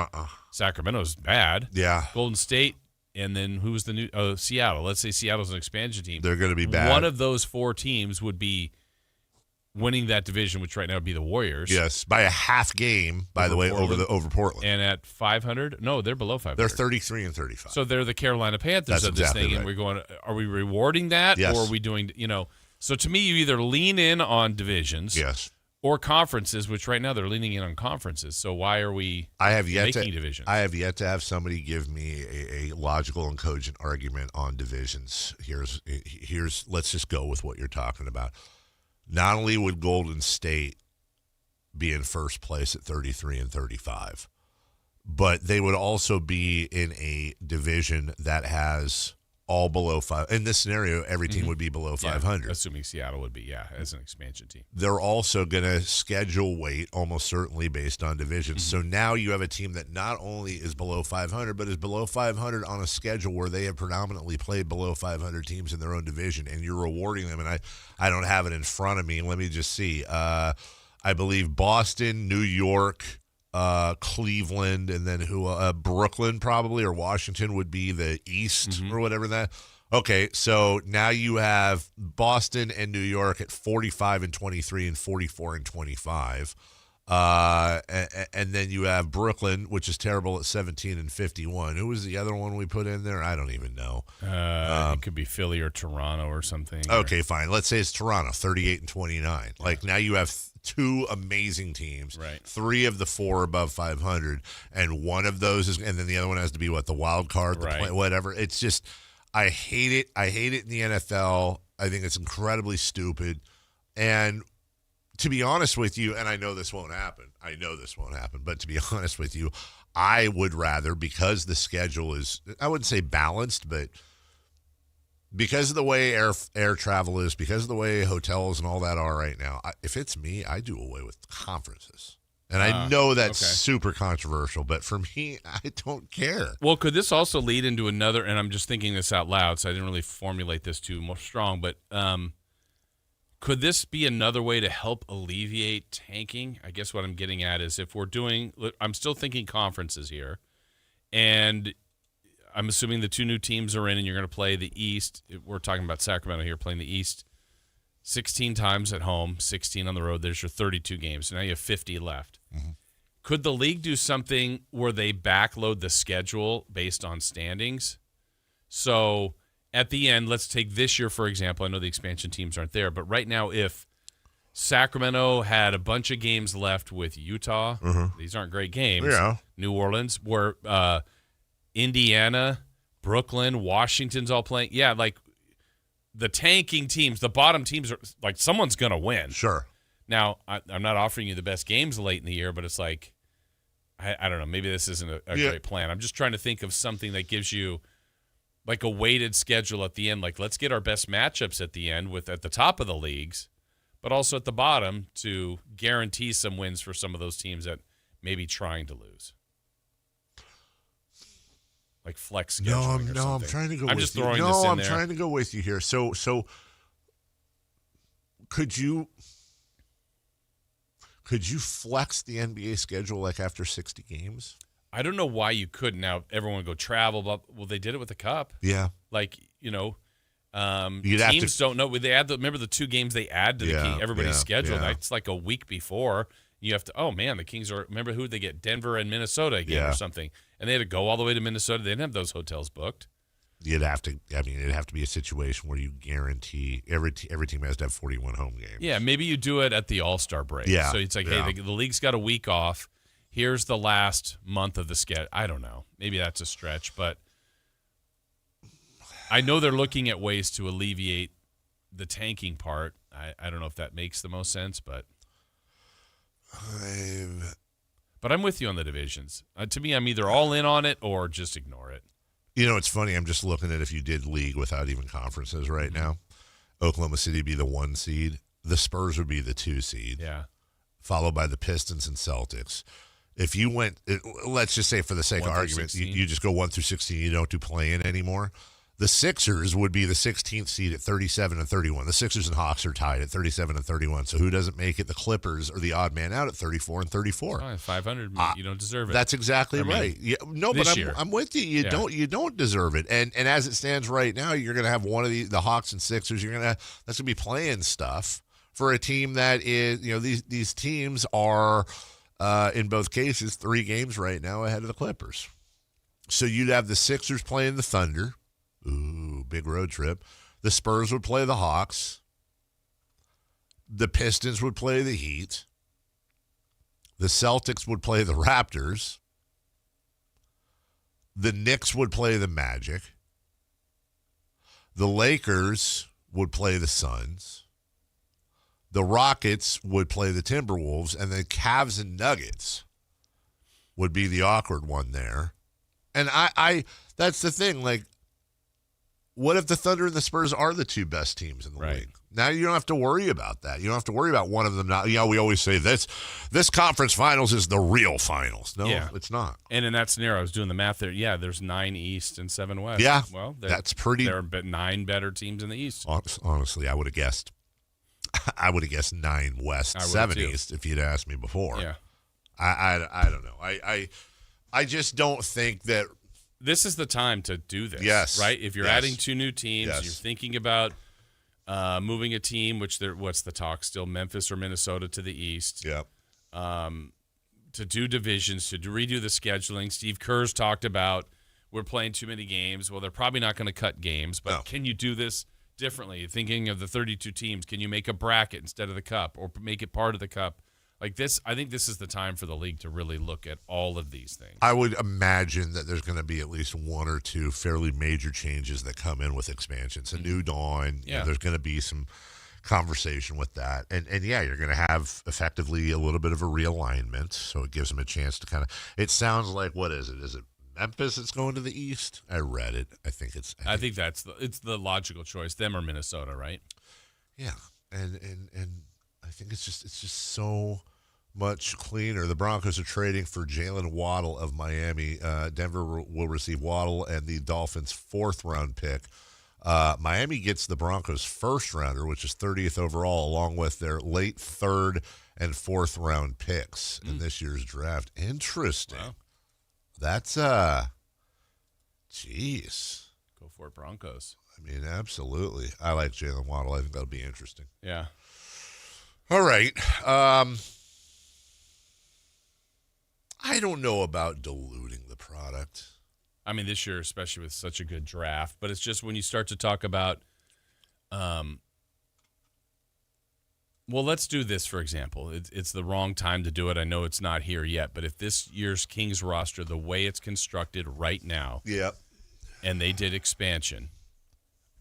Sacramento's bad. Yeah. Golden State. And then who's the new Seattle? Let's say Seattle's an expansion team. They're going to be bad. One of those 4 teams would be winning that division, which right now would be the Warriors. Yes, by a half game, by the way, over Portland. And at 500? No, they're below 500. They're 33 and 35. So they're the Carolina Panthers That's of this exactly thing. right. And we're going, are we rewarding that? Yes. Or are we doing, so to me, you either lean in on divisions. Yes. Or conferences, which right now they're leaning in on conferences. So why are we making divisions? I have yet to have somebody give me a logical and cogent argument on divisions. Here's let's just go with what you're talking about. Not only would Golden State be in first place at 33 and 35, but they would also be in a division that has all below 5. In this scenario, every team would be below 500. Assuming Seattle would be, as an expansion team. They're also going to schedule weight almost certainly based on divisions. So now you have a team that not only is below 500, but is below 500 on a schedule where they have predominantly played below 500 teams in their own division, and you're rewarding them. And I don't have it in front of me. Let me just see. I believe Boston, New York, Cleveland, and then Brooklyn probably, or Washington would be the East or whatever that. Okay, so now you have Boston and New York at 45 and 23 and 44 and 25. And then you have Brooklyn, which is terrible at 17 and 51. Who was the other one we put in there? I don't even know. It could be Philly or Toronto or something. Okay, fine. Let's say it's Toronto, 38 and 29. Like now you have two amazing teams. Right. 3 of the 4 above 500, and one of those is, and then the other one has to be the wild card, whatever. It's just, I hate it. I hate it in the NFL. I think it's incredibly stupid. And to be honest with you, and I know this won't happen, but to be honest with you, I would rather, because the schedule is, I wouldn't say balanced, but because of the way air travel is, because of the way hotels and all that are right now, if it's me, I do away with conferences. And I know that's super controversial, but for me, I don't care. Well, could this also lead into another, and I'm just thinking this out loud, so I didn't really formulate this too more strong, but could this be another way to help alleviate tanking? I guess what I'm getting at is if we're doing, I'm still thinking conferences here, and I'm assuming the 2 new teams are in and you're going to play the East. We're talking about Sacramento here, playing the East 16 times at home, 16 on the road. There's your 32 games. So now you have 50 left. Could the league do something where they backload the schedule based on standings? So at the end, let's take this year, for example. I know the expansion teams aren't there, but right now if Sacramento had a bunch of games left with Utah, these aren't great games. Yeah. New Orleans, where Indiana, Brooklyn, Washington's all playing. Yeah, like the tanking teams, the bottom teams are like someone's going to win. Sure. Now, I'm not offering you the best games late in the year, but it's like, I don't know, maybe this isn't a great plan. I'm just trying to think of something that gives you like a weighted schedule at the end. Like, let's get our best matchups at the end at the top of the leagues, but also at the bottom to guarantee some wins for some of those teams that may be trying to lose. Like flex scheduling I'm trying to go with you. I'm just throwing this in there. there. I'm trying to go with you here. So could you flex the NBA schedule like after 60 games? I don't know why you couldn't. Now everyone would go travel, but they did it with the Cup. Yeah. Like, teams don't know. They add remember the 2 games they add to everybody's schedule. Yeah. That's like a week before. You have to, the Kings are, remember who they get? Denver and Minnesota again or something. And they had to go all the way to Minnesota. They didn't have those hotels booked. It'd have to be a situation where you guarantee every team has to have 41 home games. Yeah, maybe you do it at the All-Star break. Yeah. So it's like, hey, the league's got a week off. Here's the last month of the schedule. I don't know. Maybe that's a stretch, but I know they're looking at ways to alleviate the tanking part. I don't know if that makes the most sense, but I'm with you on the divisions. To me, I'm either all in on it or just ignore it. It's funny. I'm just looking at if you did league without even conferences right now. Oklahoma City would be the 1 seed. The Spurs would be the 2 seed. Yeah. Followed by the Pistons and Celtics. If you went, let's just say for the sake of argument, you just go 1 through 16, you don't do play-in anymore. The Sixers would be the 16th seed at 37 and 31. The Sixers and Hawks are tied at 37 and 31. So who doesn't make it? The Clippers are the odd man out at 34 and 34. 500, you don't deserve it. That's exactly right. But I'm with you. You don't deserve it. And as it stands right now, you're going to have one of the Hawks and Sixers. That's going to be playing stuff, for a team that is, these teams are, in both cases, 3 games right now ahead of the Clippers. So you'd have the Sixers playing the Thunder. Ooh, big road trip. The Spurs would play the Hawks. The Pistons would play the Heat. The Celtics would play the Raptors. The Knicks would play the Magic. The Lakers would play the Suns. The Rockets would play the Timberwolves. And then Cavs and Nuggets would be the awkward one there. And I that's the thing. Like, what if the Thunder and the Spurs are the 2 best teams in the league? Now you don't have to worry about that. You don't have to worry about one of them not. We always say this conference finals is the real finals. No, it's not. And in that scenario, I was doing the math there. Yeah, there's 9 East and 7 West. Yeah, well, that's pretty. There are 9 better teams in the East. Honestly, I would have guessed. I would have guessed 9 West, 7 East if you'd asked me before. Yeah, I don't know. I just don't think that this is the time to do this. Yes, right. If you're adding 2 new teams, yes. You're thinking about moving a team. What's the talk still? Memphis or Minnesota to the East. Yeah. To do divisions, to redo the scheduling. Steve Kerr's talked about we're playing too many games. Well, they're probably not going to cut games, but Can you do this differently? Thinking of the 32 teams, can you make a bracket instead of the cup or make it part of the cup? Like this, I think this is the time for the league to really look at all of these things. I would imagine that there's going to be at least 1 or 2 fairly major changes that come in with expansions. A new dawn. Yeah. There's going to be some conversation with that. And you're going to have effectively a little bit of a realignment. So it gives them a chance to kind of – it sounds like, what is it? Is it Memphis that's going to the East? I read it. I think it's the logical choice. Them or Minnesota, right? Yeah. And I think it's just so – much cleaner. The Broncos are trading for Jalen Waddle of Miami. Denver will receive Waddle and the Dolphins' 4th-round pick. Miami gets the Broncos' 1st-rounder, which is 30th overall, along with their late 3rd and 4th-round picks in this year's draft. Interesting. Wow. That's, jeez. Go for it, Broncos. I mean, absolutely. I like Jalen Waddle. I think that'll be interesting. Yeah. All right. I don't know about diluting the product. I mean, this year, especially with such a good draft, but it's just when you start to talk about, well, let's do this, for example. It's the wrong time to do it. I know it's not here yet, but if this year's Kings roster, the way it's constructed right now, and they did expansion,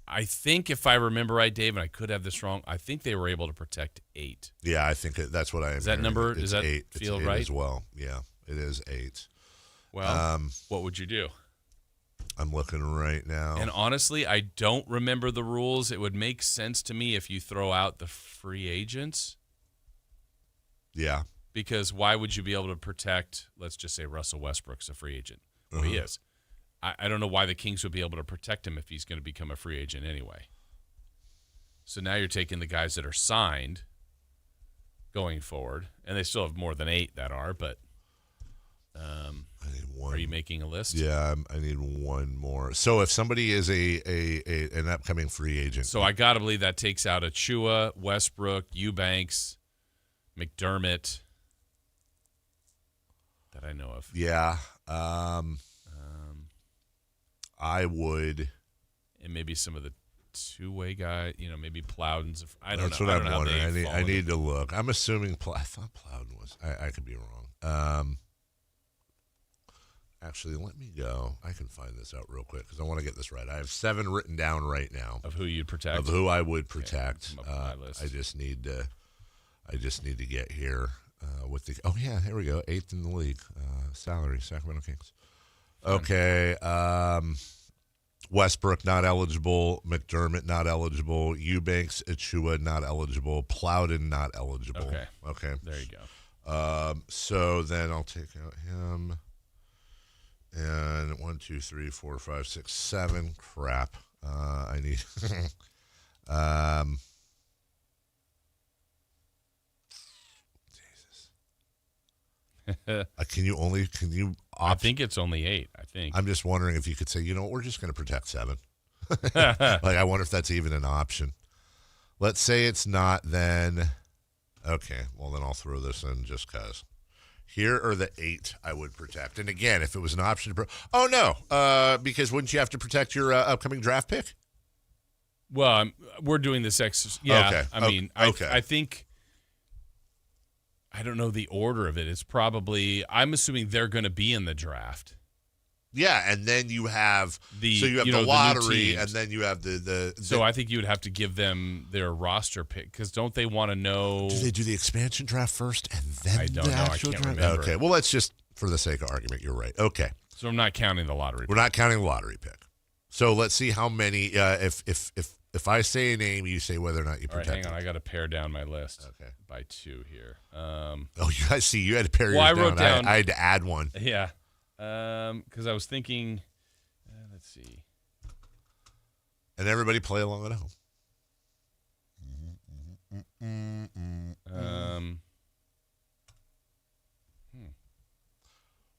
I think if I remember right, Dave, and I could have this wrong, I think they were able to protect 8. Yeah, I think that's what I am. Is that hearing. number? It's does that 8. feel it's 8 right as well? Yeah. It is 8. Well, what would you do? I'm looking right now. And honestly, I don't remember the rules. It would make sense to me if you throw out the free agents. Yeah. Because why would you be able to protect, let's just say Russell Westbrook's a free agent? Well, he is. I don't know why the Kings would be able to protect him if he's going to become a free agent anyway. So now you're taking the guys that are signed going forward, and they still have more than 8 that are, but I need 1. Are you making a list? Yeah, I need 1 more. So if somebody is an upcoming free agent. So I got to believe that takes out Achua, Westbrook, Eubanks, McDermott that I know of. Yeah. I would. And maybe some of the two-way guys, maybe Plowden's. I don't know. That's what I'm wondering. I need to look. I'm assuming I thought Plowden was. I could be wrong. Actually, let me go. I can find this out real quick because I want to get this right. I have 7 written down right now of who you'd protect. Of who I would protect. Okay, my list. I just need to get here with the. Oh yeah, here we go. 8th in the league. Salary, Sacramento Kings. Okay. Westbrook not eligible. McDermott not eligible. Eubanks, Achua not eligible. Plowden not eligible. Okay. There you go. So then I'll take out him. And 1, 2, 3, 4, 5, 6, 7. Crap. I need. Jesus. Can you? I think it's only 8. I think. I'm just wondering if you could say, we're just going to protect 7. Like, I wonder if that's even an option. Let's say it's not, then. Okay, well, then I'll throw this in just because. Here are the 8 I would protect. And again, if it was an option to oh, no, because wouldn't you have to protect your upcoming draft pick? Well, we're doing this yeah. Okay. I mean, I think I don't know the order of it. It's probably I'm assuming they're going to be in the draft. Yeah, and then you have the lottery, and then you have the. So I think you would have to give them their roster pick because don't they want to know? Do they do the expansion draft first and then I don't the know. actual I can't draft? remember. Okay, well, let's just for the sake of argument, you're right. Okay, so I'm not counting the lottery. We're not counting the lottery pick. So let's see how many. If I say a name, you say whether or not you protect. All right, hang on. I got to pare down my list. Okay, by 2 here. You guys see, you had to pare yours I down. wrote down. I had to add one. Yeah. Because I was thinking, let's see. And everybody play along at home.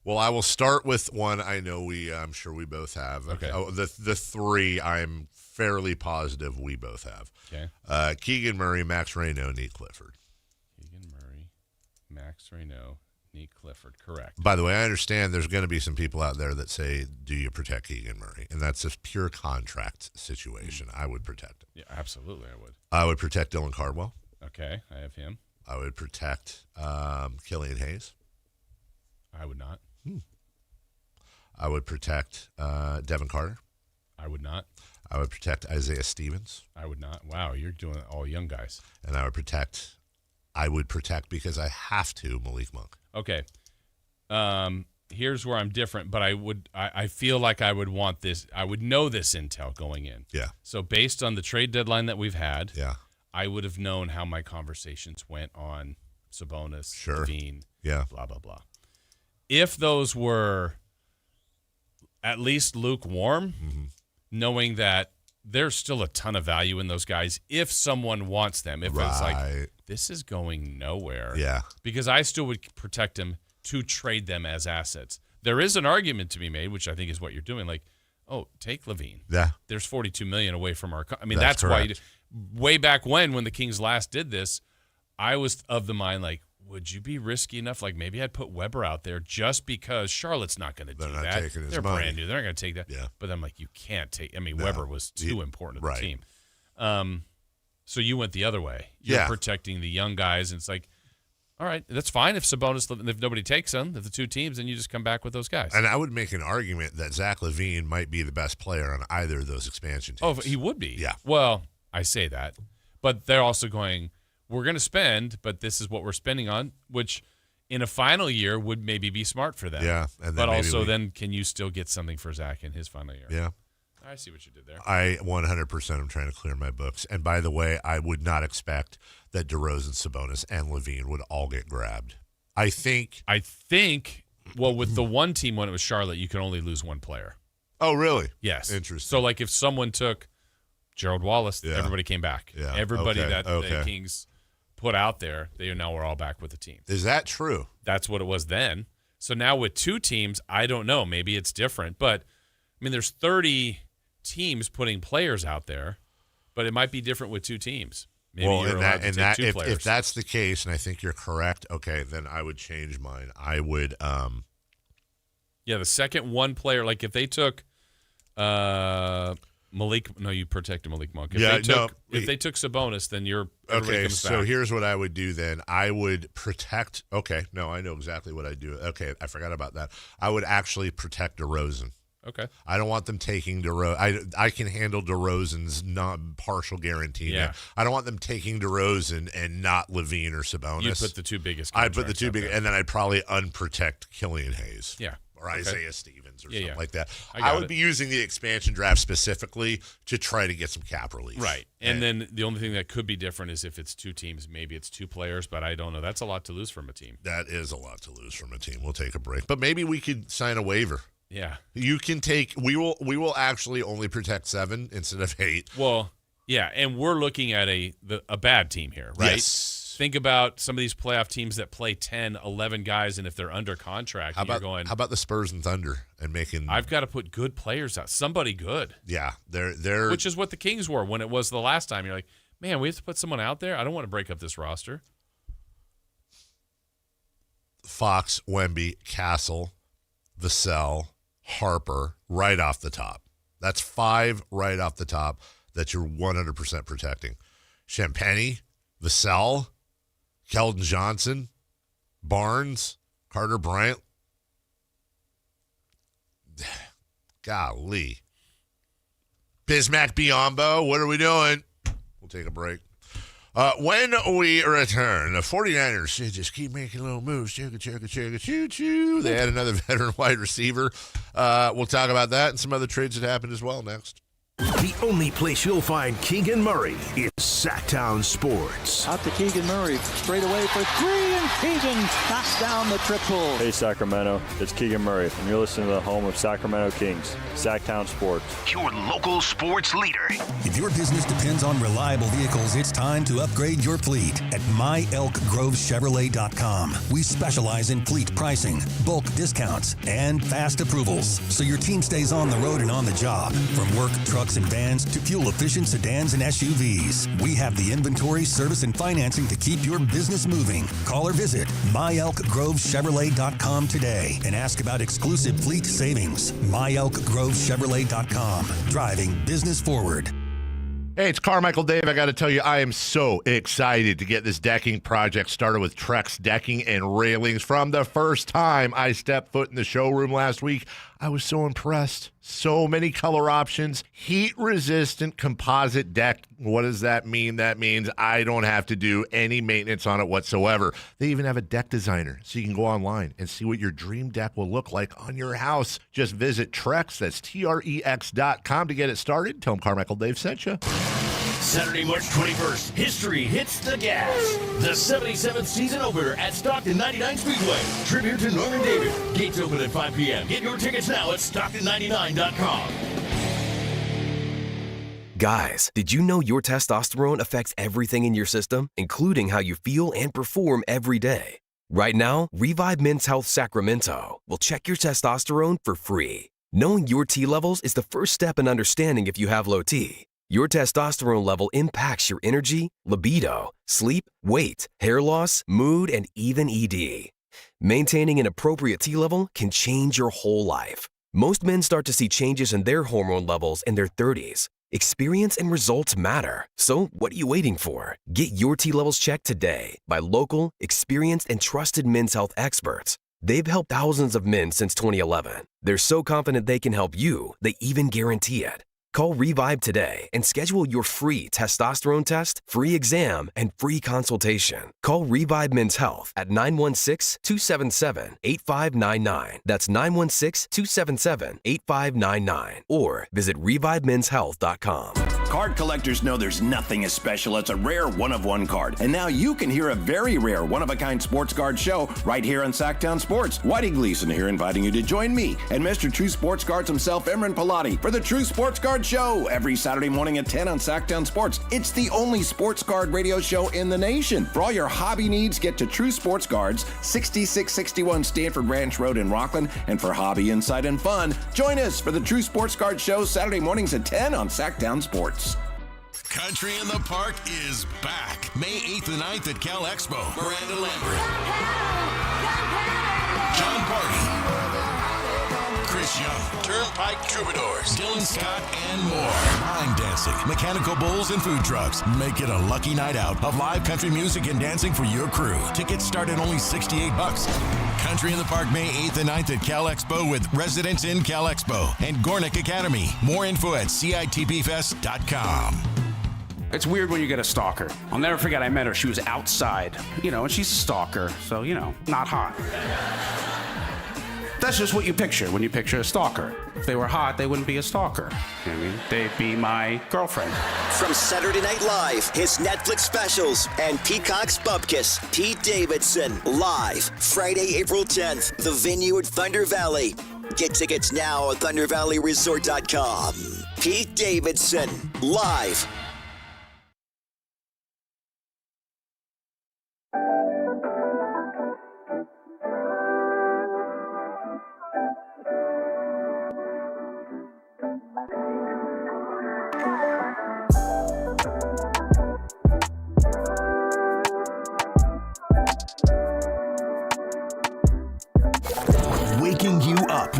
Well, I will start with one I know I'm sure we both have. Okay. The 3 I'm fairly positive we both have. Okay. Keegan Murray, Max Reno, Neat Clifford. Keegan Murray, Max Reno, Neat Clifford. Correct. By the way, I understand there's going to be some people out there that say, do you protect Keegan Murray? And that's a pure contract situation. I would protect him. Yeah, absolutely I would. I would protect Dylan Cardwell. Okay, I have him. I would protect Killian Hayes. I would not. I would protect Devin Carter. I would not. I would protect Isaiah Stevens. I would not. Wow, you're doing all young guys. And I would protect because I have to, Malik Monk. Okay. Here's where I'm different, but I feel like I would want this. I would know this intel going in. Yeah. So based on the trade deadline that we've had, yeah, I would have known how my conversations went on Sabonis, Levine, blah, blah, blah. If those were at least lukewarm, knowing that there's still a ton of value in those guys if someone wants them. If it's like, this is going nowhere. Yeah. Because I still would protect them to trade them as assets. There is an argument to be made, which I think is what you're doing. Like, oh, take Levine. Yeah. There's $42 million away from our I mean, that's why way back when the Kings last did this, I was of the mind like, would you be risky enough? Like maybe I'd put Weber out there just because Charlotte's not going to do that. Taking his They're money. brand new. They're not going to take that. Yeah. But I'm like, you can't take. I mean, Weber was too important to the team. So you went the other way. You're protecting the young guys, and it's like, all right, that's fine if Sabonis, if nobody takes them, if the two teams, then you just come back with those guys. And I would make an argument that Zach LaVine might be the best player on either of those expansion teams. Oh, he would be. Yeah. Well, I say that, but they're also going, we're going to spend, but this is what we're spending on, which in a final year would maybe be smart for them. Yeah. And but also then can you still get something for Zach in his final year? Yeah. I see what you did there. I 100% am trying to clear my books. And by the way, I would not expect that DeRozan, Sabonis, and LaVine would all get grabbed. I think, well, with the one team when it was Charlotte, you can only lose one player. Oh, really? Yes. Interesting. So, like, if someone took Gerald Wallace, everybody came back. Yeah. Everybody that the Kings put out there, they now are all back with the team. Is that true? That's what it was then. So now with two teams, I don't know. Maybe it's different. But, I mean, there's 30 teams putting players out there, but it might be different with two teams. Maybe you're allowed to take two players. If that's the case, and I think you're correct, okay, then I would change mine. I would the second one player, like if they took Malik, no, you protected Malik Monk. If they took Sabonis, then you're okay. Comes so back. Here's what I would do then. I would protect. Okay, no, I know exactly what I do. Okay, I forgot about that. I would actually protect DeRozan. Okay. I don't want them taking DeRozan. I can handle DeRozan's partial guarantee. Yeah. I don't want them taking DeRozan and not LaVine or Sabonis. You put the two biggest. I'd put the two big, and then I'd probably unprotect Killian Hayes. Yeah. Or Isaiah Stevens or something like that. I would be using the expansion draft specifically to try to get some cap relief. Right. And then the only thing that could be different is if it's two teams, maybe it's two players, but I don't know. That's a lot to lose from a team. That is a lot to lose from a team. We'll take a break. But maybe we could sign a waiver. Yeah. You can take we will actually only protect 7 instead of 8. Well, yeah, and we're looking at a bad team here, right? Yes. Think about some of these playoff teams that play 10, 11 guys, and if they're under contract, how about the Spurs and Thunder and making I've got to put good players out. Somebody good. Yeah. They're which is what the Kings were when it was the last time. You're like, Man, we have to put someone out there? I don't want to break up this roster. Fox, Wemby, Castle, Vassell, Harper, right off the top. That's 5 right off the top that you're 100% protecting. Champagny, Vassell, Keldon Johnson, Barnes, Carter Bryant. Golly. Bismack Biyombo, what are we doing? We'll take a break. When we return, the 49ers should just keep making little moves. Chugga, chugga, chugga, choo-choo. They had another veteran wide receiver. We'll talk about that and some other trades that happened as well next. The only place you'll find Keegan Murray is Sactown Sports. Out to Keegan Murray, straight away for 3, and Keegan knocks down the triple. Hey Sacramento, it's Keegan Murray, and you're listening to the home of Sacramento Kings, Sactown Sports. Your local sports leader. If your business depends on reliable vehicles, it's time to upgrade your fleet at myelkgrovechevrolet.com. We specialize in fleet pricing, bulk discounts, and fast approvals, so your team stays on the road and on the job. From work, trucks, and vans to fuel-efficient sedans and SUVs. We have the inventory, service, and financing to keep your business moving. Call or visit myelkgrovechevrolet.com today and ask about exclusive fleet savings. myelkgrovechevrolet.com. Driving business forward. Hey, it's Carmichael Dave. I got to tell you, I am so excited to get this decking project started with Trex Decking and Railings. From the first time I stepped foot in the showroom last week, I was so impressed. So many color options. Heat-resistant composite deck. What does that mean? That means I don't have to do any maintenance on it whatsoever. They even have a deck designer, so you can go online and see what your dream deck will look like on your house. Just visit Trex, that's Trex.com to get it started. Tell them Carmichael Dave sent you. Saturday, March 21st, history hits the gas. The 77th season opener at Stockton 99 Speedway. Tribute to Norman David. Gates open at 5 p.m. Get your tickets now at Stockton99.com. Guys, did you know your testosterone affects everything in your system, including how you feel and perform every day? Right now, Revive Men's Health Sacramento will check your testosterone for free. Knowing your T levels is the first step in understanding if you have low T. Your testosterone level impacts your energy, libido, sleep, weight, hair loss, mood, and even ED. Maintaining an appropriate T level can change your whole life. Most men start to see changes in their hormone levels in their 30s. Experience and results matter. So what are you waiting for? Get your T levels checked today by local, experienced, and trusted men's health experts. They've helped thousands of men since 2011. They're so confident they can help you, they even guarantee it. Call Revive today and schedule your free testosterone test, free exam, and free consultation. Call Revive Men's Health at 916-277-8599. That's 916-277-8599. Or visit ReviveMen'sHealth.com. Card collectors know there's nothing as special as a rare one-of-one card. And now you can hear a very rare one-of-a-kind sports card show right here on Sactown Sports. Whitey Gleason here inviting you to join me and Mr. True Sports Cards himself, Imran Pilati, for the True Sports Card Show every Saturday morning at 10 on Sactown Sports. It's the only sports card radio show in the nation. For all your hobby needs, get to True Sports Cards, 6661 Stanford Ranch Road in Rockland. And for hobby, insight, and fun, join us for the True Sports Card Show Saturday mornings at 10 on Sactown Sports. Country in the Park is back. May 8th and 9th at Cal Expo. Miranda Lambert, John Party, Chris Young, Turnpike Troubadours, Dylan Scott, and more. Line dancing, mechanical bulls, and food trucks. Make it a lucky night out of live country music and dancing for your crew. Tickets start at only $68. Country in the Park, May 8th and 9th at Cal Expo with Residents in Cal Expo and Gornick Academy. More info at CITBfest.com. It's weird when you get a stalker. I'll never forget, I met her. She was outside, and she's a stalker, so, not hot. That's just what you picture when you picture a stalker. If they were hot, they wouldn't be a stalker. They'd be my girlfriend. From Saturday Night Live, his Netflix specials, and Peacock's Bupkis, Pete Davidson, live, Friday, April 10th, the venue at Thunder Valley. Get tickets now at ThunderValleyResort.com. Pete Davidson, live.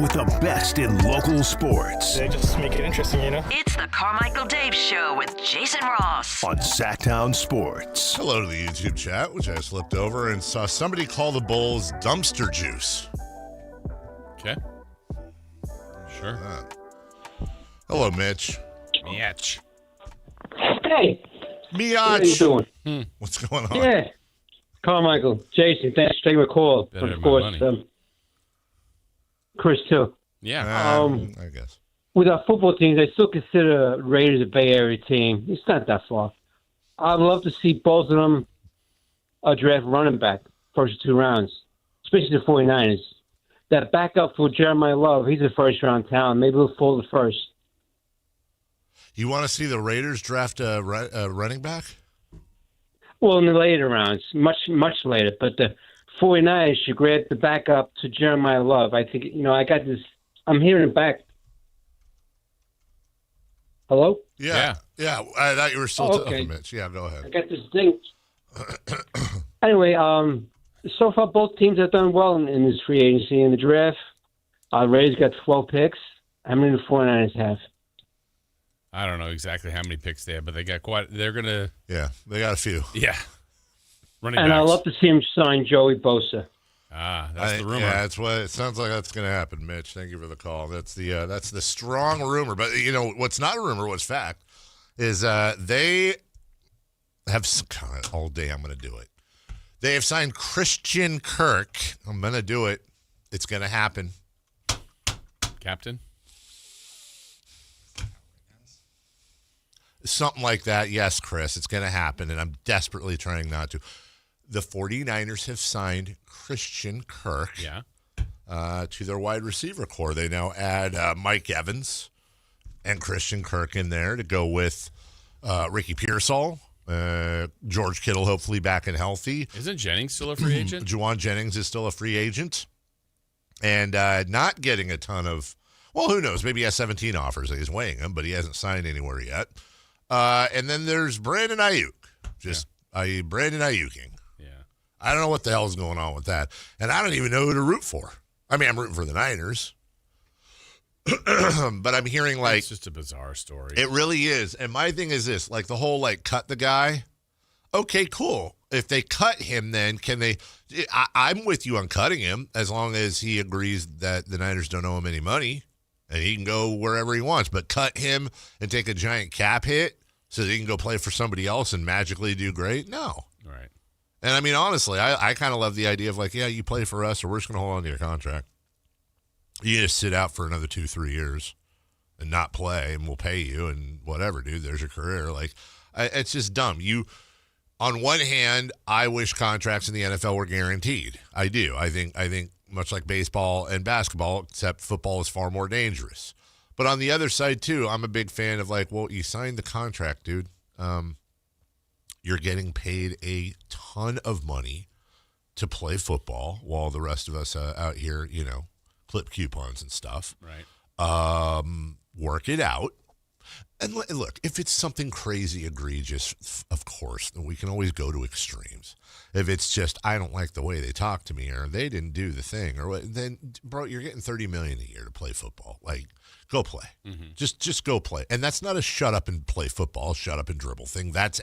with the best in local sports. They just make it interesting, you know? It's the Carmichael Dave Show with Jason Ross On Sactown Sports. Hello to the YouTube chat, which I slipped over and saw somebody call the Bulls dumpster juice. Okay. Sure. Hello, Mitch. Mitch. Hey. Mitch. How you doing? What's going on? Yeah. Carmichael, Jason, thanks for taking my call. Better than Of my course, money. Chris, too. Yeah. I guess. With our football teams, I still consider Raiders a Bay Area team. It's not that far. I'd love to see both of them draft running back first 2 rounds, especially the 49ers. That backup for Jeremiah Love, he's a first-round talent. Maybe we'll fall the first. You want to see the Raiders draft a running back? Well, in the later rounds, much later. But the 49ers should grab the backup to Jeremiah Love. I think, I got this. I'm hearing it back. Hello? Yeah. I thought you were still talking, Mitch. Yeah, go ahead. I got this thing. Anyway, so far both teams have done well in this free agency. In the draft, Raiders got 12 picks. How many do the 49ers have? I don't know exactly how many picks they have, but they got quite. They're gonna. Yeah, they got a few. Yeah. Running and backs. I'd love to see him sign Joey Bosa. That's the rumor. Yeah, that's what it sounds like. That's going to happen, Mitch. Thank you for the call. That's the strong rumor. But what's not a rumor, what's fact, is they have all day. I'm going to do it. They have signed Christian Kirk. I'm going to do it. It's going to happen. Captain. Something like that. Yes, Chris, it's going to happen, and I'm desperately trying not to. The 49ers have signed Christian Kirk to their wide receiver core. They now add Mike Evans and Christian Kirk in there to go with Ricky Pearsall, George Kittle hopefully back and healthy. Isn't Jennings still a free agent? Juwan Jennings is still a free agent. And not getting a ton of, well, who knows? Maybe he has 17 offers. He's weighing them, but he hasn't signed anywhere yet. And then there's Brandon Ayuk. Brandon Ayuking. Yeah. I don't know what the hell is going on with that. And I don't even know who to root for. I mean, I'm rooting for the Niners. But I'm hearing it's just a bizarre story. It really is. And my thing is this, the whole cut the guy. Okay, cool. If they cut him, then can they I'm with you on cutting him as long as he agrees that the Niners don't owe him any money and he can go wherever he wants. But cut him and take a giant cap hit so that he can go play for somebody else and magically do great? No. Right. And I mean, honestly, I kind of love the idea of you play for us or we're just going to hold on to your contract. You just sit out for another 2-3 years and not play and we'll pay you and whatever, dude. There's your career. It's just dumb. On one hand, I wish contracts in the NFL were guaranteed. I do. I think much like baseball and basketball, except football is far more dangerous. But on the other side, too, I'm a big fan of you signed the contract, dude. You're getting paid a ton of money to play football while the rest of us out here, clip coupons and stuff. Right. Work it out. And look, if it's something crazy egregious, of course, then we can always go to extremes. If it's just, I don't like the way they talk to me or they didn't do the thing or what, then, bro, you're getting $30 million a year to play football. Go play. Mm-hmm. Just go play. And that's not a shut up and play football, shut up and dribble thing. That's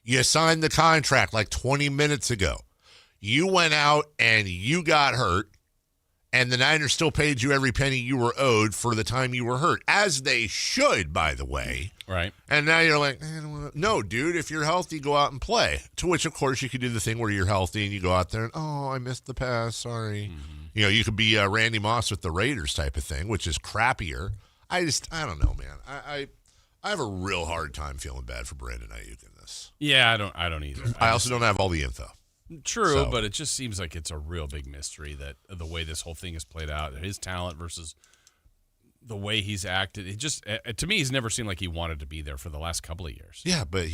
you signed the contract 20 minutes ago. You went out and you got hurt. And the Niners still paid you every penny you were owed for the time you were hurt, as they should, by the way. Right. And now you're no, dude, if you're healthy, go out and play. To which, of course, you could do the thing where you're healthy and you go out there and, I missed the pass, sorry. Mm-hmm. You could be Randy Moss with the Raiders type of thing, which is crappier. I don't know, man. I have a real hard time feeling bad for Brandon Ayuk in this. Yeah, I don't either. I also don't have all the info. True, but it just seems like it's a real big mystery that the way this whole thing is played out, his talent versus the way he's acted. It just, to me, he's never seemed like he wanted to be there for the last couple of years. Yeah, but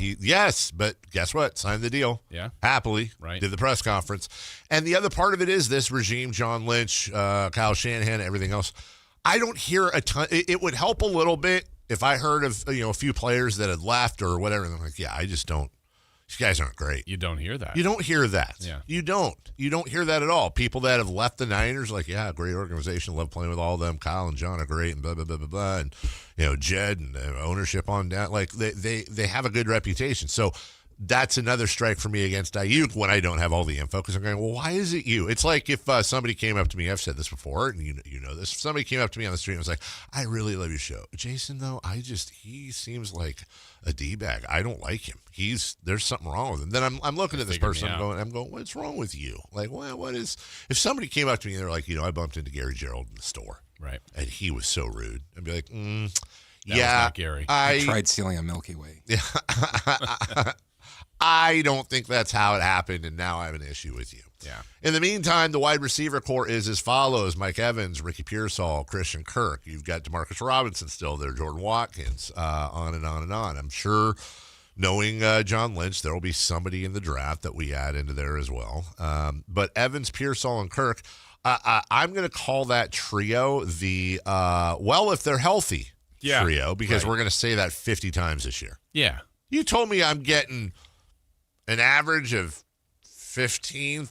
guess what? Signed the deal. Yeah. Happily. Right. Did the press conference. And the other part of it is this regime, John Lynch, Kyle Shanahan, everything else. I don't hear a ton. It would help a little bit if I heard of, a few players that had left or whatever. And I'm like, yeah, I just don't. These guys aren't great. You don't hear that. You don't hear that. Yeah. You don't hear that at all. People that have left the Niners, like, yeah, great organization, love playing with all of them. Kyle and John are great, and blah blah blah blah blah, and Jed and ownership on that. Like they have a good reputation. So that's another strike for me against Ayuk when I don't have all the info, because I'm going, well, why is it you? It's like if somebody came up to me, I've said this before, and you know this. If somebody came up to me on the street and was like, I really love your show. Jason, though, he seems like a D-bag. I don't like him. There's something wrong with him. Then I'm looking at this person, I'm going, what's wrong with you? Like, what is, if somebody came up to me and they're like, I bumped into Gary Gerald in the store. Right. And he was so rude. I'd be like, That was yeah. not Gary. I tried stealing a Milky Way. Yeah. I don't think that's how it happened, and now I have an issue with you. Yeah. In the meantime, the wide receiver core is as follows: Mike Evans, Ricky Pearsall, Christian Kirk. You've got Demarcus Robinson still there, Jordan Watkins, on and on and on. I'm sure, knowing John Lynch, there will be somebody in the draft that we add into there as well. But Evans, Pearsall, and Kirk, I'm going to call that trio the, if they're healthy, trio, because we're going to say that 50 times this year. Yeah. You told me I'm getting an average of 15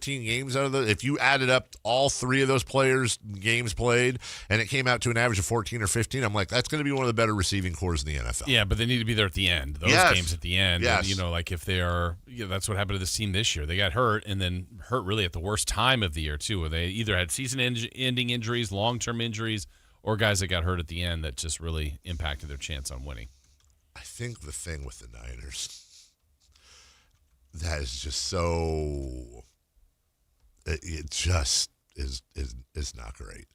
games out of the, if you added up all three of those players' games played and it came out to an average of 14 or 15, I'm like, that's going to be one of the better receiving cores in the NFL. Yeah, but they need to be there at the end. Those games at the end. Yes. And, like if they are, that's what happened to this team this year. They got hurt, and then hurt really at the worst time of the year too, where they either had season-ending injuries, long-term injuries, or guys that got hurt at the end that just really impacted their chance on winning. I think the thing with the Niners that is just so, it just is not great.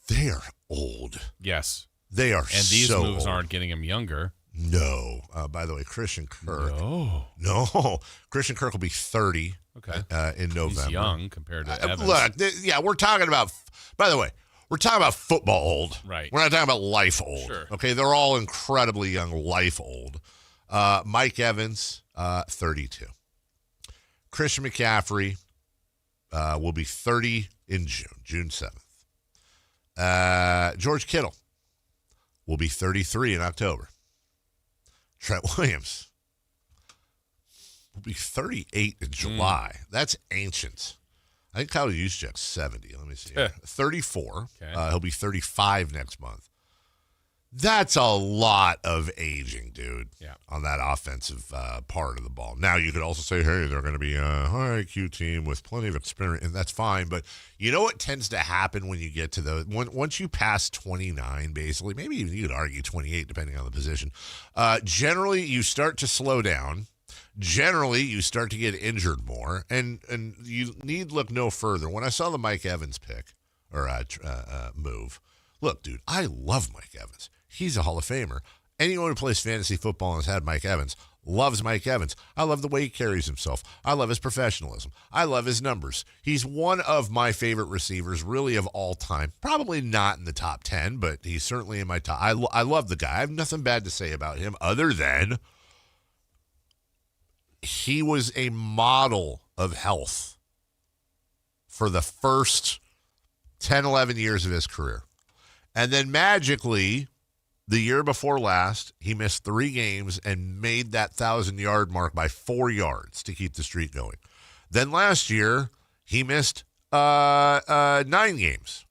They are old. Yes. They are, and these so moves old. aren't getting them younger. No. By the way, Christian Kirk. No. Christian Kirk will be 30 in November. He's young compared to Evans. Look, we're talking about, by the way, we're talking about football old. Right. We're not talking about life old. Sure. Okay, they're all incredibly young, life old. Mike Evans, 32. Christian McCaffrey will be 30 in June 7th. George Kittle will be 33 in October. Trent Williams will be 38 in July. That's ancient. I think Kyle Juszczyk's 70. Let me see. 34. Okay. He'll be 35 next month. That's a lot of aging, dude, on that offensive part of the ball. Now, you could also say, hey, they're going to be a high IQ team with plenty of experience, and that's fine. But you know what tends to happen when you get to the once you pass 29, basically, maybe even you could argue 28, depending on the position, generally you start to slow down. Generally, you start to get injured more, and you need look no further. When I saw the Mike Evans pick or move, look, dude, I love Mike Evans. He's a Hall of Famer. Anyone who plays fantasy football and has had Mike Evans loves Mike Evans. I love the way he carries himself. I love his professionalism. I love his numbers. He's one of my favorite receivers, really, of all time. Probably not in the top 10, but he's certainly in my top. I love the guy. I have nothing bad to say about him other than he was a model of health for the first 10, 11 years of his career. And then magically, the year before last, he missed 3 games and made that 1,000-yard mark by 4 yards to keep the streak going. Then last year, he missed 9 games.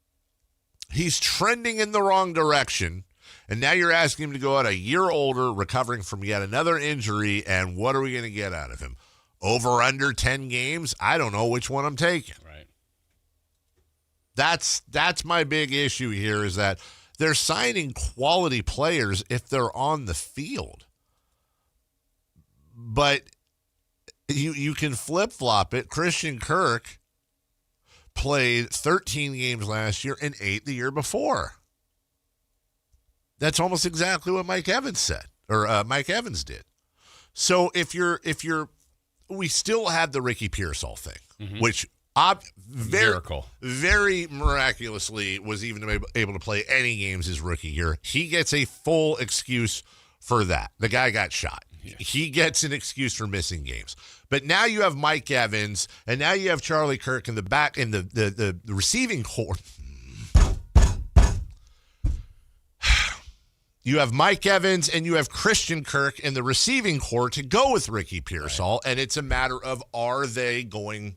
He's trending in the wrong direction, and now you're asking him to go out a year older, recovering from yet another injury, and what are we going to get out of him? Over under 10 games? I don't know which one I'm taking. Right. That's my big issue here, is that they're signing quality players if they're on the field. But you can flip-flop it. Christian Kirk played 13 games last year and 8 the year before. That's almost exactly what Mike Evans said, or Mike Evans did. So if you're, we still had the Ricky Pearsall thing, which miracle, very miraculously was even able to play any games his rookie year. He gets a full excuse for that. The guy got shot. Yeah. He gets an excuse for missing games. But now you have Mike Evans, and now you have Charlie Kirk in the back in the receiving core. You have Mike Evans and you have Christian Kirk in the receiving corps to go with Ricky Pearsall, and it's a matter of, are they going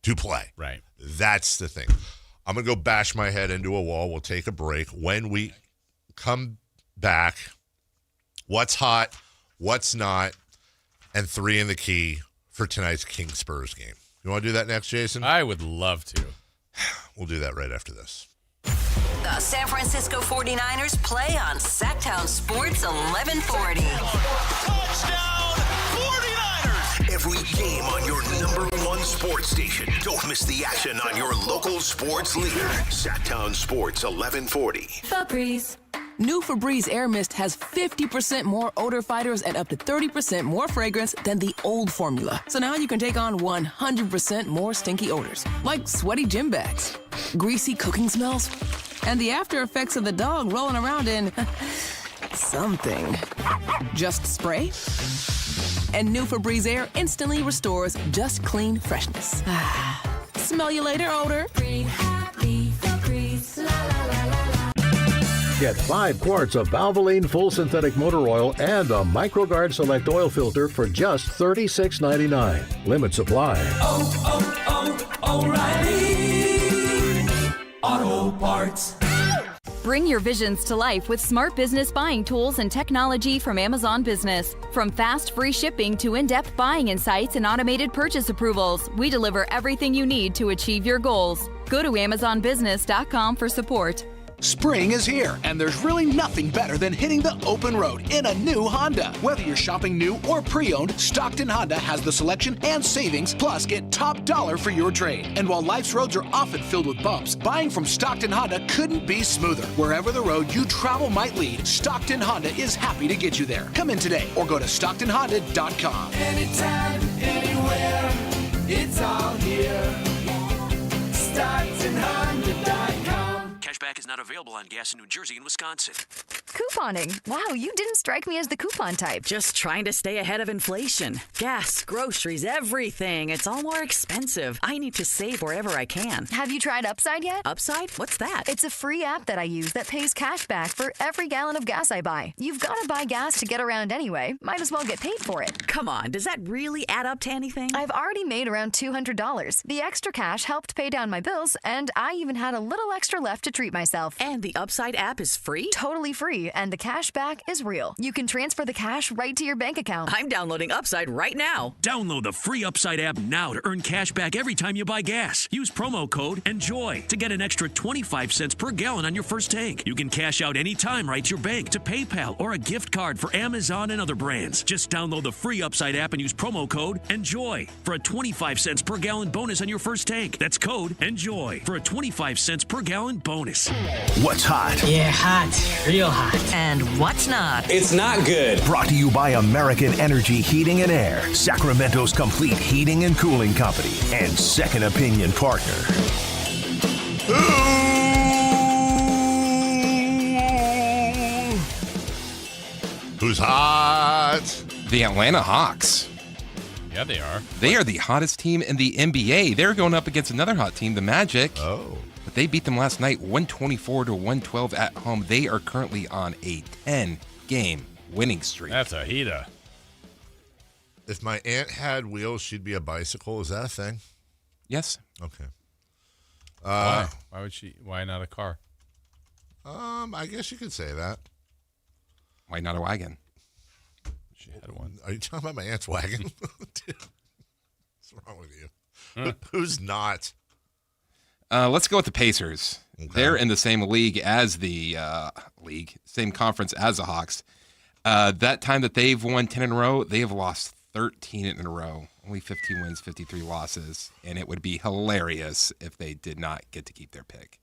to play? Right. That's the thing. I'm going to go bash my head into a wall. We'll take a break. When we come back, what's hot, what's not, and 3 in the key for tonight's Kings Spurs game. You want to do that next, Jason? I would love to. We'll do that right after this. The San Francisco 49ers play on Sactown Sports 1140. Touchdown 49ers! Every game on your number one sports station. Don't miss the action on your local sports leader. Sactown Sports 1140. Febreze. New Febreze Air Mist has 50% more odor fighters and up to 30% more fragrance than the old formula. So now you can take on 100% more stinky odors, like sweaty gym bags, greasy cooking smells, and the after effects of the dog rolling around in something. Just spray, and new Febreze Air instantly restores just clean freshness. Smell you later, odor. Breathe happy Febreze. La la la la la. Get 5 quarts of Valvoline Full Synthetic Motor Oil and a MicroGuard Select Oil Filter for just $36.99. Limit supply. O'Reilly Auto Parts. Bring your visions to life with smart business buying tools and technology from Amazon Business. From fast, free shipping to in-depth buying insights and automated purchase approvals, we deliver everything you need to achieve your goals. Go to AmazonBusiness.com for support. Spring is here, and there's really nothing better than hitting the open road in a new Honda. Whether you're shopping new or pre-owned, Stockton Honda has the selection and savings, plus get top dollar for your trade. And while life's roads are often filled with bumps, buying from Stockton Honda couldn't be smoother. Wherever the road you travel might lead, Stockton Honda is happy to get you there. Come in today or go to StocktonHonda.com. Anytime, anywhere, it's all here. StocktonHonda.com. Cashback is not available on gas in New Jersey and Wisconsin. Couponing. Wow, you didn't strike me as the coupon type. Just trying to stay ahead of inflation. Gas, groceries, everything. It's all more expensive. I need to save wherever I can. Have you tried Upside yet? Upside? What's that? It's a free app that I use that pays cash back for every gallon of gas I buy. You've got to buy gas to get around anyway. Might as well get paid for it. Come on, does that really add up to anything? I've already made around $200. The extra cash helped pay down my bills, and I even had a little extra left to treat myself. And the Upside app is free? Totally free, and the cash back is real. You can transfer the cash right to your bank account. I'm downloading Upside right now. Download the free Upside app now to earn cash back every time you buy gas. Use promo code ENJOY to get an extra 25 cents per gallon on your first tank. You can cash out anytime right to your bank, to PayPal, or a gift card for Amazon and other brands. Just download the free Upside app and use promo code ENJOY for a 25 cents per gallon bonus on your first tank. That's code ENJOY for a 25 cents per gallon bonus. What's hot? Yeah, hot. Real hot. And what's not? It's not good. Brought to you by American Energy Heating and Air, Sacramento's complete heating and cooling company, and second opinion partner. Who's hot? The Atlanta Hawks. Yeah, they are. They are the hottest team in the NBA. They're going up against another hot team, the Magic. Oh. But they beat them last night 124-112 at home. They are currently on a 10-game winning streak. That's a heater. If my aunt had wheels, she'd be a bicycle. Is that a thing? Yes. Okay. Why? Why would she? Why not a car? I guess you could say that. Why not a wagon? She had one. Are you talking about my aunt's wagon? Dude, what's wrong with you? Who's not? Let's go with the Pacers. Okay. They're in the same league as the same conference as the Hawks. That time that they've won 10 in a row, they have lost 13 in a row. Only 15 wins, 53 losses. And it would be hilarious if they did not get to keep their pick.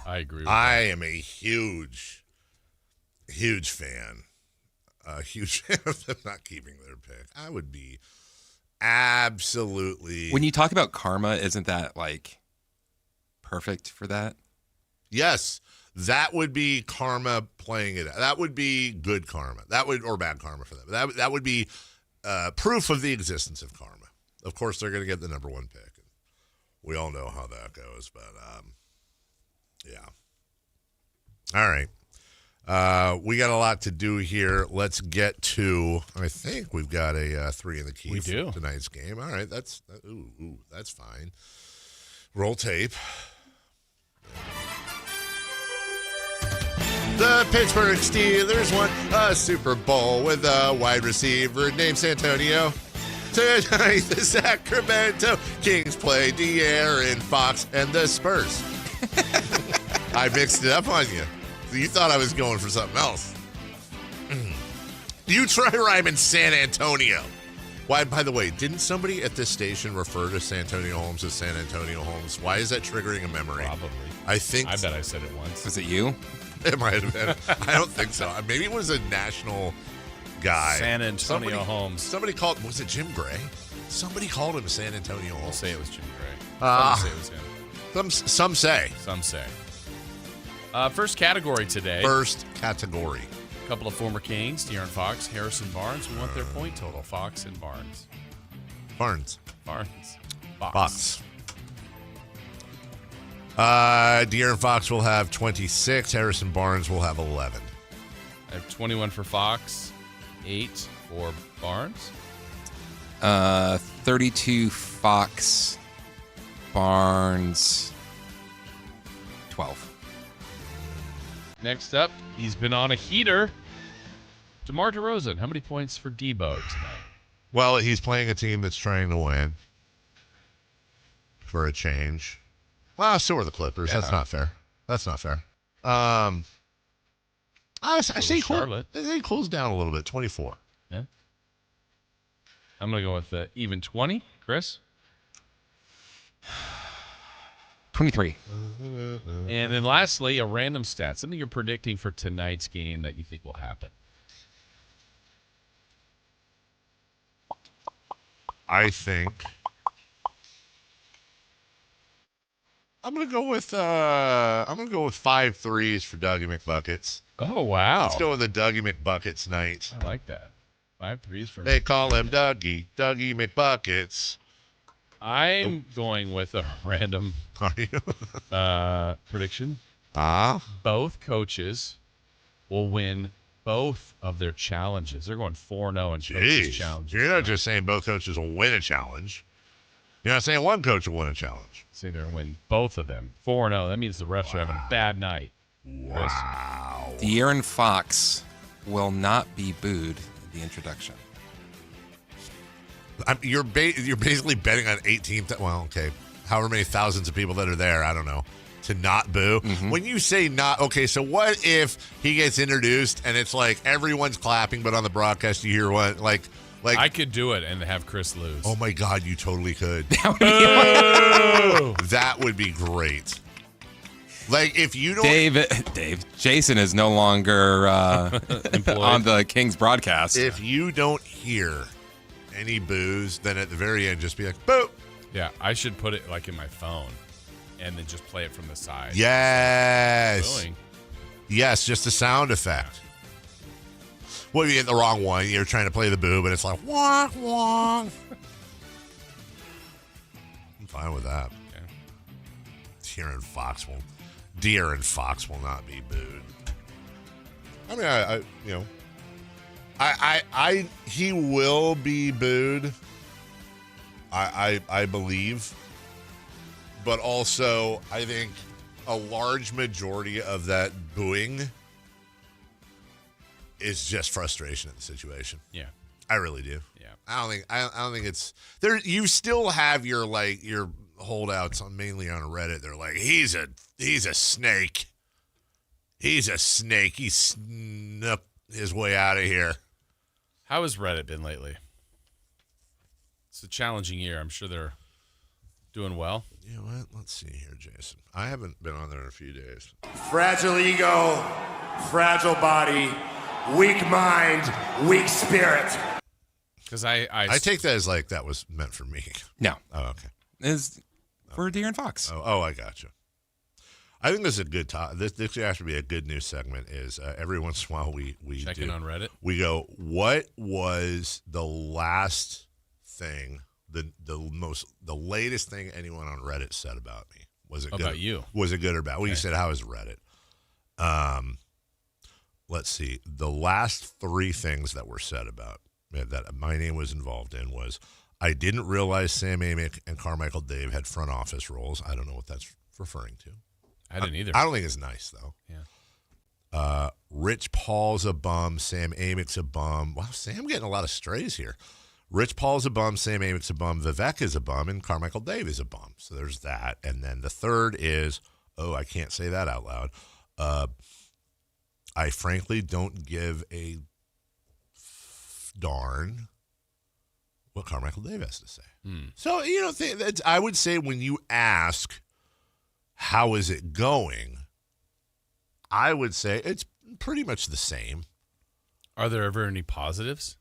I agree with I am a huge fan. A huge fan of them not keeping their pick. I would be absolutely. When you talk about karma, isn't that like perfect for that? Yes, that would be karma playing it out. That would be good karma. That would, or bad karma for them. That would be proof of the existence of karma. Of course, they're going to get the number one pick. We all know how that goes, but yeah. All right. We got a lot to do here. Let's get to, I think we've got a 3 in the key for tonight's game. All right, that's fine. Roll tape. The Pittsburgh Steelers won a Super Bowl with a wide receiver named Santonio. Tonight, the Sacramento Kings play De'Aaron Fox and the Spurs. I mixed it up on you. You thought I was going for something else. You try rhyming San Antonio. Why, by the way, didn't somebody at this station refer to San Antonio Holmes as San Antonio Holmes? Why is that triggering a memory? Probably. I bet I said it once. Was it you? It might have been. I don't think so. Maybe it was a national guy. San Antonio Holmes. Somebody called, was it Jim Gray? Somebody called him San Antonio Holmes. I'll say it was Jim Gray. Some say it was him. Some say. Some say. First category today. First category. A couple of former Kings, De'Aaron Fox, Harrison Barnes. We want their point total. Fox and Barnes. Barnes. Fox. De'Aaron Fox will have 26. Harrison Barnes will have 11. I have 21 for Fox, 8 for Barnes. 32 Fox, Barnes, 12. Next up, he's been on a heater. DeMar DeRozan, how many points for Debo tonight? Well, he's playing a team that's trying to win for a change. Well, so are the Clippers. Yeah. That's not fair. I say Charlotte. They close down a little bit. 24. Yeah. I'm going to go with even 20. Chris? 23. And then lastly, a random stat. Something you're predicting for tonight's game that you think will happen. I think I'm gonna go with 5 threes for Dougie McBuckets. Oh wow! Let's go with the Dougie McBuckets night. I like that. 5 threes for. They call him Dougie McBuckets. I'm going with a random prediction. Both coaches will win both of their challenges. They're going 4-0 in coaches' challenges. You're not just saying both coaches will win a challenge. You're not saying one coach will win a challenge. Say they're going to win both of them. 4-0. That means the refs are having a bad night. Wow. De'Aaron Fox will not be booed in the introduction. You're basically betting on 18th. Well, okay. However many thousands of people that are there, I don't know. To not boo. Mm-hmm. When you say not, okay, so what if he gets introduced and it's like everyone's clapping, but on the broadcast you hear what, like I could do it and have Chris lose. Oh my God, you totally could. That would be great. Like if you don't, Dave, Jason is no longer on the Kings broadcast. If you don't hear any boos, then at the very end just be like boo. Yeah, I should put it like in my phone. And then just play it from the side. Yes. Yes, just a sound effect. Well, you get the wrong one. You're trying to play the boo, but it's like, wah, wah. I'm fine with that. Okay. De'Aaron Fox will not be booed. I mean, he will be booed. I believe. But also, I think a large majority of that booing is just frustration at the situation. Yeah, I really do. Yeah, I don't think it's there. You still have your holdouts mainly on Reddit. They're like, he's a snake. He's a snake. He snuck his way out of here. How has Reddit been lately? It's a challenging year. I'm sure they're doing well. You know what? Let's see here, Jason. I haven't been on there in a few days. Fragile ego, fragile body, weak mind, weak spirit. Because I take that as like that was meant for me. No. Oh, okay. It's for De'Aaron Fox. Oh, I gotcha. I think this is a good topic. This has to be a good news segment. Is every once in a while we check in on Reddit. We go, what was the last thing? The latest thing anyone on Reddit said about me? Was it about good? You? Was it good or bad? Well, you said, how is Reddit? let's see. The last 3 things that were said about that my name was involved in was I didn't realize Sam Amick and Carmichael Dave had front office roles. I don't know what that's referring to. I didn't either. I don't think it's nice, though. Yeah. Rich Paul's a bum. Sam Amick's a bum. Wow, Sam getting a lot of strays here. Rich Paul's a bum. Sam Amick's a bum. Vivek is a bum. And Carmichael Dave is a bum. So there's that. And then the third is, I can't say that out loud. I frankly don't give a darn what Carmichael Dave has to say. So, I would say when you ask, how is it going? I would say it's pretty much the same. Are there ever any positives?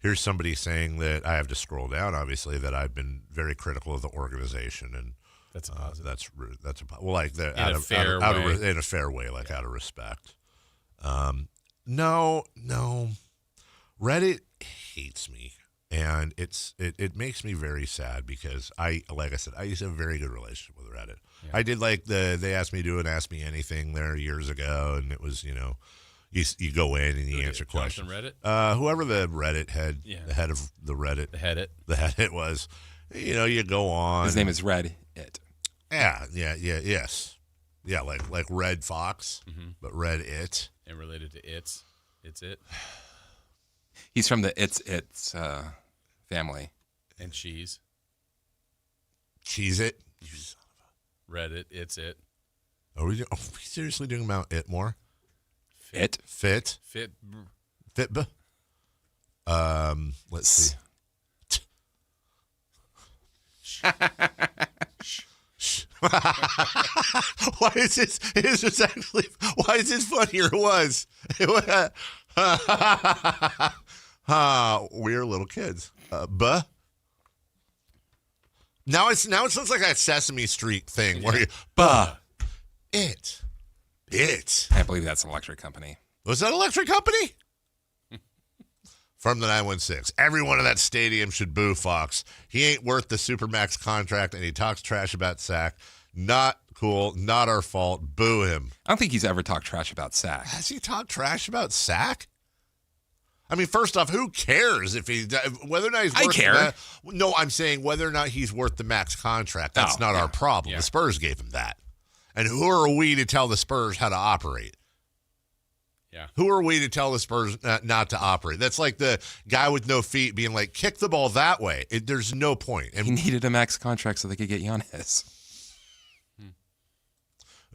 Here's somebody saying that I have to scroll down, obviously, that I've been very critical of the organization. And that's a positive. That's rude. That's a well, like the in a fair way. In a fair way, like out of respect. No. Reddit hates me, and it makes me very sad because like I said, I used to have a very good relationship with Reddit. Yeah. I did they asked me to do an Ask Me Anything there years ago, and it was you go in and you answer questions. Reddit? Whoever the Reddit head, the head of the Reddit, the head it was. You go on. His name is Red It. Yeah, yes. Yeah, like Red Fox, but Red It. And related to It's It. He's from the It's family. And Cheese. Cheese It? Reddit, It's It. Are we seriously doing Mount It more? Fit. Let's see. Why is this? Why is this funnier? It was. We're little kids. Now it sounds like that Sesame Street thing where you It. I can't believe that's an electric company. Was that an electric company? From the 916. Everyone in that stadium should boo Fox. He ain't worth the Supermax contract, and he talks trash about Sack. Not cool. Not our fault. Boo him. I don't think he's ever talked trash about Sack. Has he talked trash about Sack? I mean, first off, who cares whether or not he's worth I care. No, I'm saying whether or not he's worth the max contract. That's not our problem. Yeah. The Spurs gave him that. And who are we to tell the Spurs how to operate? Yeah. Who are we to tell the Spurs not to operate? That's like the guy with no feet being like, kick the ball that way. There's no point. And he needed a max contract so they could get Giannis.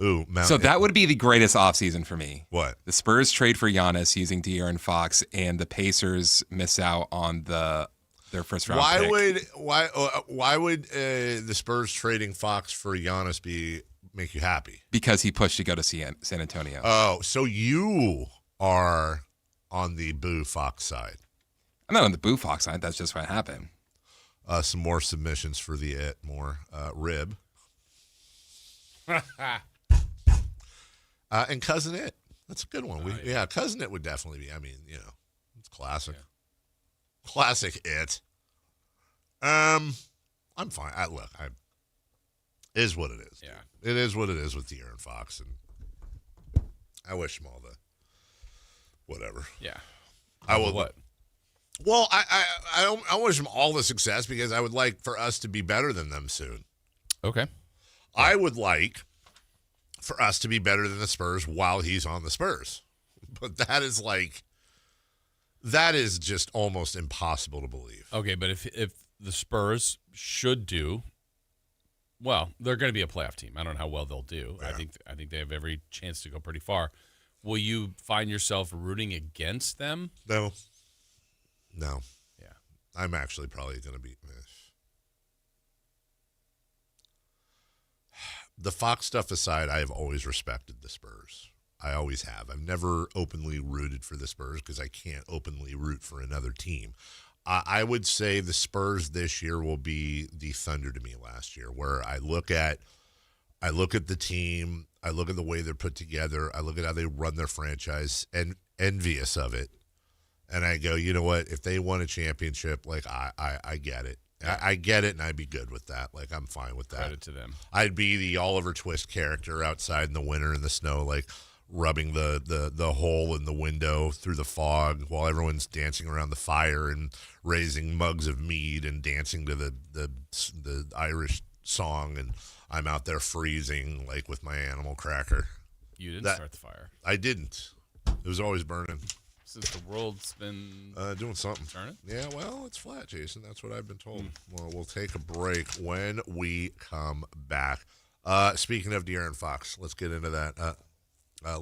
Ooh, so that would be the greatest offseason for me. What? The Spurs trade for Giannis using De'Aaron Fox, and the Pacers miss out on their first round pick. Why would the Spurs trading Fox for Giannis make you happy? Because he pushed to go to San Antonio. Oh, so you are on the boo Fox side. I'm not on the boo Fox side. That's just what happened. Some more submissions for the Rib. And Cousin It. That's a good one. Cousin It would definitely be. I mean, it's classic. Yeah. Classic It. I'm fine. It is what it is. Yeah. It is what it is with De'Aaron Fox, and I wish him all the whatever. Yeah. I will. What? Well, I wish him all the success because I would like for us to be better than them soon. Okay. I would like for us to be better than the Spurs while he's on the Spurs. But that is just almost impossible to believe. Okay, but if the Spurs should do well, they're going to be a playoff team. I don't know how well they'll do. Yeah. I think they have every chance to go pretty far. Will you find yourself rooting against them? No. Yeah. I'm actually probably going to be. The Fox stuff aside, I have always respected the Spurs. I always have. I've never openly rooted for the Spurs because I can't openly root for another team. I would say the Spurs this year will be the Thunder to me last year, where I look at the team, I look at the way they're put together, I look at how they run their franchise, and envious of it. And I go, you know what? If they won a championship, like I get it. I get it, and I'd be good with that. Like, I'm fine with that. Credit to them. I'd be the Oliver Twist character outside in the winter in the snow, like rubbing the hole in the window through the fog while everyone's dancing around the fire and raising mugs of mead and dancing to the Irish song, and I'm out there freezing, like, with my animal cracker. You didn't start the fire. I didn't. It was always burning. Since the world's been doing something. Turning? Yeah, well, it's flat, Jason. That's what I've been told. Well, we'll take a break when we come back. Speaking of De'Aaron Fox, let's get into that.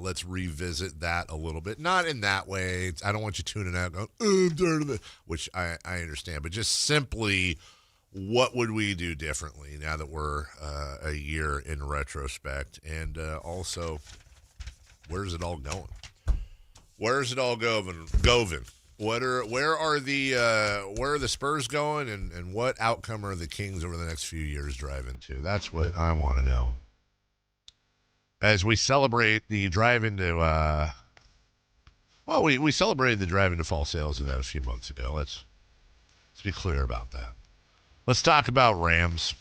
Let's revisit that a little bit. Not in that way. I don't want you tuning out going, oh, I'm tired of it, which I understand. But just simply, what would we do differently now that we're a year in retrospect? And also, where's it all going? Where's it all going? Where are the Spurs going, and what outcome are the Kings over the next few years driving to? That's what I want to know. As we celebrate the drive into, we celebrated the drive into fall sales event a few months ago. Let's be clear about that. Let's talk about Rams,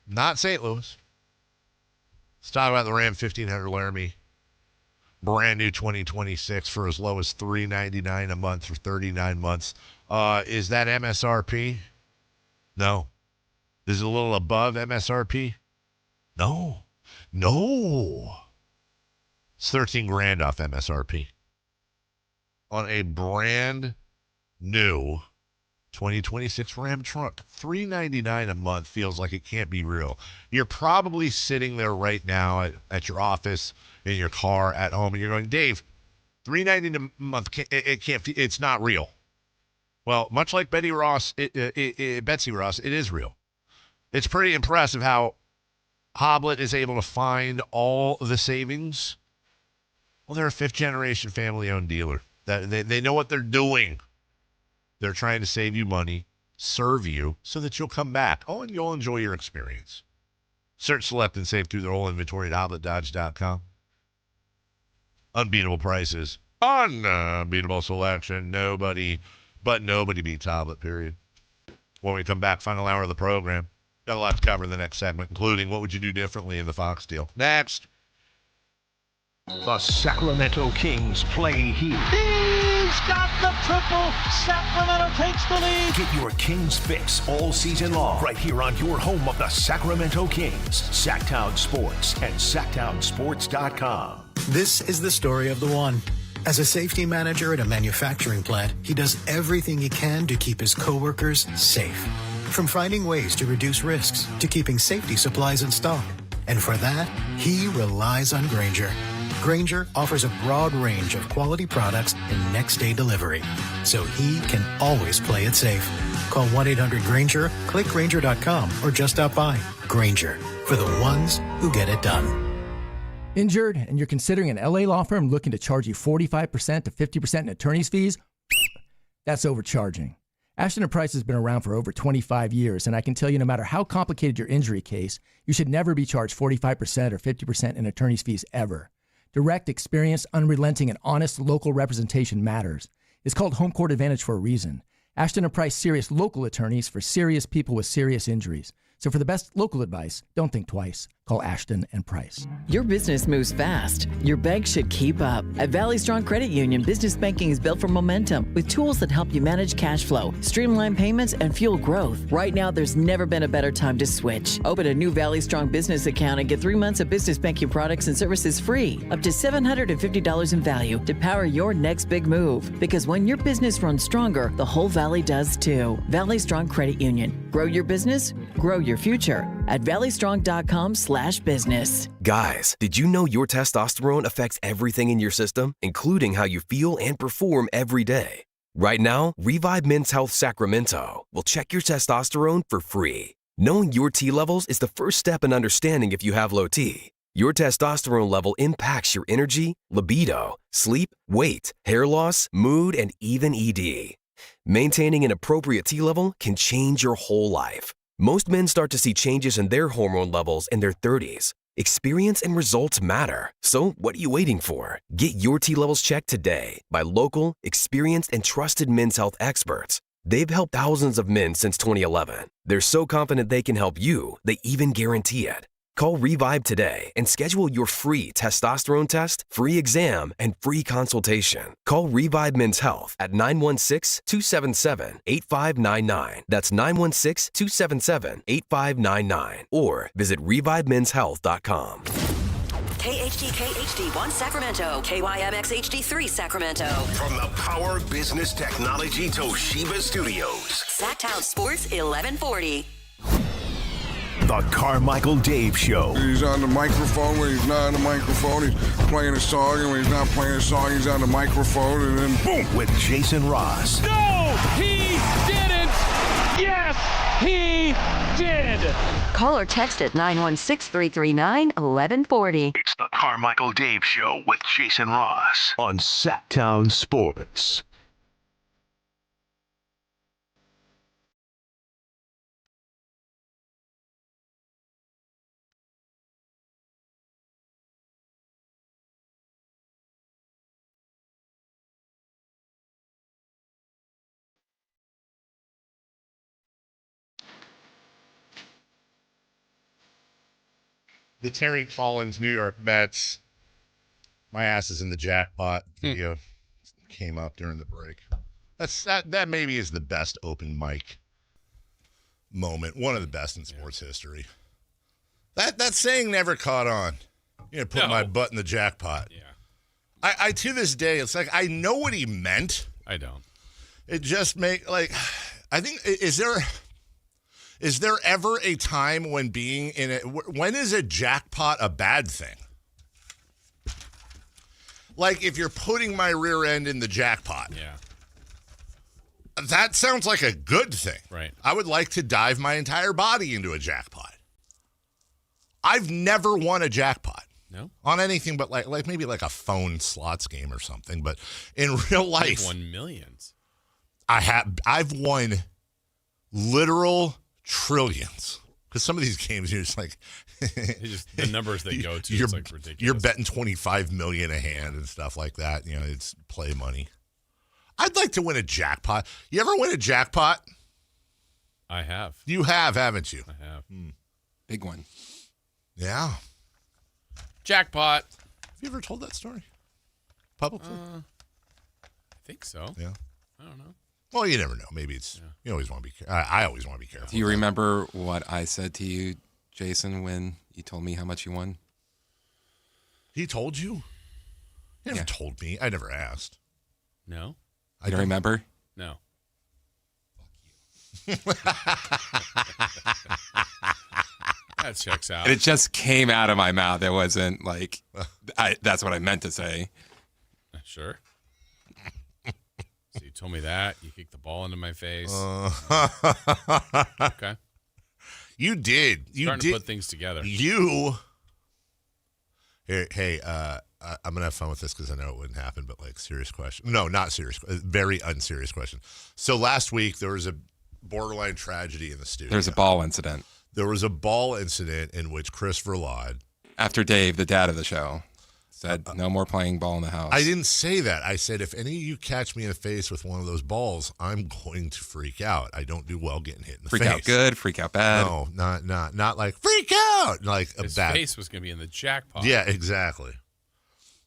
not St. Louis. Let's talk about the Ram 1500 Laramie. Brand new 2026 for as low as $399 a month for 39 months. Is that MSRP? No. Is it a little above MSRP? No. It's $13,000 off MSRP on a brand new 2026 Ram truck. $399 a month feels like it can't be real. You're probably sitting there right now at your office, in your car, at home, and you're going, Dave, $399 a month, it's not real. Well, much like Betsy Ross, it is real. It's pretty impressive how Hoblet is able to find all the savings. Well, they're a fifth-generation family-owned dealer. They know what they're doing. They're trying to save you money, serve you, so that you'll come back. Oh, and you'll enjoy your experience. Search, select, and save through their whole inventory at HobletDodge.com. Unbeatable prices. Unbeatable selection. Nobody beats Hoblet, period. When we come back, final hour of the program. Got a lot to cover in the next segment, including what would you do differently in the Fox deal. Next. The Sacramento Kings play here. He's got the triple. Sacramento takes the lead. Get your Kings fix all season long right here on your home of the Sacramento Kings, Sactown Sports and SactownSports.com. This is the story of the one. As a safety manager at a manufacturing plant, he does everything he can to keep his coworkers safe. From finding ways to reduce risks to keeping safety supplies in stock. And for that, he relies on Grainger. Grainger offers a broad range of quality products and next-day delivery, so he can always play it safe. Call 1-800-GRAINGER, click Grainger.com, or just stop by. Grainger, for the ones who get it done. Injured and you're considering an LA law firm looking to charge you 45% to 50% in attorney's fees? That's overcharging. Ashton & Price has been around for over 25 years, and I can tell you no matter how complicated your injury case, you should never be charged 45% or 50% in attorney's fees ever. Direct, experienced, unrelenting, and honest local representation matters. It's called Home Court Advantage for a reason. Ashton & Price serious local attorneys for serious people with serious injuries. So for the best local advice, don't think twice. Call Ashton & Price. Your business moves fast. Your bank should keep up. At Valley Strong Credit Union, business banking is built for momentum with tools that help you manage cash flow, streamline payments, and fuel growth. Right now, there's never been a better time to switch. Open a new Valley Strong business account and get 3 months of business banking products and services free, up to $750 in value to power your next big move. Because when your business runs stronger, the whole Valley does too. Valley Strong Credit Union. Grow your business, grow your future at valleystrong.com/business. Guys, did you know your testosterone affects everything in your system, including how you feel and perform every day? Right now, Revive Men's Health Sacramento will check your testosterone for free. Knowing your T levels is the first step in understanding if you have low T. Your testosterone level impacts your energy, libido, sleep, weight, hair loss, mood, and even ED. Maintaining an appropriate T level can change your whole life. Most men start to see changes in their hormone levels in their 30s. Experience and results matter. So what are you waiting for? Get your T levels checked today by local, experienced, and trusted men's health experts. They've helped thousands of men since 2011. They're so confident they can help you, they even guarantee it. Call Revive today and schedule your free testosterone test, free exam, and free consultation. Call Revive Men's Health at 916-277-8599. That's 916-277-8599. Or visit revivemenshealth.com. KHTK-HD1 Sacramento, KYMX HD3 Sacramento. From the Power Business Technology Toshiba Studios. Sactown Sports 1140. The Carmichael Dave Show. He's on the microphone when he's not on the microphone. He's playing a song, and when he's not playing a song, he's on the microphone, and then boom. With Jason Ross. No, he didn't. Yes, he did. Call or text at 916-339-1140. It's the Carmichael Dave Show with Jason Ross on Sactown Sports. The Terry Collins New York Mets. My ass is in the jackpot video came up during the break. That maybe is the best open mic moment. One of the best in sports history. That saying never caught on. Put my butt in the jackpot. Yeah. I to this day, it's like I know what he meant. I don't. It just I think is there ever a time when being in it? When is a jackpot a bad thing? Like if you're putting my rear end in the jackpot. Yeah. That sounds like a good thing. Right. I would like to dive my entire body into a jackpot. I've never won a jackpot. No. On anything but like maybe like a phone slots game or something. But in real life. You've won millions. I've won literal trillions, because some of these games you're just like the numbers they go to, it's like ridiculous. You're betting $25 million a hand and stuff like that. It's play money. I'd like to win a jackpot. You ever win a jackpot? I have. You have, haven't you? I have. Big one. Yeah. Jackpot. Have you ever told that story publicly? I think so. Yeah. I don't know. Well, you never know. Maybe it's you always want to be. I always want to be careful. Do you remember what I said to you, Jason, when you told me how much you won? He told you? He never told me. I never asked. No. I don't remember. No. That checks out. And it just came out of my mouth. It wasn't like that's what I meant to say. Sure. So you told me that. You kicked the ball into my face. Okay. You did. Starting to put things together. Hey, I'm going to have fun with this because I know it wouldn't happen, but like serious question. No, not serious. Very unserious question. So last week there was a borderline tragedy in the studio. There's a ball incident. There was a ball incident in which Chris Verlaud, after Dave, the dad of the show, said no more playing ball in the house. I didn't say that. I said, if any of you catch me in the face with one of those balls, I'm going to freak out. I don't do well getting hit in the face. Freak out good, freak out bad. No, not like freak out. Like His bad. face was going to be in the jackpot. Yeah, exactly.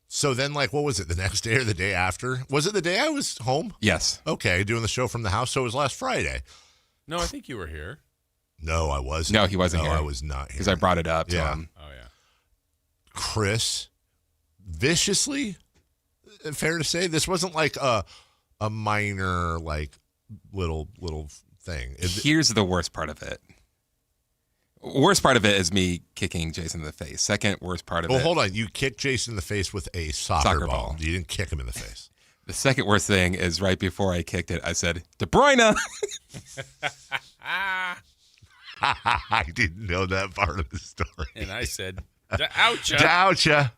So then, like, what was it, the next day or the day after? Was it the day I was home? Yes. Okay, doing the show from the house. So it was last Friday. No, I think you were here. No, I wasn't. No, he wasn't here. No, I was not here. Because I brought it up to him. Oh, yeah. Chris, viciously, fair to say, this wasn't like a minor, like, little thing. Here's the worst part of it. Worst part of it is me kicking Jason in the face. Second worst part of it. Well, hold on. You kicked Jason in the face with a soccer ball. You didn't kick him in the face. The second worst thing is right before I kicked it, I said, De Bruyne. I didn't know that part of the story. And I said, oucha.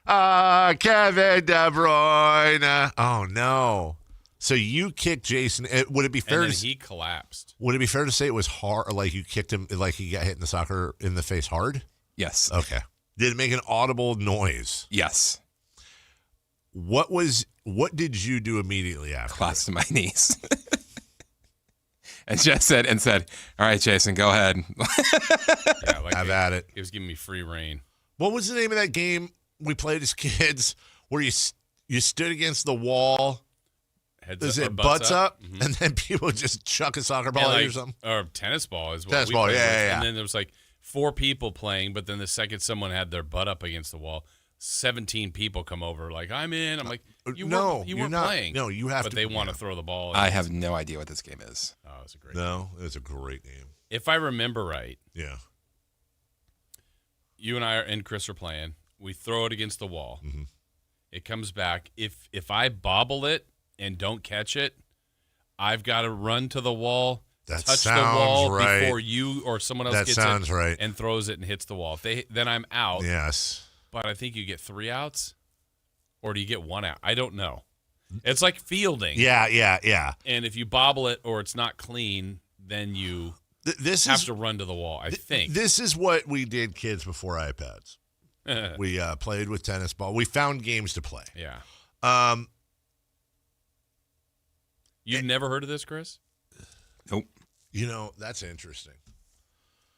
Oucha. Kevin De Bruyne. Oh, no. So you kicked Jason. Would it be fair and then to he collapsed. Would it be fair to say it was hard, like you kicked him, like he got hit in the soccer in the face hard? Yes. Okay. Did it make an audible noise? Yes. What did you do immediately after? Collapsed to my knees. And Jess said, all right, Jason, go ahead. Yeah, like Have at it. He was giving me free reign. What was the name of that game we played as kids where you stood against the wall? Heads Is up, it butts up? Mm-hmm. And then people just chuck a soccer ball at you or something? Or tennis ball is what tennis we ball, played with. yeah. And then there was like 4 people playing, but then the second someone had their butt up against the wall, 17 people come over like, I'm in. I'm like, you weren't playing. No, you have but to. they want to throw the ball. I have no idea what this game is. Oh, it's a great game. It was a great game. If I remember right. Yeah. You and I and Chris are playing. We throw it against the wall. Mm-hmm. It comes back. If I bobble it and don't catch it, I've got to run to the wall, touch the wall before you or someone else gets it and throws it and hits the wall. Then I'm out. Yes. But I think you get 3 outs, or do you get 1 out? I don't know. It's like fielding. Yeah. And if you bobble it or it's not clean, then you have to run to the wall, I think. This is what we did, kids, before iPads. We played with tennis ball. We found games to play. Yeah. You've never heard of this, Chris? Nope. That's interesting.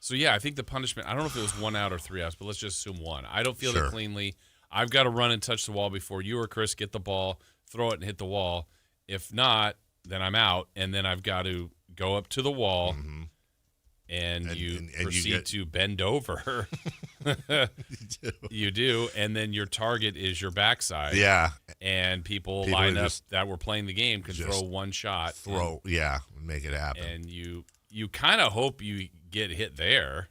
So, yeah, I think the punishment, I don't know if it was 1 out or 3 outs, but let's just assume 1. I don't field it cleanly. I've got to run and touch the wall before you or Chris get the ball, throw it and hit the wall. If not, then I'm out, and then I've got to go up to the wall, and you proceed to bend over. You do, and then your target is your backside. Yeah. And people line up that were playing the game can throw 1 shot. Make it happen. And you kind of hope you get hit there,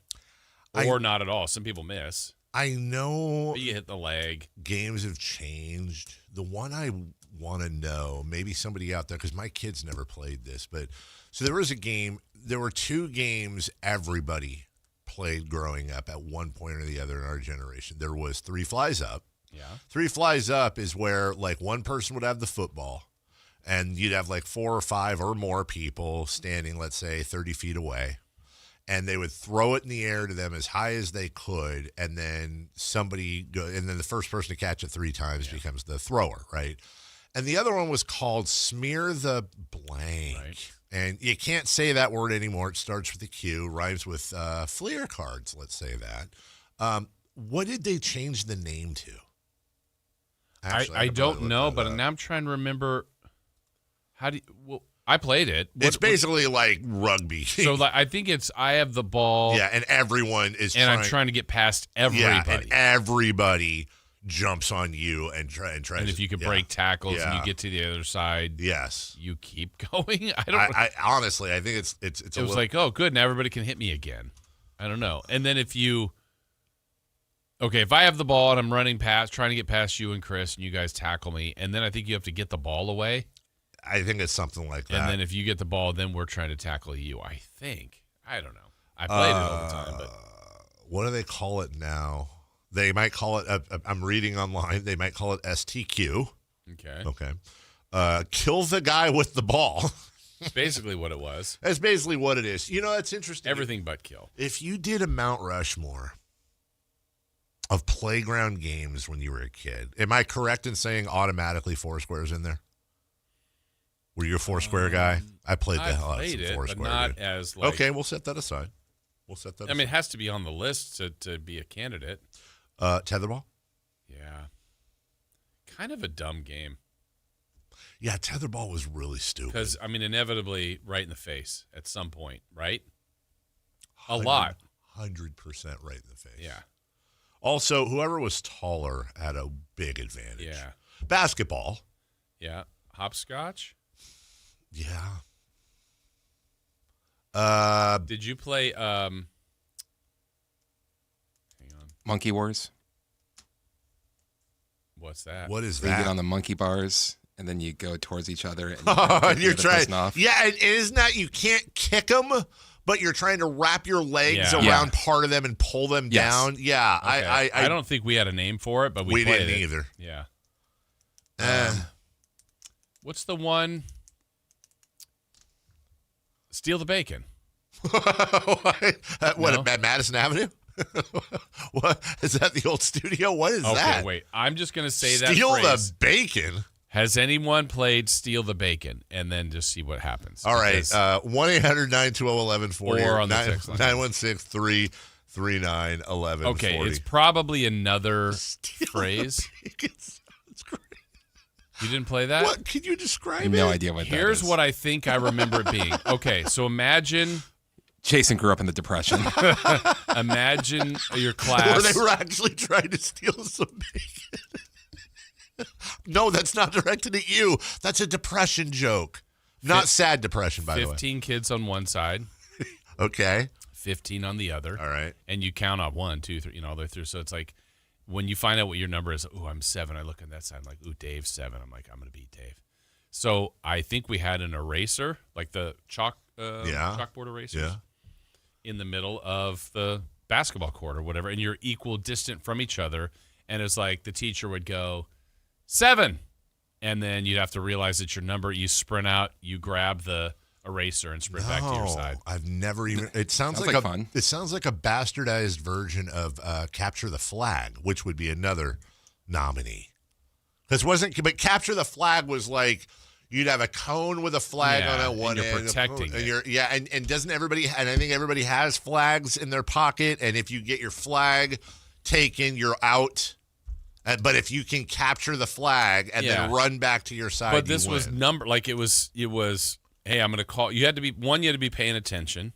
or not at all. Some people miss. I know. But you hit the leg. Games have changed. The one I want to know, maybe somebody out there, because my kids never played this, but so there was a game. There were 2 games everybody played growing up at one point or the other in our generation. There was 3 Flies Up. Yeah. 3 Flies Up is where like one person would have the football, and you'd have like 4 or 5 or more people standing, let's say, 30 feet away. And they would throw it in the air to them as high as they could, and then and then the first person to catch it 3 times becomes the thrower, right? And the other one was called Smear the Blank. Right. And you can't say that word anymore. It starts with a Q, rhymes with Fleer cards, let's say that. What did they change the name to? Actually, I don't know, but now I'm trying to remember. I played it. It's basically like rugby. So I think I have the ball. Yeah, and everyone is I'm trying to get past everybody. Yeah, and everybody jumps on you and tries. And if you can break tackles and you get to the other side, yes, you keep going. I honestly, I think it's it was like, oh, good, now everybody can hit me again. I don't know. And then if I have the ball and I'm running past, trying to get past you and Chris, and you guys tackle me, and then I think you have to get the ball away. I think it's something like that. And then if you get the ball, then we're trying to tackle you, I think. I don't know. I played it all the time. But what do they call it now? They might call it, I'm reading online, they might call it STQ. Okay. Kill the guy with the ball. It's basically what it was. That's basically what it is. That's interesting. Everything but kill. If you did a Mount Rushmore of playground games when you were a kid, am I correct in saying automatically Foursquare's in there? Were you a Foursquare guy? I played the hell out of some Foursquare. But not as like. Okay, we'll set that aside. I mean, it has to be on the list to be a candidate. Tetherball? Yeah. Kind of a dumb game. Yeah, tetherball was really stupid. Because, I mean, inevitably right in the face at some point, right? A lot. 100% right in the face. Yeah. Also, whoever was taller had a big advantage. Yeah. Basketball. Yeah. Hopscotch? Yeah. Did you play hang on. Monkey Wars? What's that? What is Where that? You get on the monkey bars and then you go towards each other and you're trying off. Yeah, and isn't that you can't kick them, but you're trying to wrap your legs around part of them and pull them down. Yeah. Okay. I don't think we had a name for it, but we played didn't it. either. Yeah. What's the one? Steal the Bacon. What at Madison Avenue? What is that? The old studio? What is that? Okay, wait. I'm just gonna say Steal that phrase. the bacon. Has anyone played Steal the Bacon? And then just see what happens. All right. 1-800-920-1140 or on the text line. 916-339-1140. Okay, it's probably another phrase. You didn't play that? What? Can you describe it? No idea what that is. Here's what I think I remember it being. Okay, so imagine... Jason grew up in the Depression. Imagine your class... Where they were actually trying to steal some bacon. No, that's not directed at you. That's a Depression joke. Not sad Depression, by the way. 15 kids on one side. Okay. 15 on the other. All right. And you count on 1, 2, 3, all the way through. So it's like... When you find out what your number is, I'm 7. I look on that side, I'm like, Dave's 7. I'm like, I'm going to beat Dave. So I think we had an eraser, like the chalkboard erasers, in the middle of the basketball court or whatever, and you're equal distant from each other. And it's like the teacher would go, 7. And then you'd have to realize it's your number. You sprint out, you grab the eraser and sprint back to your side. I've never even. It sounds like fun. It sounds like a bastardized version of Capture the Flag, which would be another nominee. But Capture the Flag was like you'd have a cone with a flag on it one and you're end, protecting it. And doesn't everybody? And I think everybody has flags in their pocket. And if you get your flag taken, you're out. But if you can capture the flag and then run back to your side, but this you was win. number like it was. Hey, I'm going to call. You had to be paying attention.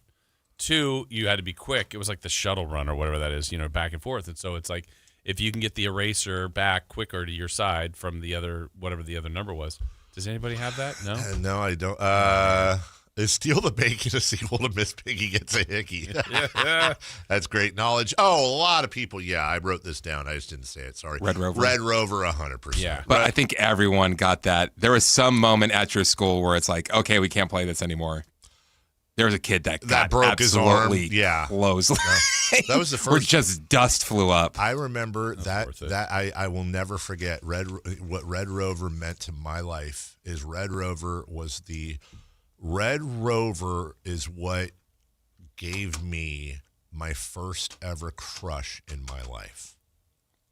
2, you had to be quick. It was like the shuttle run or whatever that is, back and forth. And so it's like if you can get the eraser back quicker to your side from the other, whatever the other number was. Does anybody have that? No? No, I don't. Is Steal the Bacon a sequel to Miss Piggy Gets a Hickey? That's great knowledge. Oh, a lot of people. Yeah, I wrote this down. I just didn't say it. Sorry. Red Rover. Red Rover, 100%. Yeah. But I think everyone got that. There was some moment at your school where it's like, okay, we can't play this anymore. There was a kid that broke his arm. Yeah. Close. That was the first. Where just dust flew up. I remember that I will never forget what Red Rover meant to my life. Red Rover is what gave me my first ever crush in my life.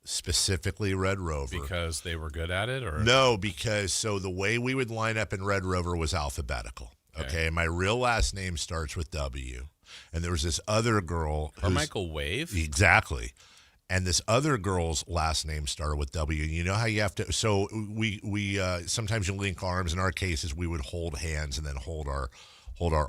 Specifically Red Rover. Because they were good at it? Or no, because the way we would line up in Red Rover was alphabetical. Okay. My real last name starts with W. And there was this other girl. Carmichael Wave? Exactly. And this other girl's last name started with W. You know how you have to. So we sometimes you link arms. In our cases, we would hold hands and then hold our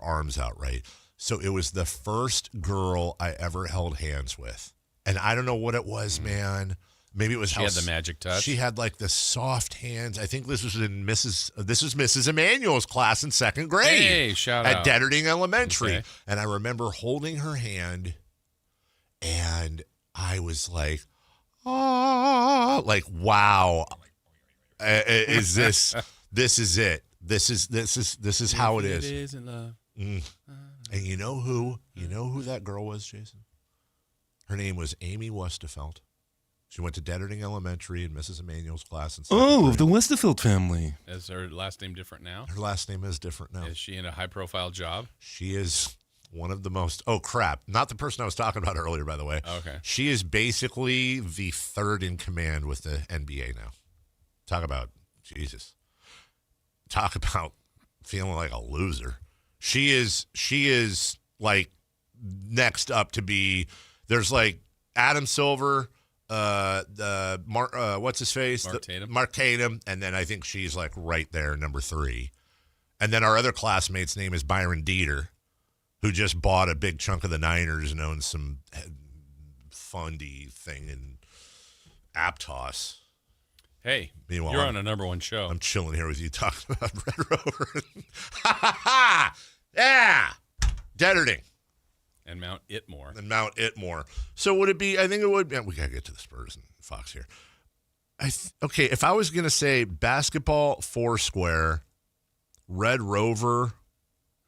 arms out, right? So it was the first girl I ever held hands with, and I don't know what it was, man. Maybe it was she had the magic touch. She had like the soft hands. I think this was in Mrs. Emanuel's class in 2nd grade. Hey, shout out at Detterding Elementary, okay. And I remember holding her hand, and I was like, oh, like, wow. Is this is it. This is how it is. It isn't love. And you know who that girl was, Jason? Her name was Amy Westefeld. She went to Detterding Elementary in Mrs. Emanuel's class. Of the Westerfield family. Is her last name different now? Her last name is different now. Is she in a high-profile job? She is one of the most. Oh, crap. Not the person I was talking about earlier, by the way. Okay. She is basically the third in command with the NBA now. Talk about, Jesus. Talk about feeling like a loser. She is like next up to be, there's like Adam Silver, what's his face? Mark Tatum. And then I think she's like right there, number 3. And then our other classmate's name is Byron Dieter, who just bought a big chunk of the Niners and owns some fundy thing in Aptos. Hey, meanwhile, you're on a number 1 show. I'm chilling here with you talking about Red Rover. Yeah. Detterding. And Mount Itmore. So would it be, I think it would, we got to get to the Spurs and Fox here. Okay, if I was going to say basketball, Foursquare, Red Rover,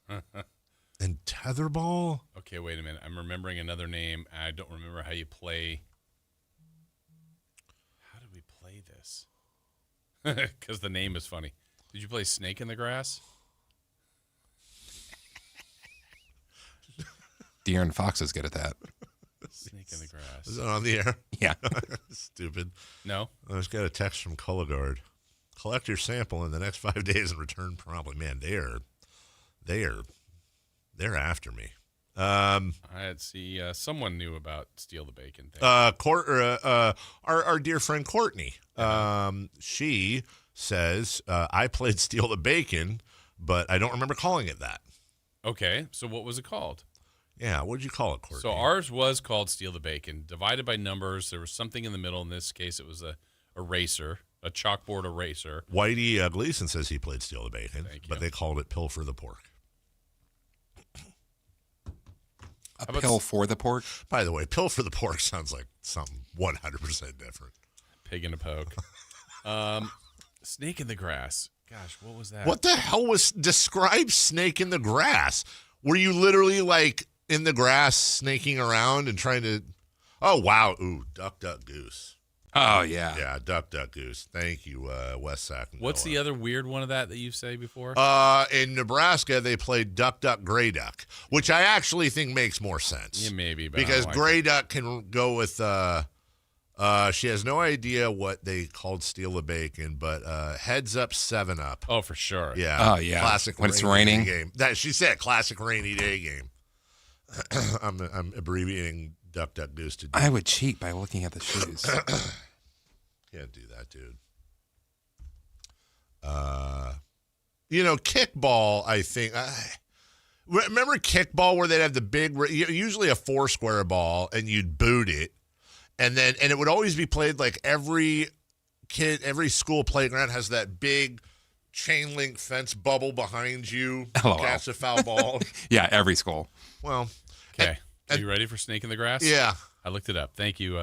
and tetherball. Okay, wait a minute. I'm remembering another name. I don't remember how you play. How did we play this? Because the name is funny. Did you play Snake in the Grass? De'Aaron Fox is good at that. Snake in the Grass. Is it on the air? Yeah. Stupid. No? I just got a text from Color Guard. collect your sample in the next 5 days and return promptly. Man, they're after me. I'd see someone knew about Steal the Bacon thing. Our dear friend Courtney. She says, I played Steal the Bacon, but I don't remember calling it that. Okay, so what was it called? Yeah, what did you call it, Courtney? So ours was called Steal the Bacon, divided by numbers. There was something in the middle. In this case, it was a eraser, a chalkboard eraser. Whitey Gleason says he played Steal the Bacon, but they called it Pill for the Pork. A pill for the pork? By the way, Pill for the Pork sounds like something 100% different. Pig in a poke. Snake in the grass. Gosh, what was that? What the hell was describe snake in the grass? Were you literally like in the grass snaking around and trying to? Oh wow! Ooh, duck, duck, goose. Oh yeah, yeah, duck, duck, goose. Thank you, West Sac. What's the other weird one of that you say before? In Nebraska, they played duck, duck, gray duck, which I actually think makes more sense. Yeah, maybe, but because gray duck can go with. She has no idea what they called Steal the Bacon, but Heads Up 7-Up. Oh, for sure. Yeah. Oh, yeah. Classic when it's raining. Game. That she said classic rainy day game. I'm abbreviating Duck Duck Goose to. I would cheat by looking at the shoes. Can't do that, dude. Kickball. I think. Remember kickball where they'd have the big, usually a 4-square ball, and you'd boot it. And it would always be played like every school playground has that big chain link fence bubble behind you. Catch a foul ball. Yeah, every school. Well, okay. Are you ready for Snake in the Grass? Yeah. I looked it up. Thank you,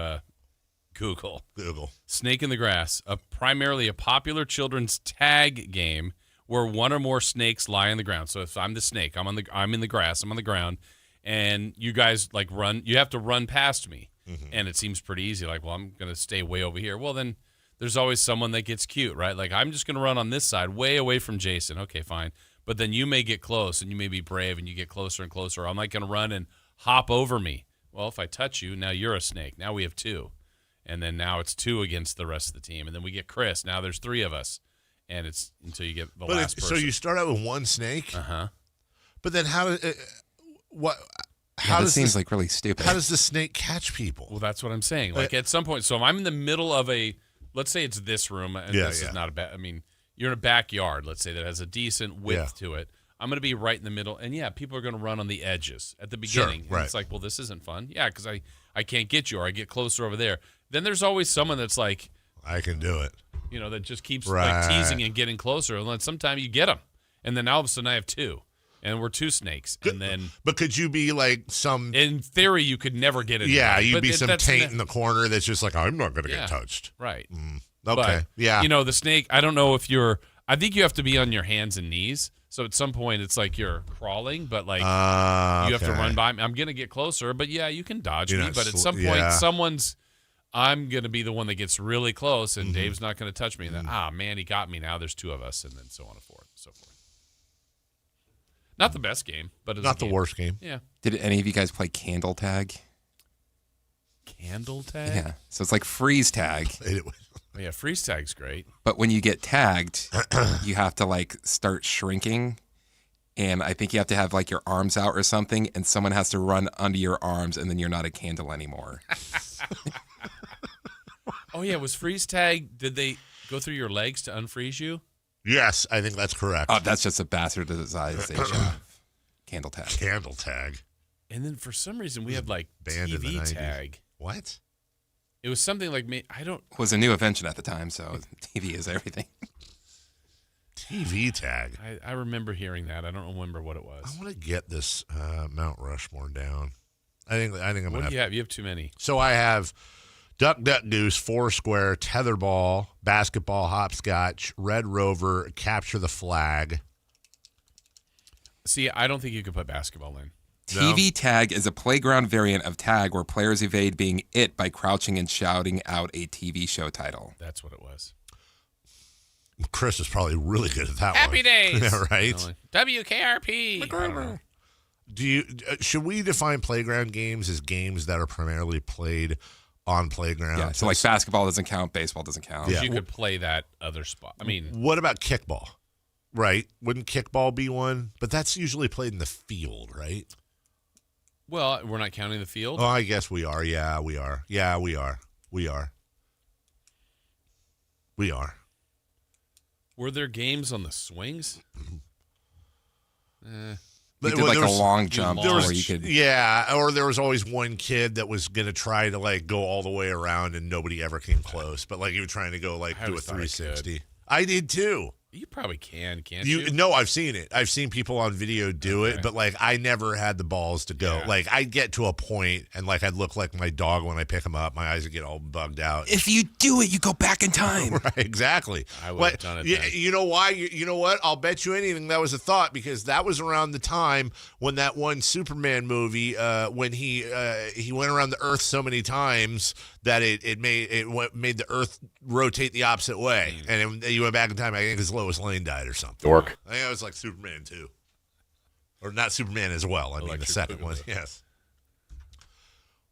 Google. Google. Snake in the Grass, primarily a popular children's tag game where one or more snakes lie on the ground. So if I'm the snake, I'm in the grass, I'm on the ground, and you guys run. You have to run past me. Mm-hmm. And it seems pretty easy. Like, well, I'm going to stay way over here. Well, then there's always someone that gets cute, right? Like, I'm just going to run on this side, way away from Jason. Okay, fine. But then you may get close, and you may be brave, and you get closer and closer. I'm not going to run and hop over me. Well, if I touch you, now you're a snake. Now we have 2. And then now it's 2 against the rest of the team. And then we get Chris. Now there's 3 of us. And it's until you get the last person. So you start out with 1 snake? Uh-huh. But then how does what... This seems like really stupid. How does the snake catch people? Well, that's what I'm saying. Like at some point, so if I'm in the middle of let's say it's this room, and this is not a bad. I mean, you're in a backyard, let's say that has a decent width to it. I'm going to be right in the middle, and people are going to run on the edges at the beginning. Sure, right. It's like, well, this isn't fun. Yeah, because I can't get you, or I get closer over there. Then there's always someone that's like, I can do it. That just keeps like teasing and getting closer, and then sometimes you get them, and then all of a sudden I have 2. And we're 2 snakes, and then. But could you be like some? In theory, you could never get it. Yeah, you'd be some taint in the corner that's just like, I'm not going to get touched. Right. Okay. But, the snake. I don't know if you're. I think you have to be on your hands and knees. So at some point, it's like you're crawling, but like you have to run by me. I'm going to get closer, but you can dodge me. But at some point, someone's. I'm going to be the one that gets really close, and Dave's not going to touch me. And then, man, he got me. Now there's 2 of us, and then so on and so forth. Not the best game, but it's not the worst game. Yeah. Did any of you guys play Candle Tag? Candle Tag? Yeah. So it's like freeze tag. Yeah, freeze tag's great. But when you get tagged, you have to start shrinking. And I think you have to have your arms out or something, and someone has to run under your arms, and then you're not a candle anymore. Oh, yeah. Was freeze tag, did they go through your legs to unfreeze you? Yes, I think that's correct. Oh, that's just a bastardization of Candle Tag. Candle Tag. And then for some reason we had banned TV in the 90s. tag. What? It was something like me. I don't. It was a new invention at the time, so TV is everything. TV tag. I remember hearing that. I don't remember what it was. I want to get this Mount Rushmore down. I think I'm gonna. What do you have? You have too many. So I have Duck, Duck, Goose, 4-square, tetherball, basketball, hopscotch, Red Rover, capture the flag. See, I don't think you could put basketball in. TV tag is a playground variant of tag where players evade being it by crouching and shouting out a TV show title. That's what it was. Chris is probably really good at that Happy one. days. Yeah, right? WKRP. Should we define playground games as games that are primarily played on playground. Yeah, so like basketball doesn't count, baseball doesn't count. You could play that other spot. I mean, what about kickball? Right? Wouldn't kickball be one? But that's usually played in the field, right? well, we're not counting the field. Oh, I guess we are. Yeah, we are. Yeah, we are. We are. We are. Were there games on the swings? You did like a long jump where you could. Yeah, or there was always one kid that was going to try to like go all the way around and nobody ever came close. But like you were trying to go like do a 360. I did too. You probably can't you? No, I've seen it. I've seen people on video do it, but like I never had the balls to go. Yeah. Like I'd get to a point and like I'd look like my dog when I pick him up. My eyes would get all bugged out. If you do it, you go back in time. Right, exactly. I would have done it then. You know why? You know what? I'll bet you anything that was a thought because that was around the time when that one Superman movie, when he went around the Earth so many times that it made the Earth rotate the opposite way, and you went back in time. I think his Lois Lane died or something. Dork. I think it was like Superman 2. Or not Superman as well. I mean, the second one. Yes.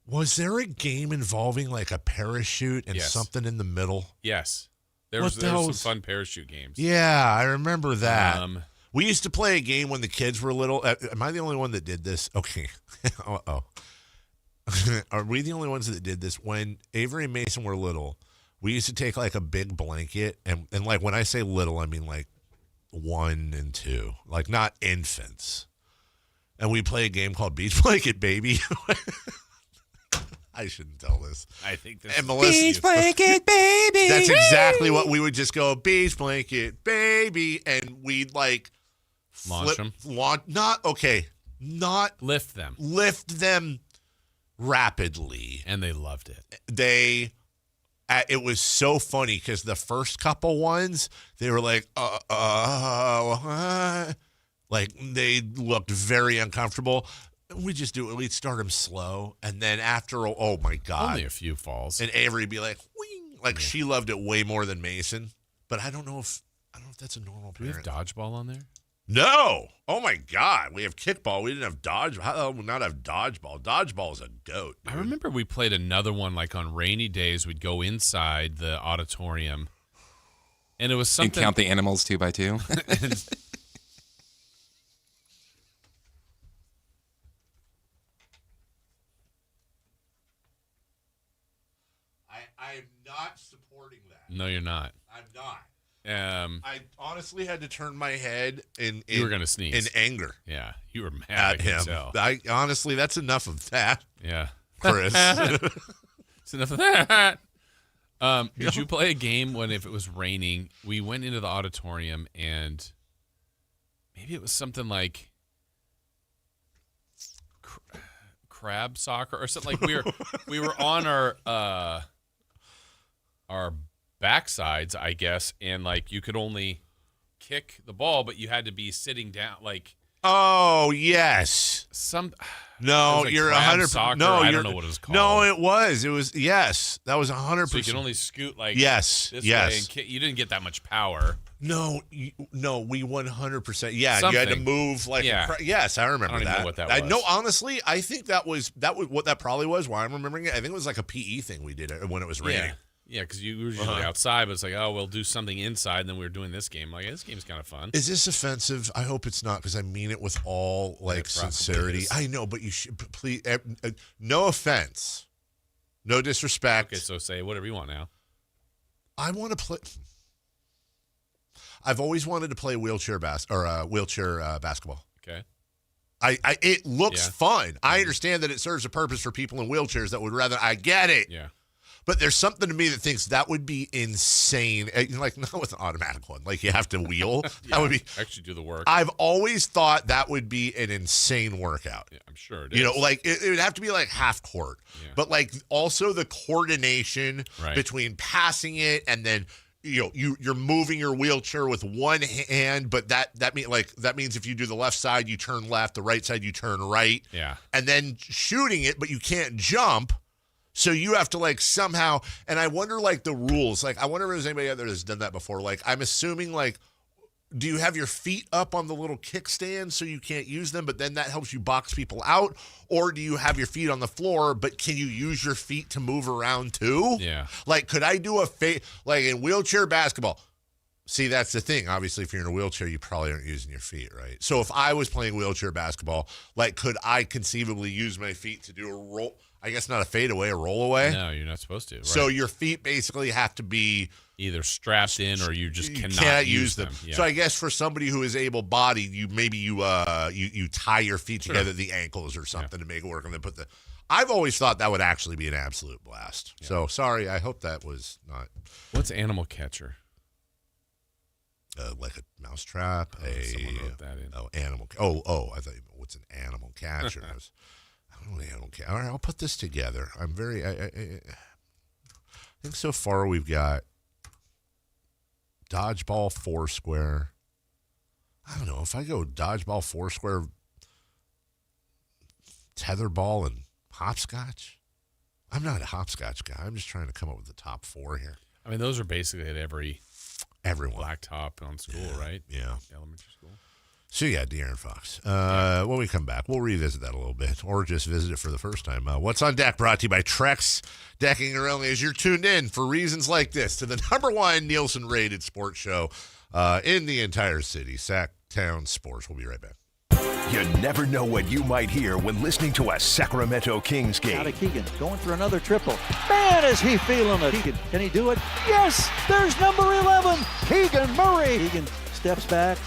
Was there a game involving like a parachute and something in the middle? Yes. There was some fun parachute games. Yeah, I remember that. We used to play a game when the kids were little. Am I the only one that did this? Okay. Uh-oh. Are we the only ones that did this? When Avery and Mason were little, we used to take like a big blanket and like when I say little, I mean like 1 and 2, like not infants. And we play a game called Beach Blanket Baby. I shouldn't tell this. I think this and Melissa Beach Blanket Baby. That's exactly what we would just go, Beach Blanket Baby, and we'd like launch them. Not lift them. Lift them rapidly. And they loved it. It was so funny because the first couple ones, they were like, like they looked very uncomfortable. We just do it. We'd start them slow, and then after, oh my god, only a few falls, and Avery would be like, wing, like she loved it way more than Mason. But I don't know if that's a normal. Do we have dodgeball on there? No. Oh my God. We have kickball. We didn't have dodgeball. How would we not have dodgeball? Dodgeball is a goat. Dude. I remember we played another one like on rainy days. We'd go inside the auditorium, and it was something. And count the animals 2 by 2. I'm not supporting that. No, you're not. I'm not. I honestly had to turn my head in you were gonna sneeze in anger. Yeah, you were mad at him. I honestly, that's enough of that. Yeah, Chris. It's enough of that. Did you play a game when if it was raining, we went into the auditorium and maybe it was something like crab soccer or something like we were on our backsides, I guess, and like you could only kick the ball, but you had to be sitting down. Like, oh yes, no, like you're 100%. No, I don't know what it was called. No, it was yes, that was 100%. So you can only scoot like this way and you didn't get that much power. No, we 100%. Yeah, you had to move like yes, I remember I don't that. even know what that was. No, honestly, I think that was what that probably was. Why I'm remembering it, I think it was like a PE thing we did when it was raining. Yeah, because you were usually outside, but it's like, oh, we'll do something inside, and then we were doing this game. Like, this game's kind of fun. Is this offensive? I hope it's not, because I mean it with all, like, sincerity. I know, but you should, please, no offense. No disrespect. Okay, so say whatever you want now. I want to play. I've always wanted to play wheelchair basketball. Okay. It looks fun. I understand that it serves a purpose for people in wheelchairs that would rather. I get it. Yeah. But there's something to me that thinks that would be insane. Like, not with an automatic one. Like, you have to wheel. That would be actually do the work. I've always thought that would be an insane workout. Yeah, I'm sure it is. You know, like, it would have to be like half court. Yeah. But, like, also the coordination between passing it and then, you know, you're moving your wheelchair with one hand, but that means if you do the left side, you turn left, the right side, you turn right. Yeah. And then shooting it, but you can't jump. So you have to like somehow, and I wonder like the rules. Like I wonder if there's anybody out there that's done that before. Like I'm assuming like do you have your feet up on the little kickstand so you can't use them, but then that helps you box people out? Or do you have your feet on the floor, but can you use your feet to move around too? Yeah. Like, could I do like in wheelchair basketball? See, that's the thing. Obviously, if you're in a wheelchair, you probably aren't using your feet, right? So if I was playing wheelchair basketball, like, could I conceivably use my feet to do a roll? I guess not a fadeaway, a rollaway? No, you're not supposed to. Right? So your feet basically have to be either strapped in or you just cannot use them. Yeah. So I guess for somebody who is able-bodied, you tie your feet together at the ankles or something to make it work, and then put the. I've always thought that would actually be an absolute blast. Yeah. So sorry, I hope that was not. What's animal catcher? Like a mousetrap. Someone wrote that in. Animal. Oh! I thought what's an animal catcher? I don't know animal catcher. All right, I'll put this together. I'm very. I think so far we've got dodgeball, foursquare. I don't know if I go dodgeball, foursquare, tetherball, and hopscotch. I'm not a hopscotch guy. I'm just trying to come up with the top 4 here. I mean, those are basically at everyone blacktop on school, right? Yeah. Elementary school. So, yeah, De'Aaron Fox. When we come back, we'll revisit that a little bit or just visit it for the first time. What's on Deck brought to you by Trex Decking and Railing as you're tuned in for reasons like this to the #1 Nielsen-rated sports show in the entire city, Sactown Sports. We'll be right back. You never know what you might hear when listening to a Sacramento Kings game. Out of Keegan, going for another triple. Man, is he feeling it. Keegan, can he do it? Yes, there's number 11, Keegan Murray. Keegan steps back.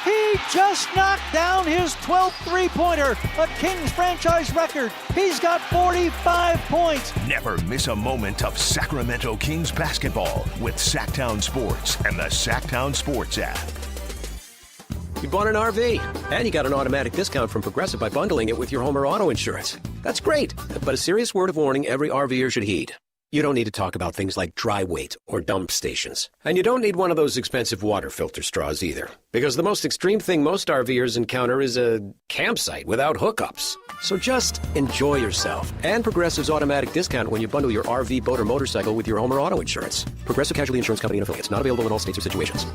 He just knocked down his 12th three-pointer, a Kings franchise record. He's got 45 points. Never miss a moment of Sacramento Kings basketball with Sactown Sports and the Sactown Sports app. You bought an RV, and you got an automatic discount from Progressive by bundling it with your home or auto insurance. That's great, but a serious word of warning every RVer should heed. You don't need to talk about things like dry weight or dump stations. And you don't need one of those expensive water filter straws either. Because the most extreme thing most RVers encounter is a campsite without hookups. So just enjoy yourself. And Progressive's automatic discount when you bundle your RV, boat, or motorcycle with your home or auto insurance. Progressive Casualty Insurance Company and affiliates. Not available in all states or situations.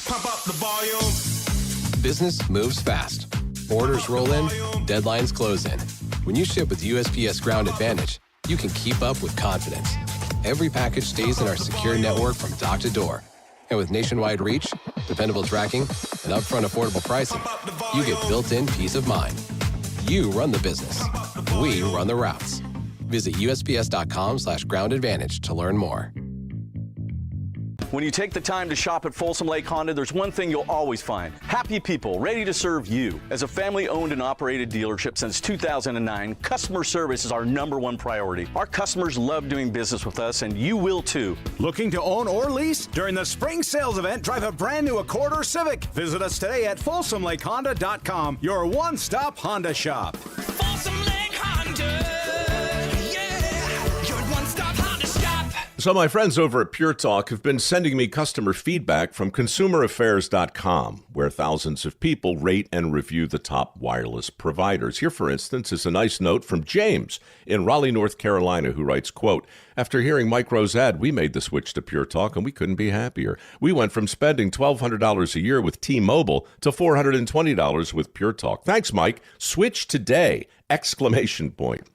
Pump up the volume. Business moves fast. Orders roll in, deadlines close in. When you ship with USPS Ground Advantage, you can keep up with confidence. Every package stays in our secure network from dock to door. And with nationwide reach, dependable tracking, and upfront affordable pricing, you get built-in peace of mind. You run the business. We run the routes. Visit USPS.com/Ground Advantage to learn more. When you take the time to shop at Folsom Lake Honda, there's one thing you'll always find. Happy people ready to serve you. As a family-owned and operated dealership since 2009, customer service is our #1 priority. Our customers love doing business with us, and you will too. Looking to own or lease? During the spring sales event, drive a brand new Accord or Civic. Visit us today at FolsomLakeHonda.com, your one-stop Honda shop. Folsom Lake Honda. So my friends over at Pure Talk have been sending me customer feedback from ConsumerAffairs.com, where thousands of people rate and review the top wireless providers. Here, for instance, is a nice note from James in Raleigh, North Carolina, who writes, quote, "After hearing Micro's ad, we made the switch to Pure Talk, and we couldn't be happier. We went from spending $1,200 a year with T-Mobile to $420 with Pure Talk. Thanks, Mike. Switch today!" Exclamation point.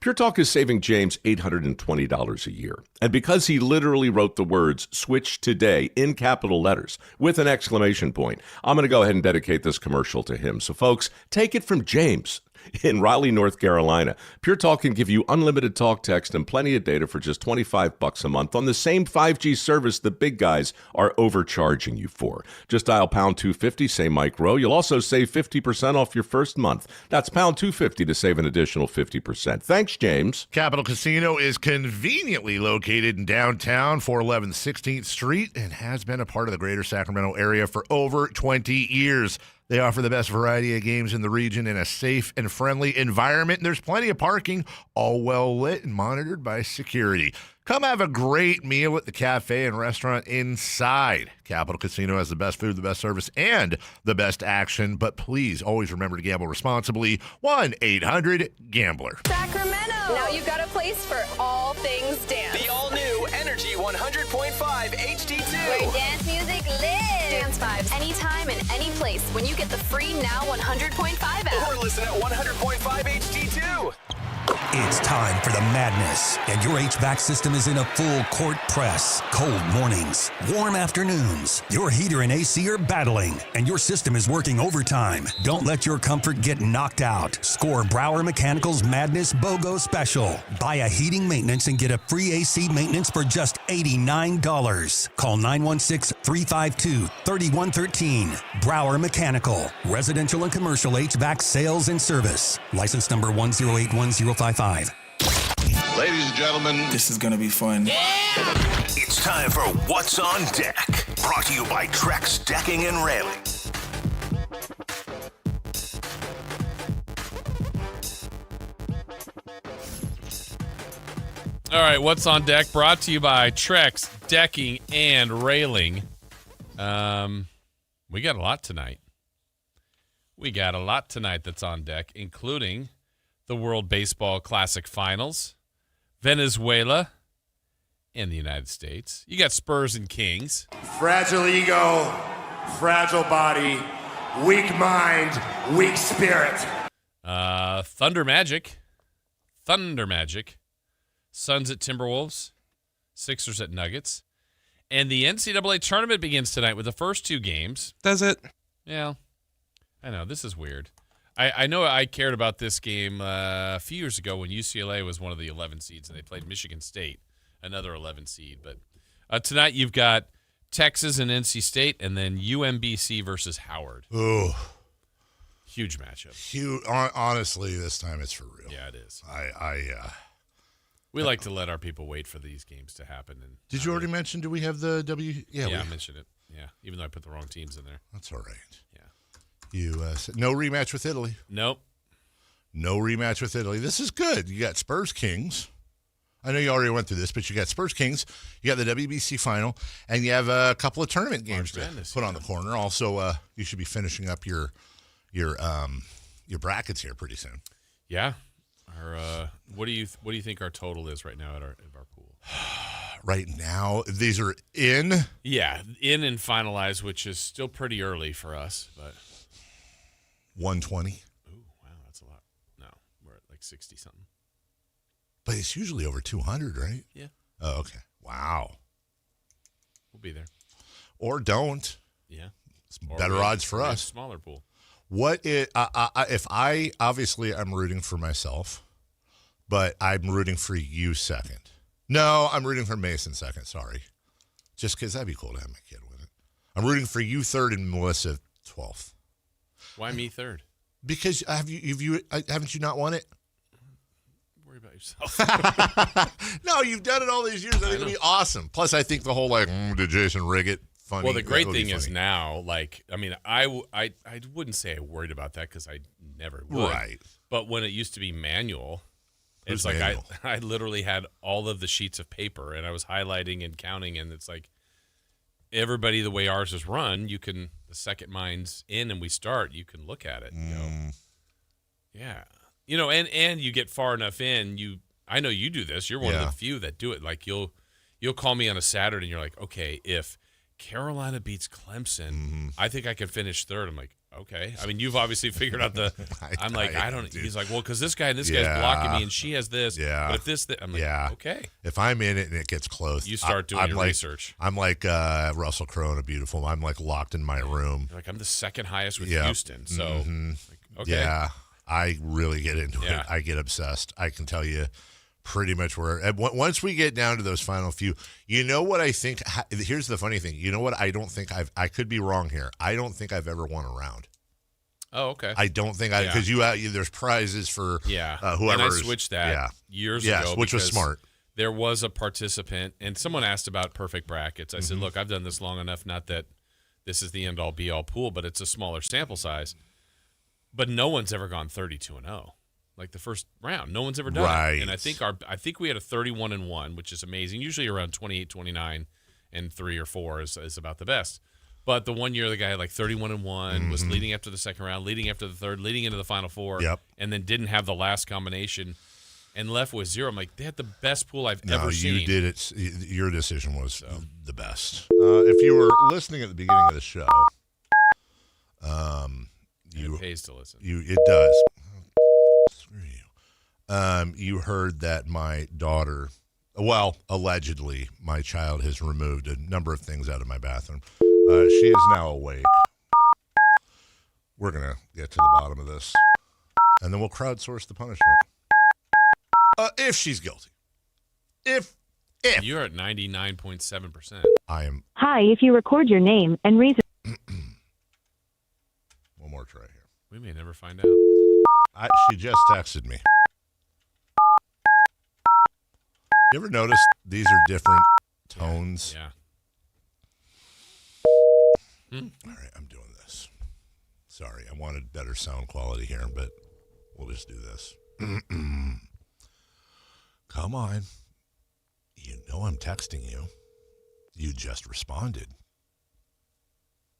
Pure Talk is saving James $820 a year. And because he literally wrote the words "switch today" in capital letters with an exclamation point, I'm going to go ahead and dedicate this commercial to him. So folks, take it from James in Raleigh, North Carolina. Pure Talk can give you unlimited talk, text, and plenty of data for just $25 a month on the same 5G service the big guys are overcharging you for. Just dial pound 250, say Mike Rowe. You'll also save 50% off your first month. That's pound 250 to save an additional 50%. Thanks, James. Capital Casino is conveniently located in downtown, 411 16th Street, and has been a part of the greater Sacramento area for over 20 years. They offer the best variety of games in the region in a safe and friendly environment. And there's plenty of parking, all well lit and monitored by security. Come have a great meal at the cafe and restaurant inside. Capital Casino has the best food, the best service, and the best action. But please always remember to gamble responsibly. 1-800-GAMBLER. Sacramento. Now you've got a place for all things dance. The all-new Energy 100.5 HD2. Where dance music place when you get the free Now 100.5 app. Or listen at 100.5 HD2. It's time for the madness, and your HVAC system is in a full court press. Cold mornings, warm afternoons. Your heater and AC are battling, and your system is working overtime. Don't let your comfort get knocked out. Score Brower Mechanical's Madness BOGO special. Buy a heating maintenance and get a free AC maintenance for just $89. Call 916-352-3113. Brower Mechanical. Residential and commercial HVAC sales and service. License number 1081055. Ladies and gentlemen, this is going to be fun. Yeah! It's time for What's on Deck. Brought to you by Trex Decking and Railing. All right, What's on Deck brought to you by Trex Decking and Railing. We got a lot tonight. That's on deck, including the World Baseball Classic Finals, Venezuela, and the United States. You got Spurs and Kings. Fragile ego, fragile body, weak mind, weak spirit. Thunder Magic. Suns at Timberwolves. Sixers at Nuggets. And the NCAA tournament begins tonight with the first two games. Does it? Yeah. I know. This is weird. I know I cared about this game a few years ago when UCLA was one of the 11 seeds and they played Michigan State, another 11 seed. But tonight you've got Texas and NC State and then UMBC versus Howard. Ooh. Huge matchup. Huge. Honestly, this time it's for real. Yeah, it is. We like to let our people wait for these games to happen. And did you already mention, do we have the W? Yeah, I mentioned it. Yeah, even though I put the wrong teams in there. That's all right. Yeah. You said no rematch with Italy. Nope. No rematch with Italy. This is good. You got Spurs Kings. I know you already went through this, but you got Spurs Kings. You got the WBC final, and you have a couple of tournament games to put on the corner. Also, you should be finishing up your brackets here pretty soon. Yeah. What do you think our total is right now at our pool? Right now, these are in. Yeah, in and finalized, which is still pretty early for us, but 120. Ooh, wow, that's a lot. No, we're at like 60 something. But it's usually over 200, right? Yeah. Oh, okay. Wow. We'll be there. Or don't. Yeah. It's better odds for us. Smaller pool. If I'm rooting for myself, but I'm rooting for you second. No, I'm rooting for Mason second. Sorry. Just because that'd be cool to have my kid with it. I'm rooting for you third and Melissa 12th. Why me third? Because haven't you not won it? Worry about yourself. No, you've done it all these years. I think it'll be awesome. Plus, I think the whole did Jason rig it? Funny. Well, the great thing is now, I wouldn't say I worried about that because I never would. Right. But when it used to be manual, it's like manual? I literally had all of the sheets of paper and I was highlighting and counting, and it's like everybody, the way ours is run, the second mine's in and we start, you can look at it. Yeah. And you get far enough in, I know you do this. You're one of the few that do it. Like you'll call me on a Saturday and you're like, okay, if Carolina beats Clemson, I think I can finish third. I'm like, okay. I mean, you've obviously figured out he's like, well, because this guy and this guy's blocking me and she has this. Yeah. But if this, I'm like, okay. If I'm in it and it gets close, you start doing your research. I'm like Russell Crowe in A Beautiful. I'm like locked in my room. You're like, I'm the second highest with Houston. So, okay. Yeah, I really get into it. I get obsessed. I can tell you pretty much once we get down to those final few, you know what I think? Here's the funny thing. You know what? I don't think I could be wrong here. I don't think I've ever won a round. Oh, okay. I don't think because there's prizes for whoever. And I switched that years ago. Which was smart. There was a participant, and someone asked about perfect brackets. I said, look, I've done this long enough, not that this is the end-all, be-all pool, but it's a smaller sample size. But no one's ever gone 32-0. Like the first round, no one's ever done it. And I think we had a 31-1, which is amazing. Usually around 28, 29, and 3 or 4 is about the best. But the one year the guy had like 31-1, was leading after the second round, leading after the third, leading into the final four, and then didn't have the last combination and left with 0. I'm like, they had the best pool I've ever seen. You did it. Your decision was the best. If you were listening at the beginning of the show, It pays to listen. It does. Screw you. You heard that my daughter, well, allegedly, my child has removed a number of things out of my bathroom. She is now awake. We're going to get to the bottom of this, and then we'll crowdsource the punishment. If she's guilty. If. You're at 99.7%. I am. Hi, if you record your name and reason. One more try here. We may never find out. She just texted me. You ever notice these are different tones? Yeah. All right, I'm doing this. Sorry, I wanted better sound quality here, but we'll just do this. Come on. You know I'm texting you. You just responded.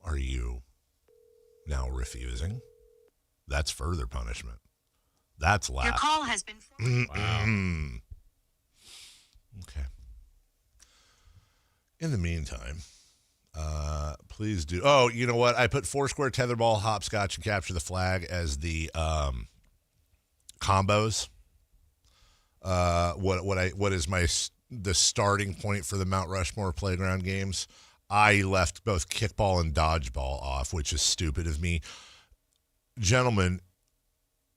Are you now refusing? That's further punishment. That's loud. Your call has been forwarded. Wow. Okay. In the meantime, please do. Oh, you know what? I put Foursquare, tetherball, hopscotch, and capture the flag as the combos. What is the starting point for the Mount Rushmore playground games? I left both kickball and dodgeball off, which is stupid of me. Gentlemen,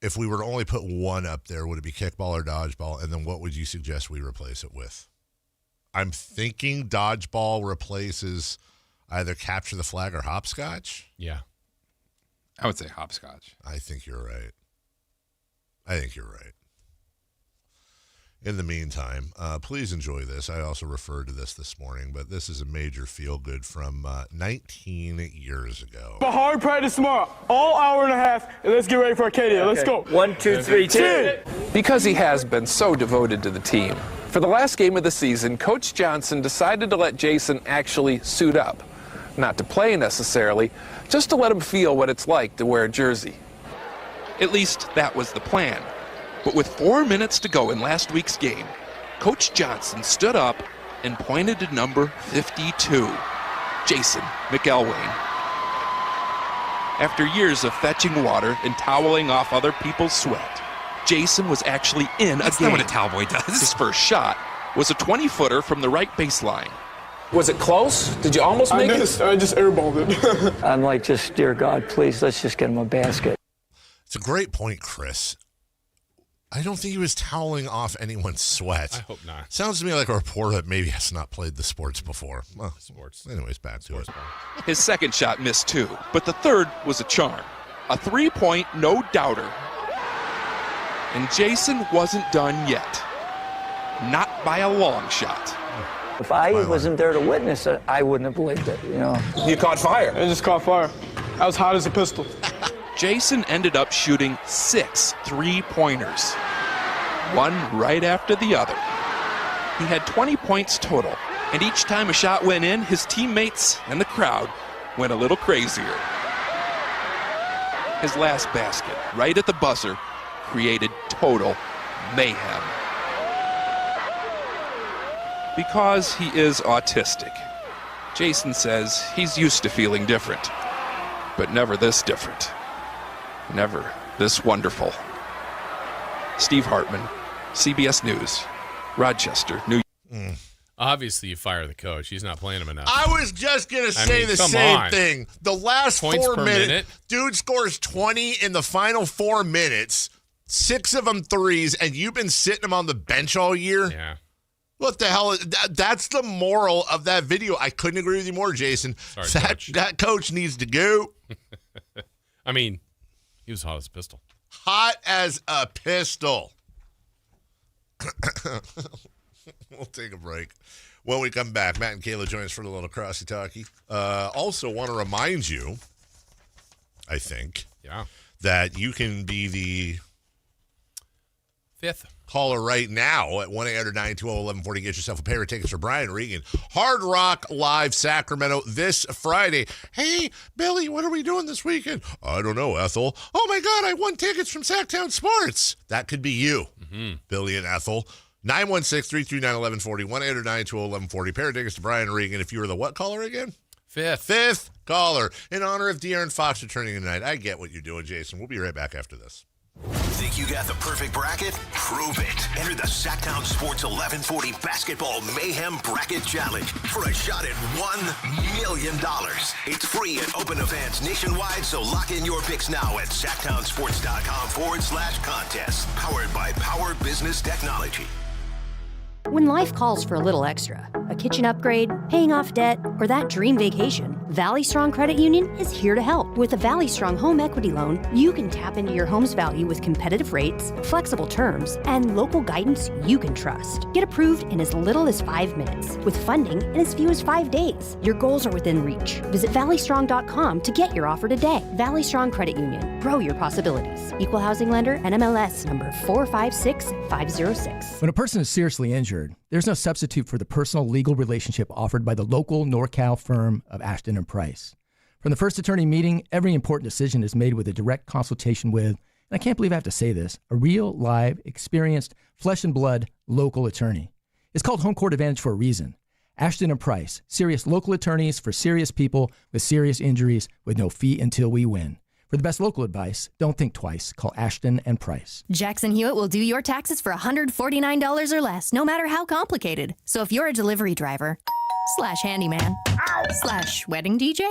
if we were to only put one up there, would it be kickball or dodgeball? And then what would you suggest we replace it with? I'm thinking dodgeball replaces either capture the flag or hopscotch. Yeah. I would say hopscotch. I think you're right. In the meantime, please enjoy this. I also referred to this morning, but this is a major feel-good from 19 years ago. But hard practice tomorrow, all hour and a half, and let's get ready for Arcadia. Okay. Let's go. 1, 2, 3, 2. Because he has been so devoted to the team, for the last game of the season, Coach Johnson decided to let Jason actually suit up. Not to play necessarily, just to let him feel what it's like to wear a jersey. At least that was the plan. But with 4 minutes to go in last week's game, Coach Johnson stood up and pointed to number 52, Jason McElwain. After years of fetching water and toweling off other people's sweat, Jason was actually in a game. That's not what a towel boy does. His first shot was a 20-footer from the right baseline. Was it close? Did you almost make it? I just airballed it. I'm like, just, dear God, please, let's just get him a basket. It's a great point, Chris. I don't think he was toweling off anyone's sweat. I hope not. Sounds to me like a reporter that maybe has not played the sports before. Well, sports. Anyways, back to it. His second shot missed too, but the third was a charm. A 3-point no-doubter. And Jason wasn't done yet. Not by a long shot. If I wasn't there to witness it, I wouldn't have believed it, you know. You caught fire. I just caught fire. I was hot as a pistol. Jason ended up shooting 6 3-pointers, one right after the other. He had 20 points total, and each time a shot went in, his teammates and the crowd went a little crazier. His last basket, right at the buzzer, created total mayhem. Because he is autistic, Jason says he's used to feeling different, but never this different. Never this wonderful. Steve Hartman, CBS News, Rochester, New York. Obviously, you fire the coach. He's not playing him enough. I was just going to say the same thing. The last Points 4 per minutes, minute. dude scores 20 in the final 4 minutes, 6 of them threes, and you've been sitting him on the bench all year? Yeah. What the hell? That's the moral of that video. I couldn't agree with you more, Jason. Sorry, Coach. That coach needs to go. I mean, he was hot as a pistol. Hot as a pistol. We'll take a break. When we come back, Matt and Kayla join us for a little crossy-talky. Also want to remind you, I think, that you can be the 5th caller right now at 1-800-920-1140. Get yourself a pair of tickets for Brian Regan. Hard Rock Live Sacramento this Friday. Hey, Billy, what are we doing this weekend? I don't know, Ethel. Oh, my God, I won tickets from Sactown Sports. That could be you, Billy and Ethel. 916-339-1140, 1-800-920-1140. Pair of tickets to Brian Regan. If you were the what caller again? Fifth caller. In honor of De'Aaron Fox returning tonight. I get what you're doing, Jason. We'll be right back after this. Think you got the perfect bracket? Prove it. Enter the Sactown Sports 1140 Basketball Mayhem Bracket Challenge for a shot at $1 million. It's free and open to fans nationwide, so lock in your picks now at SactownSports.com/contest. Powered by Power Business Technology. When life calls for a little extra, a kitchen upgrade, paying off debt, or that dream vacation, Valley Strong Credit Union is here to help. With a Valley Strong home equity loan, you can tap into your home's value with competitive rates, flexible terms, and local guidance you can trust. Get approved in as little as 5 minutes, with funding in as few as 5 days. Your goals are within reach. Visit valleystrong.com to get your offer today. Valley Strong Credit Union. Grow your possibilities. Equal housing lender, NMLS number 456506. When a person is seriously injured, there's no substitute for the personal legal relationship offered by the local NorCal firm of Ashton and Price. From the first attorney meeting, every important decision is made with a direct consultation with, and I can't believe I have to say this, a real, live, experienced, flesh and blood local attorney. It's called Home Court Advantage for a reason. Ashton and Price, serious local attorneys for serious people with serious injuries with no fee until we win. For the best local advice, don't think twice. Call Ashton and Price. Jackson Hewitt will do your taxes for $149 or less, no matter how complicated. So if you're a delivery driver, /handyman, /wedding DJ,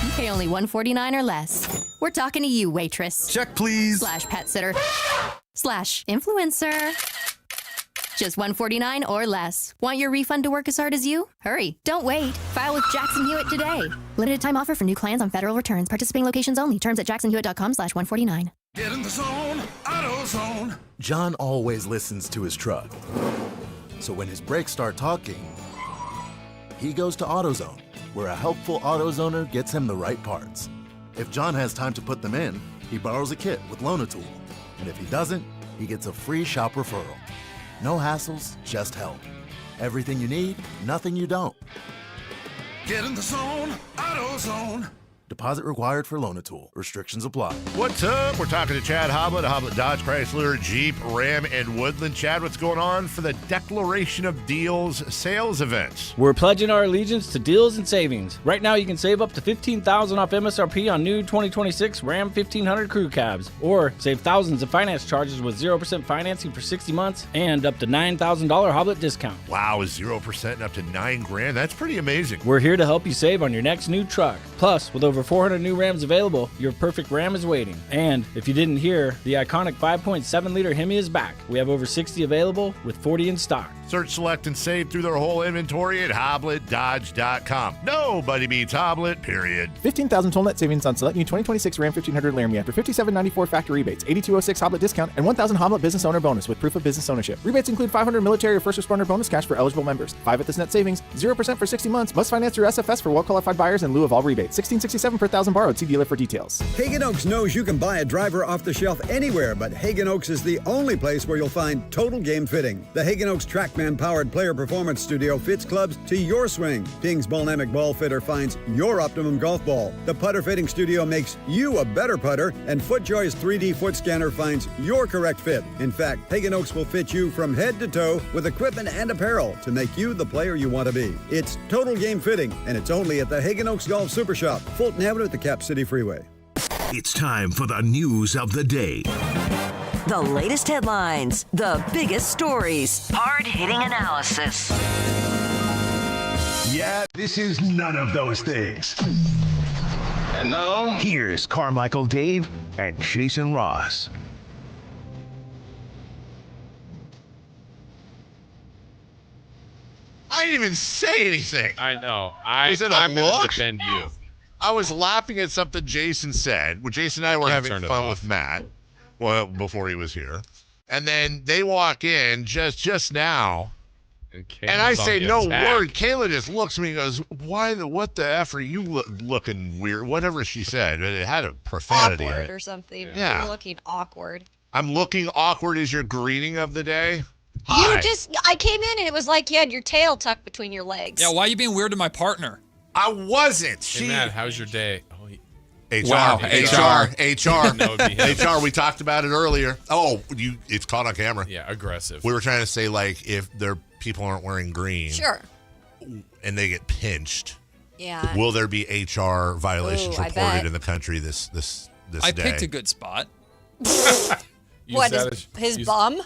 you pay only $149 or less. We're talking to you, waitress. Check, please. /pet sitter, /influencer. Just $149 or less. Want your refund to work as hard as you? Hurry. Don't wait. File with Jackson Hewitt today. Limited time offer for new clients on federal returns. Participating locations only. Terms at jacksonhewitt.com/149. Get in the zone, AutoZone. John always listens to his truck. So when his brakes start talking, he goes to AutoZone, where a helpful AutoZoner gets him the right parts. If John has time to put them in, he borrows a kit with Loan-A-Tool. And if he doesn't, he gets a free shop referral. No hassles, just help. Everything you need, nothing you don't. Get in the zone, AutoZone. Deposit required for Loan-A-Tool. Restrictions apply. What's up? We're talking to Chad Hoblet, Hoblet Dodge, Chrysler, Jeep, Ram, and Woodland. Chad, what's going on for the Declaration of Deals sales events? We're pledging our allegiance to deals and savings. Right now, you can save up to $15,000 off MSRP on new 2026 Ram 1500 crew cabs, or save thousands of finance charges with 0% financing for 60 months and up to $9,000 Hoblet discount. Wow, 0% and up to $9,000. That's pretty amazing. We're here to help you save on your next new truck. Plus, with over 400 new Rams available, your perfect Ram is waiting. And if you didn't hear, the iconic 5.7-liter Hemi is back. We have over 60 available with 40 in stock. Search, select, and save through their whole inventory at HobletDodge.com. Nobody beats Hoblet, period. 15,000 total net savings on select new 2026 Ram 1500 Laramie after $57.94 factory rebates, $82.06 Hoblet discount, and $1,000 Hoblet business owner bonus with proof of business ownership. Rebates include $500 military or first responder bonus cash for eligible members. 5 at this net savings, 0% for 60 months, must finance through SFS for well-qualified buyers in lieu of all rebates. $16.67 per thousand borrowed. See dealer for details. Hagen Oaks knows you can buy a driver off the shelf anywhere, but Hagen Oaks is the only place where you'll find total game fitting. The Hagen Oaks TrackMan-powered player performance studio fits clubs to your swing. Ping's Ballnamic Ball Fitter finds your optimum golf ball. The putter fitting studio makes you a better putter, and FootJoy's 3D foot scanner finds your correct fit. In fact, Hagen Oaks will fit you from head to toe with equipment and apparel to make you the player you want to be. It's total game fitting, and it's only at the Hagen Oaks Golf Super Shop, Fulton Avenue at the Cap City Freeway. It's time for the news of the day. The latest headlines, the biggest stories, hard-hitting analysis. Yeah, this is none of those things. And now, here's Carmichael Dave and Jason Ross. I didn't even say anything. I know. Was it a I'm going look? to defend you. I was laughing at something Jason said. Well, Jason and I were having fun with Matt before he was here. And then they walk in just now. And I say no word. Kayla just looks at me and goes, what the F are you looking weird? Whatever she said. It had a profanity in Awkward it. or something. Yeah. You're looking awkward. I'm looking awkward as your greeting of the day. I came in and it was like you had your tail tucked between your legs. Yeah, why are you being weird to my partner? I wasn't. Hey, Matt, how's your day? Oh, HR, wow, HR. We talked about it earlier. Oh, it's caught on camera. Yeah, aggressive. We were trying to say, like, if their people aren't wearing green. Sure. And they get pinched. Yeah. Will there be HR violations Ooh, I reported bet. in the country this I day? picked a good spot. What, his bum?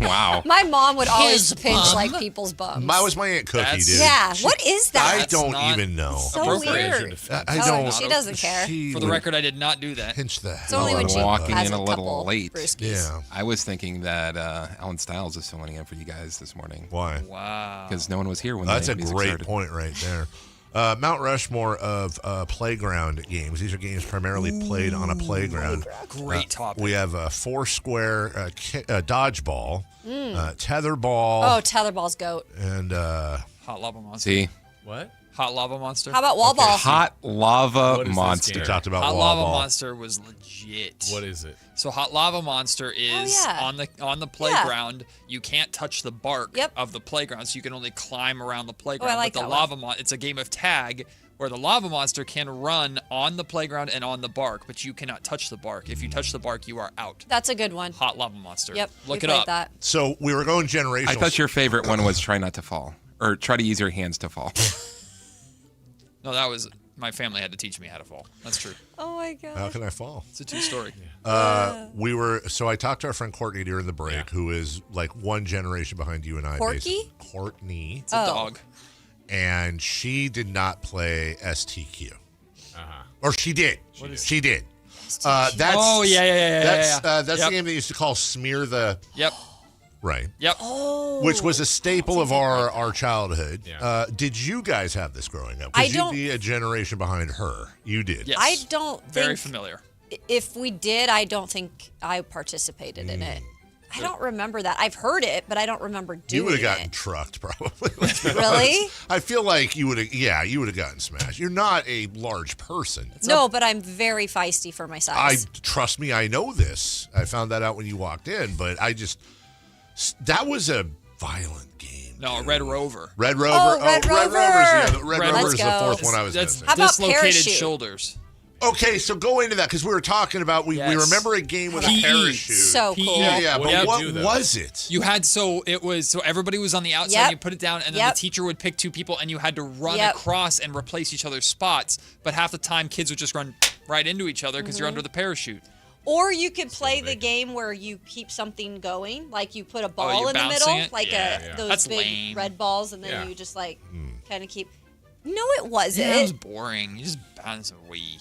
Wow. My mom would always His pinch bum? like people's bums. Mine was my Aunt Cookie, dude. Yeah, what is that? I don't even know. So weird. I don't. She doesn't care. For the record, I did not do that. Pinch the It's only when she walking has in a little couple late. brewskis. Yeah. I was thinking that Alan Stiles is filling in for you guys this morning. Why? Wow. Because no one was here when That's the a music great started. point right there. Mount Rushmore of playground games. These are games primarily played on a playground. Great topic. We have a Foursquare dodgeball, tetherball. Oh, tetherball's goat. And Hot Lava Monster. See? What? Hot Lava Monster. How about wall ball? Hot Lava What is this Monster. game? We talked about Hot wall Lava ball. Monster was legit. What is it? So Hot Lava Monster is yeah. on the playground. You can't touch the bark Yep. of the playground, so you can only climb around the playground. like but the that lava it's a game of tag where the lava monster can run on the playground and on the bark, but you cannot touch the bark. If you touch the bark, you are out. That's a good one. Hot Lava Monster. Yep. Look we it played up. That. So we were going generational. I thought your favorite one was try not to fall. Or try to use your hands to fall. No, that was my family had to teach me how to fall. That's true. Oh my god. How can I fall? It's a true story. So I talked to our friend Courtney during the break, who is like one generation behind you and I. Porky? basically. Courtney. It's a dog. And she did not play STQ. Uh-huh. Or she did. She did. That's, Oh, yeah. That's Yep. the game they used to call Smear the... Yep. Right. Yep. Oh. Which was a staple of our childhood. Yeah. Did you guys have this growing up? I Because you'd don't- be a generation behind her. You did. Yes. I don't think. Very familiar. If we did, I don't think I participated in it. I don't remember that. I've heard it, but I don't remember doing it. You would have gotten trucked, probably. Let's be Really? honest. I feel like you would have. Yeah, you would have gotten smashed. You're not a large person. No, but I'm very feisty for my size. Trust me. I know this. I found that out when you walked in. But that was a violent game. No, a Red Rover. Red Rover. Oh, Red Rover. Yeah, the Red Red Rover Let's is the go. fourth one I was That's missing. How about dislocated parachute? shoulders. Okay, so go into that because we were talking about we Yes. remember a game with a PE. parachute. So cool. Yeah, What but did you what do, though? was it? You had so everybody was on the outside. Yep. You put it down, and then Yep. the teacher would pick two people, and you had to run Yep. across and replace each other's spots. But half the time, kids would just run right into each other because Mm-hmm. you're under the parachute. Or you could play the game where you keep something going, like you put a ball you're in the bouncing middle, it? like Yeah. those That's big lame. red balls, and then Yeah. you just like Hmm. kind of keep. No, it wasn't. Yeah, it was boring. You just bounced a wee.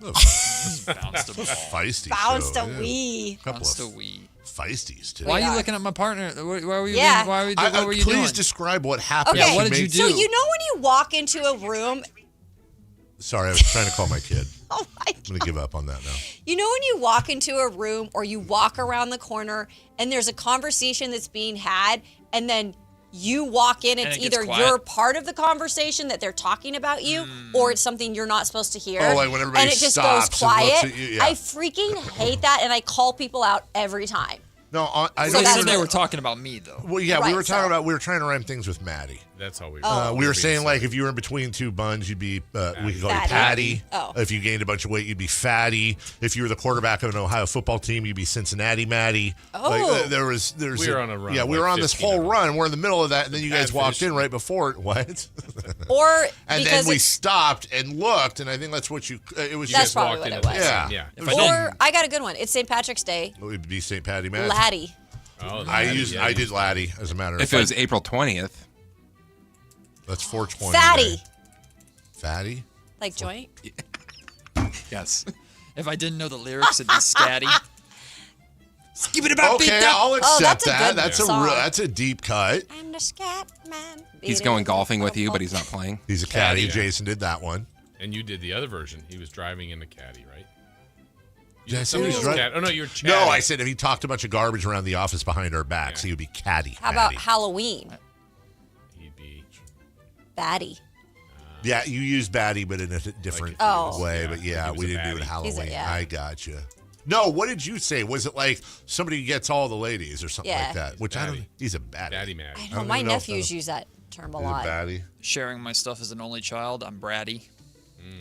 Just bounced a ball. Feisty. Bounced show, a yeah. wee. Couple Bounced a of wee. feisties too. Why are you are. looking at my partner? Why were you? Yeah. What were you please doing? describe what happened. Okay. to what did you make- do? So you know when you walk into a room, Sorry, I was trying to call my kid. oh my I'm gonna give up on that now. You know when you walk into a room or you walk around the corner and there's a conversation that's being had and then you walk in, it's it gets either quiet. you're part of the conversation that they're talking about you or it's something you're not supposed to hear. Oh, like when everybody and it just stops goes and looks quiet. at you, yeah. I freaking hate that and I call people out every time. No, I So don't. that's know. They were talking about me though. Well, yeah, we Right, were talking so- about. We were trying to rhyme things with Maddie. That's all we. We were saying like if you were in between two buns, you'd be we could call you Fatty. Patty. Oh. If you gained a bunch of weight, you'd be Fatty. If you were the quarterback of an Ohio football team, you'd be Cincinnati Matty. Oh. Like, there's We were on a run Yeah, of we like were on this 15 whole of them. run. We're in the middle of that, and then you guys Bad walked fish. in right before it. What? Or And because then we it's, stopped and looked, and I think that's what you. It was That's just probably walked what in it at the was. same- Yeah. If or I got a good one. It's St. Patrick's Day. It would be St. Patty Matty. Laddie. Oh, I did Laddie as a matter of If fact. it was April 20th. That's 420. Fatty. Fatty? Like joint. Yes. If I didn't know the lyrics, it'd be scatty. Skip it about Okay, I'll accept that's a that. good That's song. that's a deep cut. I'm the scat man. He's going golfing with you, but he's not playing. He's a caddy. Caddy. Jason did that one. And you did the other version. He was driving in the caddy, right? Did I say Somebody he was else right? chat- Oh no, you're chatting. No, I said if he talked a bunch of garbage around the office behind our backs, he would be caddy. How about Matty. Halloween? He'd be. Batty. Yeah, you used Batty, but in a different Oh. way. Yeah, But like yeah, he was we a didn't do it baddie. Halloween. yeah. I got you. No, what did you say? Was it like somebody gets all the ladies or something Yeah. like that? Which I don't. Baddie. He's a baddie. Daddy Maddie. I I know don't my even know if nephews that- use that term a He's a lot. baddie. Sharing my stuff as an only child, I'm bratty.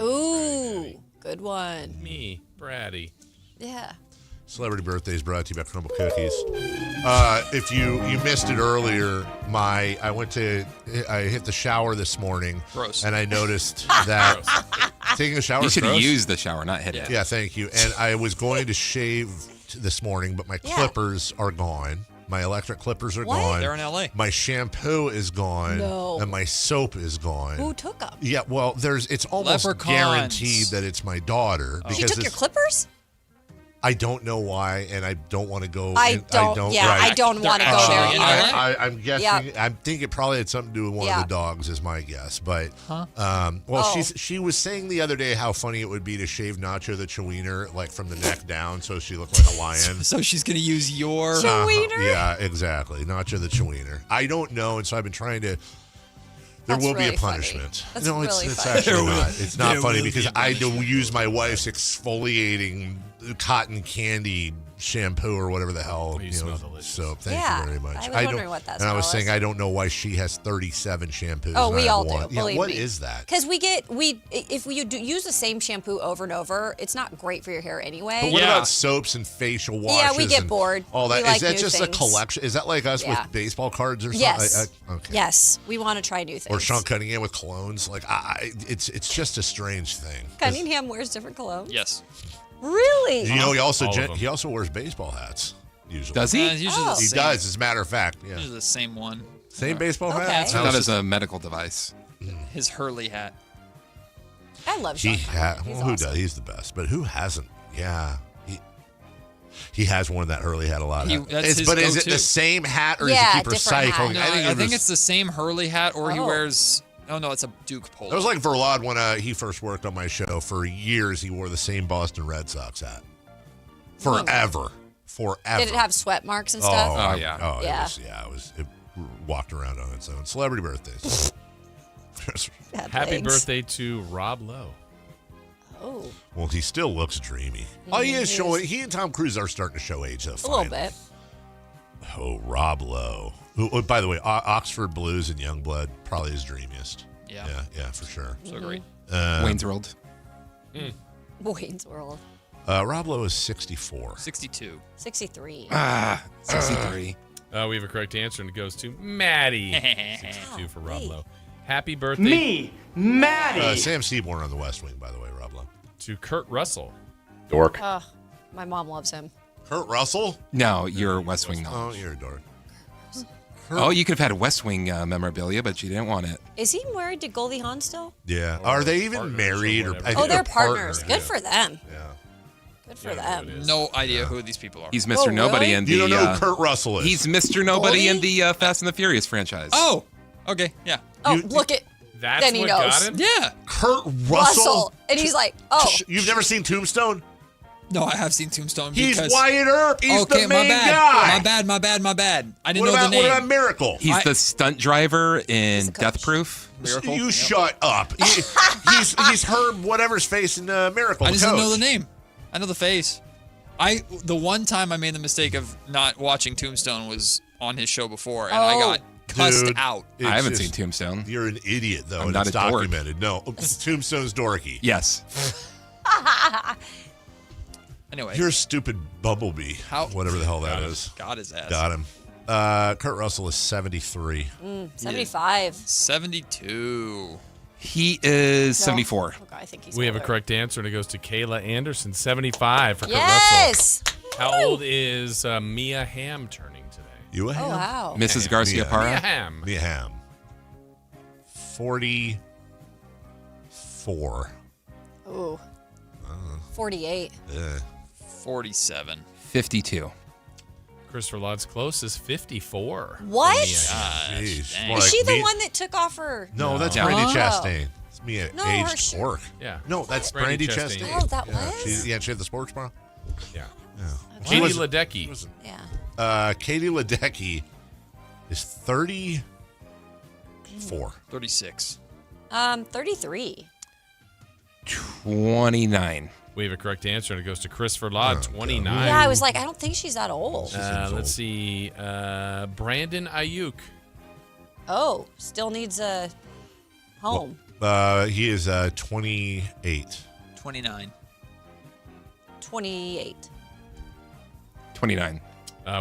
Ooh, good one. Me, Braddy. Yeah. Celebrity Birthday is brought to you by Crumble Cookies. If you missed it earlier, I hit the shower this morning. Gross. And I noticed that taking a shower You is should have gross. used the shower, not hit it. Yeah, thank you. And I was going to shave this morning, but my clippers are gone. My electric clippers are gone. They're in L.A. My shampoo is gone. No. And my soap is gone. Who took them? Yeah, well, it's almost Leprechauns. guaranteed that it's my daughter. She took your clippers? I don't know why, and I don't want to go. I don't want to go there. I'm guessing. I think it probably had something to do with one of the dogs, is my guess. But she was saying the other day how funny it would be to shave Nacho the Chewiener like from the neck down, so she looked like a lion. So she's gonna use your Chewiener? Yeah, exactly. Nacho the Chewiener. I don't know, and so I've been trying to. There will be a punishment. That's no, it's funny. actually not. It's not funny because I do use my wife's exfoliating cotton candy shampoo or whatever the hell. So thank you very much. I was wondering what that And I was smell saying is. I don't know why she has 37 shampoos. Oh, and we I have all do. one. Believe What me. is that? Because if we use the same shampoo over and over, it's not great for your hair anyway. But what about soaps and facial washes? Yeah, we get and bored. All that We like is that new just things. a collection? Is that like us Yeah. with baseball cards or something? Yes. Okay. Yes, we want to try new things. Or Sean Cunningham with colognes. Like it's just a strange thing. Cunningham wears different colognes. Yes. Really? You know, he also All of them. he also wears baseball hats. Usually, Does he? Usually the He same. does. As a matter of fact, yeah. Usually the same one. Same baseball Okay. hat. That is a medical device. His Hurley hat. I love Sean Cunningham. He's who awesome. does? He's the best. But who hasn't? Yeah. He has worn that Hurley hat a lot. That's his But is it go-to. the same hat or Yeah, does he keep different hat. recycling? No, I think it's the same Hurley hat, or he wears. Oh no, it's a Duke polo. That was like Verlad when he first worked on my show. For years, he wore the same Boston Red Sox hat. Forever. Did it have sweat marks and stuff? Oh, yeah. Oh, Yeah. It walked around on its own. Celebrity birthdays. Happy birthday to Rob Lowe. Oh. Well, he still looks dreamy. Oh, he is showing. He and Tom Cruise are starting to show age, though. A little bit. Oh, Rob Lowe. Who, oh, by the way, Oxford Blues and Youngblood probably his dreamiest. Yeah. Yeah, for sure. So great. Wayne's World. Wayne's World. Rob Lowe is 64. 62. 63. 63. We have a correct answer, and it goes to Maddie. 62 for Rob Lowe. Happy birthday. Me, Maddie. Sam Seaborn on the West Wing, by the way, Rob Lowe. To Kurt Russell. Dork. My mom loves him. Kurt Russell? No, you're West Wing Oh, knowledge. you're a dork. Oh, you could have had a West Wing memorabilia, but you didn't want it. Is he married to Goldie Hawn still? Yeah. Are they even married? Or, I think They're partners. partners. Good for them. Yeah. Good for them. No idea who these people are. He's Mr. Oh, Nobody really? in the. You don't know who Kurt Russell is? He's Mr. Nobody in Goldie? the Fast and the Furious franchise. Oh, okay, yeah. Oh, look at. That's Then he what knows. got him? Yeah. Kurt Russell? Russell. And he's like, oh. You've never seen Tombstone? No, I have seen Tombstone. He's because... Wyatt Earp. He's okay, the main my guy. bad. My bad. I didn't What know about, the name. What about Miracle? He's the stunt driver in Death Proof. Miracle? You shut up. He's Herb whatever's face in Miracle. I the just didn't coach. know the name. I know the face. The one time I made the mistake of not watching Tombstone was on his show before, and I got cussed Dude, out. it's I haven't just- seen Tombstone. You're an idiot, though. I'm and not it's a dork. documented. No, Tombstone's dorky. Yes. Anyway. You're a stupid bumblebee. Whatever the hell that is. Got his ass. Got him. Kurt Russell is 73. 75. 72. He is No. 74. Okay, I think he's We have a older. correct answer, and it goes to Kayla Anderson, 75 for Kurt Yes. Russell. How old is Mia Hamm turning today? You a Oh, ham? wow. Mrs. Garcia Mia Parra. Hamm. Mia Hamm. 44. Ooh. 48. 47. 52. Christopher Lodd's close is 54. What? Jeez. dang. More Is like she the Mia- one that took off her? No, that's No. Brandy Oh. Chastain. It's Mia No, her aged sh- pork. Yeah. No, that's Brandy Brandy Chastain. Chastain. Oh, that Yeah, was? she had the sports bra. Yeah. Yeah. Katie was- Ledecky. Yeah. Katie Ledecky is 34. 36. 33. 29. We have a correct answer, and it goes to Christopher Lodd, 29. Yeah, I was like, I don't think she's that old. Let's see. Brandon Ayuk. Oh, still needs a home. He is 28. 29. 28. 29.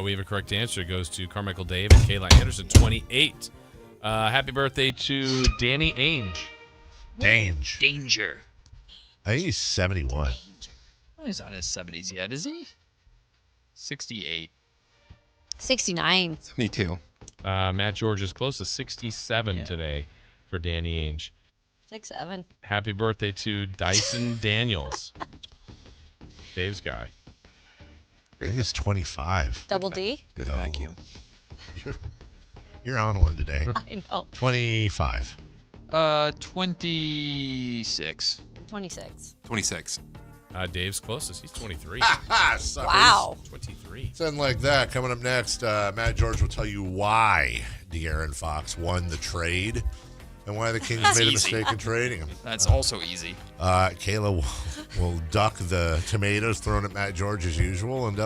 We have a correct answer. It goes to Carmichael Dave and Kayla Anderson, 28. Happy birthday to Danny Ainge. Danger. I think he's 71. Oh, he's not in his 70s yet, is he? 68. 69. 72. Matt George is close to 67 today for Danny Ainge. 6'7". Happy birthday to Dyson Daniels. Dave's guy. I think it's 25. Double D? Good vacuum. You're on one today. I know. 25. 26. 26. 26. Dave's closest. He's 23. Suckers. Wow. 23. Something like that. Coming up next, Matt George will tell you why De'Aaron Fox won the trade and why the Kings That's made a easy. mistake in trading him. That's also easy. Kayla will duck the tomatoes thrown at Matt George as usual, and